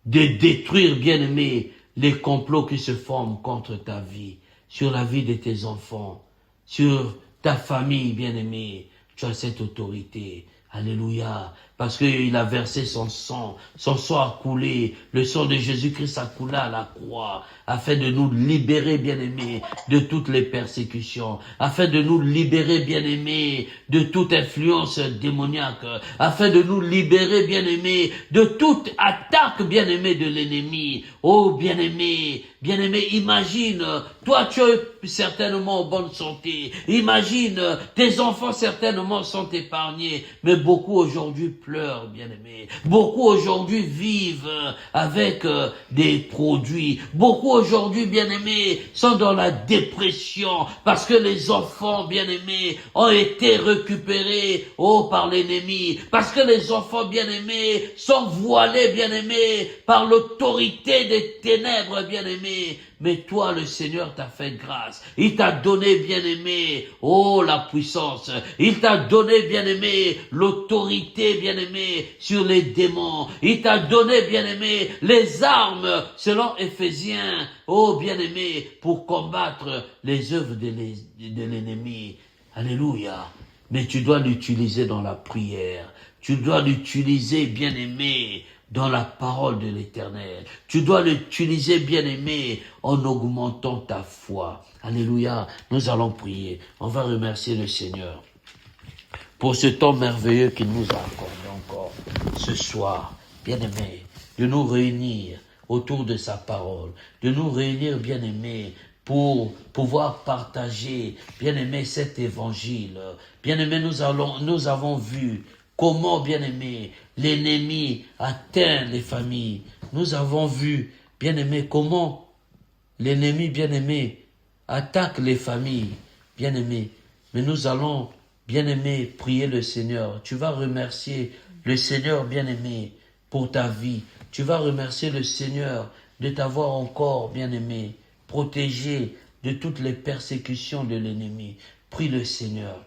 de détruire, bien-aimé, les complots qui se forment contre ta vie, sur la vie de tes enfants, sur ta famille, bien-aimé. Tu as cette autorité. Alléluia. Parce qu'il a versé son sang a coulé, le sang de Jésus-Christ a coulé à la croix, afin de nous libérer, bien-aimés, de toutes les persécutions, afin de nous libérer, bien-aimés, de toute influence démoniaque, afin de nous libérer, bien-aimés, de toute attaque, bien-aimés, de l'ennemi. Oh, bien-aimé, bien-aimé, imagine, toi tu es certainement en bonne santé, imagine, tes enfants certainement sont épargnés, mais beaucoup aujourd'hui pleurent, bien-aimés. Beaucoup aujourd'hui vivent avec des produits. Beaucoup aujourd'hui, bien-aimés, sont dans la dépression parce que les enfants, bien-aimés, ont été récupérés, par l'ennemi. Parce que les enfants, bien-aimés, sont voilés, bien-aimés, par l'autorité des ténèbres, bien-aimés. Mais toi, le Seigneur t'a fait grâce. Il t'a donné, bien-aimé, la puissance. Il t'a donné, bien-aimé, l'autorité, bien-aimé, sur les démons. Il t'a donné, bien-aimé, les armes, selon Éphésiens, bien-aimé, pour combattre les œuvres de l'ennemi. Alléluia. Mais tu dois l'utiliser dans la prière. Tu dois l'utiliser, bien-aimé, dans la parole de l'Éternel. Tu dois l'utiliser, bien-aimé, en augmentant ta foi. Alléluia. Nous allons prier. On va remercier le Seigneur pour ce temps merveilleux qu'il nous a accordé encore ce soir, bien-aimé, de nous réunir autour de sa parole, de nous réunir, bien-aimé, pour pouvoir partager, bien-aimé, cet évangile. Bien-aimé, nous avons vu comment, bien-aimé, l'ennemi atteint les familles. Nous avons vu, bien-aimé, comment l'ennemi, bien-aimé, attaque les familles, bien-aimé. Mais nous allons, bien-aimé, prier le Seigneur. Tu vas remercier le Seigneur, bien-aimé, pour ta vie. Tu vas remercier le Seigneur de t'avoir encore, bien-aimé, protégé de toutes les persécutions de l'ennemi. Prie le Seigneur.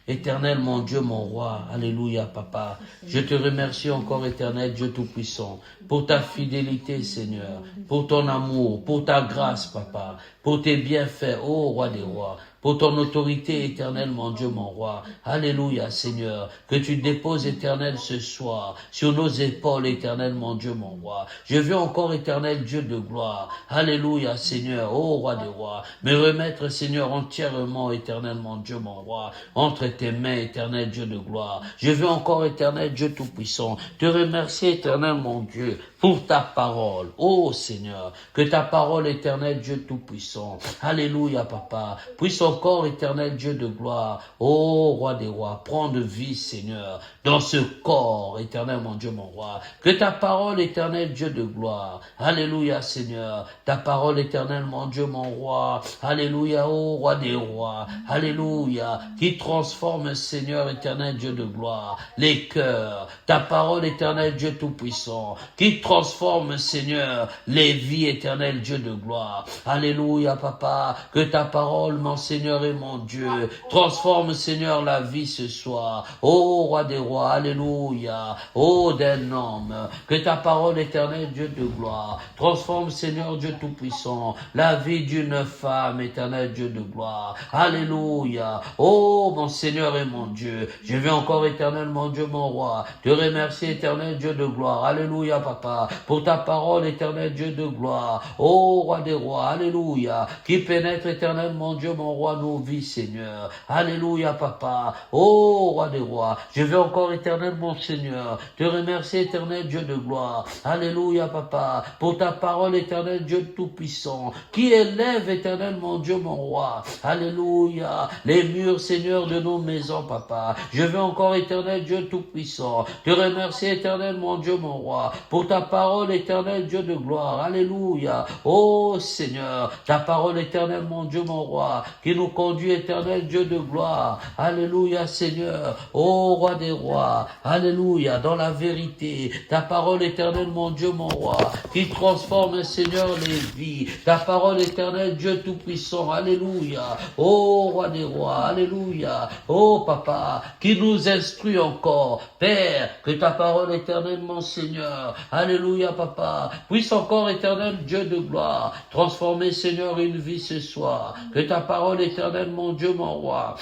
Éternel, mon Dieu, mon roi, alléluia, papa. Je te remercie encore, éternel Dieu Tout-Puissant, pour ta fidélité, Seigneur, pour ton amour, pour ta grâce, papa, pour tes bienfaits, ô roi des rois, pour ton autorité éternelle, mon Dieu, mon roi. Alléluia, Seigneur, que tu déposes, éternel, ce soir, sur nos épaules, éternel, mon Dieu, mon roi. Je veux encore, éternel Dieu de gloire. Alléluia, Seigneur, ô roi des rois, me remettre, Seigneur, entièrement, éternel, mon Dieu, mon roi, entre tes mains, éternel Dieu de gloire. Je veux encore, éternel Dieu Tout-Puissant, te remercier, éternel, mon Dieu, pour ta parole. Ô Seigneur, que ta parole, éternel Dieu Tout-Puissant. Alléluia, papa, puisse encore, éternel Dieu de gloire, ô roi des rois, prendre vie, Seigneur, dans ce corps, éternel, mon Dieu, mon roi. Que ta parole, éternel Dieu de gloire, alléluia, Seigneur, ta parole, éternel, mon Dieu, mon roi, alléluia, ô roi des rois, alléluia, qui transforme, Seigneur, éternel Dieu de gloire, les cœurs, ta parole, éternel Dieu Tout-Puissant, qui transforme, Seigneur, les vies, éternel Dieu de gloire, alléluia, papa, que ta parole, mon Seigneur et mon Dieu, transforme, Seigneur, la vie ce soir, ô roi des rois, alléluia, ô d'un homme, que ta parole, éternel Dieu de gloire, transforme, Seigneur Dieu Tout-Puissant, la vie d'une femme, éternel Dieu de gloire, alléluia, ô mon Seigneur, Seigneur et mon Dieu. Je viens encore, éternel, mon Dieu, mon roi, te remercier, éternel Dieu de gloire. Alléluia, papa, pour ta parole, éternel Dieu de gloire. Oh, roi des rois, alléluia, qui pénètre, éternel, mon Dieu, mon roi, nos vies, Seigneur. Alléluia, papa. Oh, roi des rois, je veux encore, éternel, mon Seigneur, te remercier, éternel Dieu de gloire. Alléluia, papa, pour ta parole, éternel Dieu tout-puissant, qui élève, éternel, mon Dieu, mon roi. Alléluia, les murs, Seigneur, de nos maisons, papa. Je veux encore, éternel Dieu tout-puissant, te remercier, éternel, mon Dieu, mon roi, pour ta parole, éternel Dieu de gloire. Alléluia. Oh, Seigneur, ta parole, éternel, mon Dieu, mon roi, qui nous conduit, éternel Dieu de gloire. Alléluia, Seigneur. Oh, roi des rois. Alléluia, dans la vérité. Ta parole, éternel, mon Dieu, mon roi, qui transforme, Seigneur, les vies. Ta parole, éternel Dieu tout-puissant. Alléluia. Oh, roi des rois. Alléluia. Oh, papa, qui nous instruit encore. Père, que ta parole, éternel, mon Seigneur. Alléluia, papa, puisse encore, éternel Dieu de gloire, transformer, Seigneur, une vie ce soir. Que ta parole, éternel, mon Dieu, mon roi,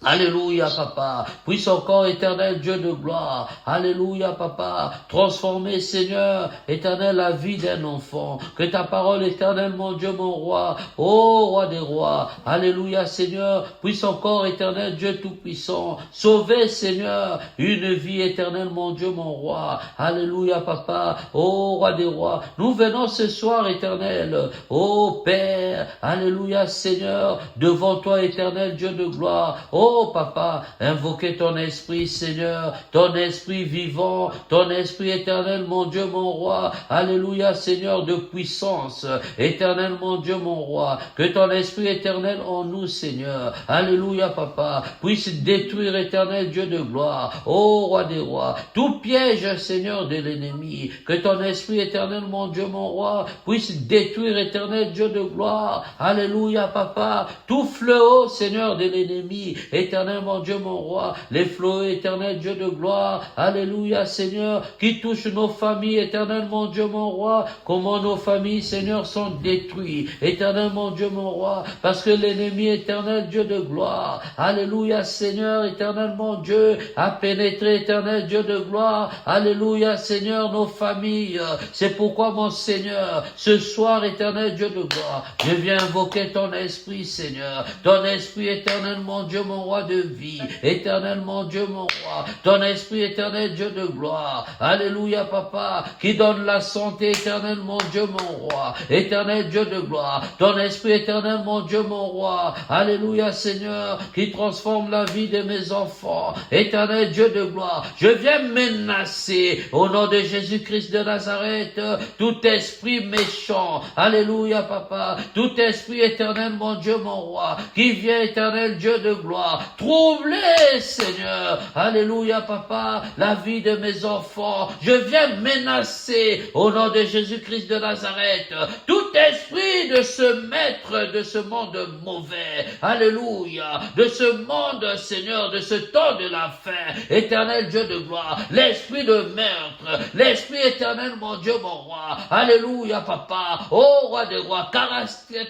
alléluia, papa, puisse encore, éternel Dieu de gloire, alléluia, papa, transformer, Seigneur, éternel, la vie d'un enfant. Que ta parole, éternel, mon Dieu, mon roi, ô roi des rois, alléluia, Seigneur, puisse encore, éternel Dieu tout-puissant, sauver, Seigneur, une vie, éternelle, mon Dieu, mon roi, alléluia, papa, ô roi des rois. Nous venons ce soir, éternel, ô Père, alléluia, Seigneur, devant toi, éternel Dieu de gloire, oh papa, invoquez ton esprit, Seigneur, ton esprit vivant, ton esprit éternel, mon Dieu, mon roi. Alléluia, Seigneur, de puissance. Éternel, mon Dieu, mon roi. Que ton esprit éternel en nous, Seigneur. Alléluia, papa, puisse détruire, éternel Dieu de gloire. Oh, roi des rois. Tout piège, Seigneur, de l'ennemi. Que ton esprit éternel, mon Dieu, mon roi, puisse détruire, éternel Dieu de gloire. Alléluia, papa. Tout fléau, Seigneur, de l'ennemi. Éternel, mon Dieu, mon roi, les flots, éternel Dieu de gloire, alléluia, Seigneur, qui touchent nos familles, éternel, mon Dieu, mon roi, comment nos familles, Seigneur, sont détruites, éternel, mon Dieu, mon roi, parce que l'ennemi, éternel Dieu de gloire, alléluia, Seigneur, éternel, mon Dieu, a pénétré, éternel Dieu de gloire, alléluia, Seigneur, nos familles, c'est pourquoi, mon Seigneur, ce soir, éternel Dieu de gloire, je viens invoquer ton esprit, Seigneur, ton esprit, éternel, mon Dieu, mon roi de vie, éternel, mon Dieu, mon roi, ton esprit éternel, Dieu de gloire, alléluia, papa, qui donne la santé, éternel, mon Dieu, mon roi, éternel, Dieu de gloire, ton esprit éternel, mon Dieu, mon roi, alléluia, Seigneur, qui transforme la vie de mes enfants, éternel, Dieu de gloire, je viens menacer, au nom de Jésus-Christ de Nazareth, tout esprit méchant, alléluia, papa, tout esprit éternel, mon Dieu, mon roi, qui vient, éternel, Dieu de gloire, troubler, Seigneur, alléluia, papa, la vie de mes enfants, je viens menacer, au nom de Jésus-Christ de Nazareth, tout esprit de ce maître de ce monde mauvais, alléluia, de ce monde, Seigneur, de ce temps de la fin, éternel Dieu de gloire, l'esprit de meurtre, l'esprit éternel, mon Dieu, mon roi, alléluia, papa, ô roi des rois,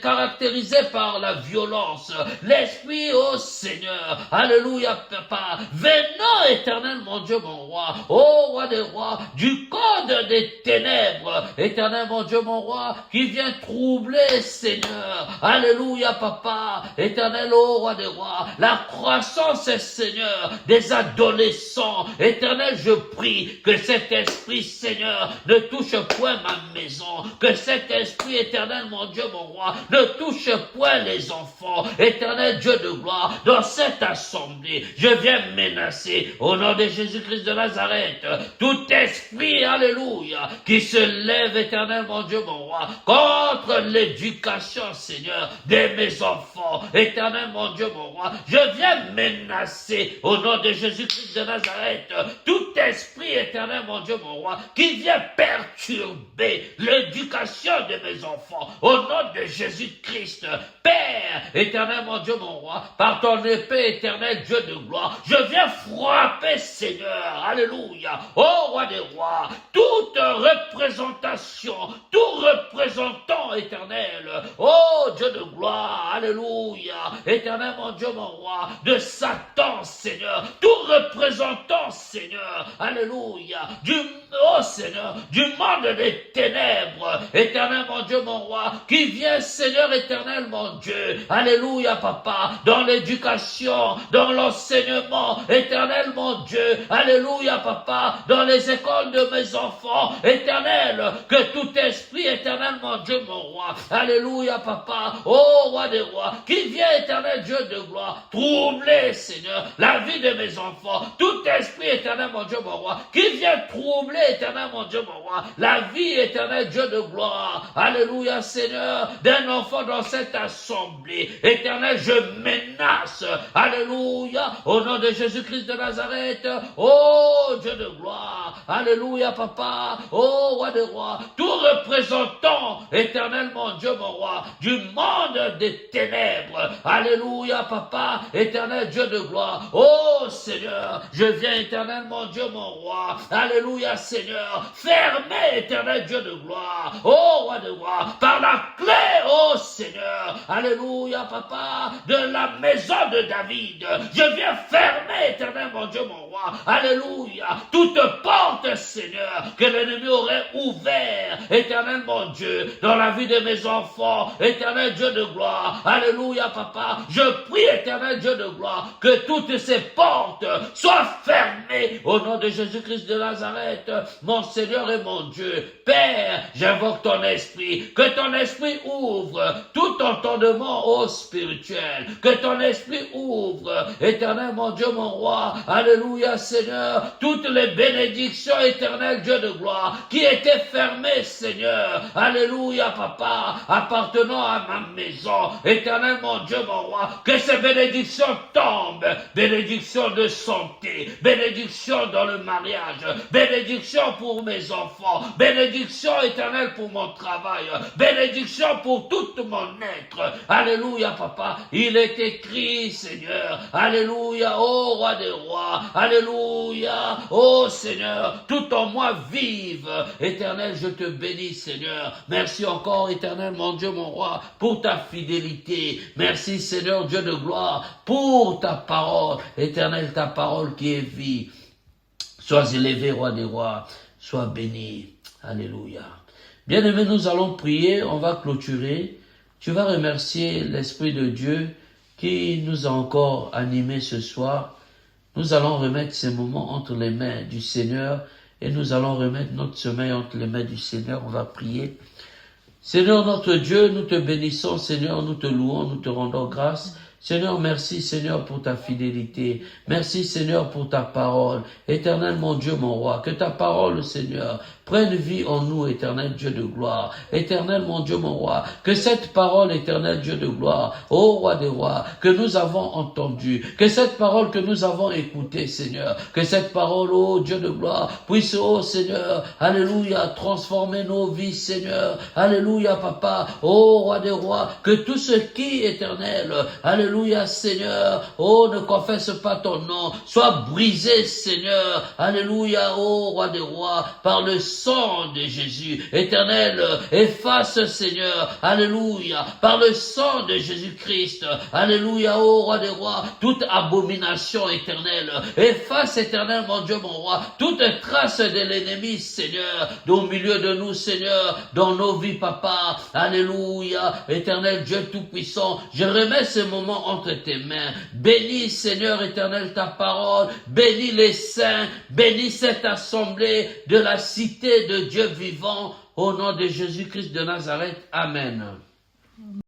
caractérisé par la violence, l'esprit, ô Seigneur, alléluia, papa, venant, éternel, mon Dieu, mon roi, ô roi des rois, du code des ténèbres, éternel, mon Dieu, mon roi, qui vient troubler, Seigneur, alléluia, papa, éternel, ô roi des rois, la croissance, Seigneur, des adolescents, éternel, je prie que cet esprit, Seigneur, ne touche point ma maison, que cet esprit, éternel, mon Dieu, mon roi, ne touche point les enfants, éternel Dieu de gloire, dans cette assemblée, je viens menacer, au nom de Jésus-Christ de Nazareth, tout esprit, alléluia, qui se lève, éternel, mon Dieu, mon roi, contre l'éducation, Seigneur, de mes enfants, éternel, mon Dieu, mon roi, je viens menacer, au nom de Jésus-Christ de Nazareth, tout esprit, éternel, mon Dieu, mon roi, qui vient perturber l'éducation de mes enfants, au nom de Jésus-Christ, Père, éternel, mon Dieu, mon roi, par ton épée, éternel, Dieu de gloire, je viens frapper, Seigneur, alléluia, ô roi des rois, toute représentation, tout représentant, sang, éternel. Oh, Dieu de gloire, alléluia. Éternel, mon Dieu, mon roi, de Satan, Seigneur, tout représentant, Seigneur, alléluia, oh Seigneur, du monde des ténèbres, éternel, mon Dieu, mon roi, qui vient, Seigneur, éternel, mon Dieu, alléluia, papa, dans l'éducation, dans l'enseignement, éternel, mon Dieu, alléluia, papa, dans les écoles de mes enfants, éternel, que tout esprit, éternel, mon Dieu, mon roi, alléluia, papa, oh roi des rois, qui vient, éternel Dieu de gloire, troubler, Seigneur, la vie de mes enfants, tout esprit, éternel, mon Dieu, mon roi, qui vient troubler, éternel, mon Dieu, mon roi, la vie, éternel Dieu de gloire, alléluia, Seigneur, d'un enfant dans cette assemblée, éternel, je menace, alléluia, au nom de Jésus-Christ de Nazareth, oh Dieu de gloire, alléluia, papa, oh roi des rois, tout représentant, éternel, mon Dieu, mon roi, du monde des ténèbres, alléluia, papa, éternel Dieu de gloire, oh Seigneur, je viens, éternel, mon Dieu, mon roi, alléluia, Seigneur, fermez, éternel Dieu de gloire, oh roi de roi, par la clé, oh Seigneur, alléluia, papa, de la maison de David, je viens fermer, éternel, mon Dieu, mon roi, alléluia, toute porte, Seigneur, que l'ennemi aurait ouvert, éternel, mon Dieu, dans la vie de mes enfants, éternel Dieu de gloire, alléluia, papa, je prie, éternel Dieu de gloire, que toutes ces portes soient fermées, au nom de Jésus-Christ de Nazareth, mon Seigneur et mon Dieu, Père, j'invoque ton esprit, que ton esprit ouvre tout entendement au spirituel, que ton esprit ouvre, éternel, mon Dieu, mon roi, alléluia, Seigneur, toutes les bénédictions, éternel Dieu de gloire, qui étaient fermées, Seigneur, alléluia, papa, appartenant à ma maison, éternel, mon Dieu, mon roi, que ces bénédictions tombent, bénédictions de santé, bénédictions dans le mariage, bénédictions pour mes enfants, bénédictions éternelles pour mon travail, bénédictions pour tout mon être, alléluia, papa, il est écrit, Seigneur, alléluia, ô roi des rois, alléluia, ô Seigneur, tout en moi vive, éternel, je te bénis, Seigneur, merci encore, éternel, mon Dieu, mon roi, pour ta fidélité, merci, Seigneur, Dieu de gloire, pour ta parole, éternel, ta parole qui est vie, sois élevé, roi des rois, sois béni, alléluia. Bien-aimés, nous allons prier, on va clôturer, tu vas remercier l'Esprit de Dieu qui nous a encore animés ce soir. Nous allons remettre ces moments entre les mains du Seigneur et nous allons remettre notre sommeil entre les mains du Seigneur. On va prier. Seigneur notre Dieu, nous te bénissons, Seigneur, nous te louons, nous te rendons grâce. Seigneur, merci Seigneur pour ta fidélité. Merci Seigneur pour ta parole. Éternel mon Dieu, mon roi, que ta parole, Seigneur, prenne vie en nous, éternel Dieu de gloire. Éternel mon Dieu, mon roi, que cette parole, éternel Dieu de gloire, ô roi des rois, que nous avons entendue, que cette parole que nous avons écoutée, Seigneur, que cette parole, ô Dieu de gloire, puisse, ô Seigneur, alléluia, transformer nos vies, Seigneur, alléluia, papa, ô roi des rois, que tout ce qui, éternel, alléluia, Seigneur, oh, ne confesse pas ton nom, sois brisé, Seigneur, alléluia, ô roi des rois, par le sang de Jésus, éternel, efface, Seigneur, alléluia, par le sang de Jésus-Christ, alléluia, ô roi des rois, toute abomination éternelle, efface, éternel, mon Dieu, mon roi, toute trace de l'ennemi, Seigneur, au milieu de nous, Seigneur, dans nos vies, papa, alléluia, éternel Dieu tout-puissant, je remets ce moment entre tes mains, bénis, Seigneur, éternel, ta parole, bénis les saints, bénis cette assemblée de la cité de Dieu vivant, au nom de Jésus-Christ de Nazareth. Amen.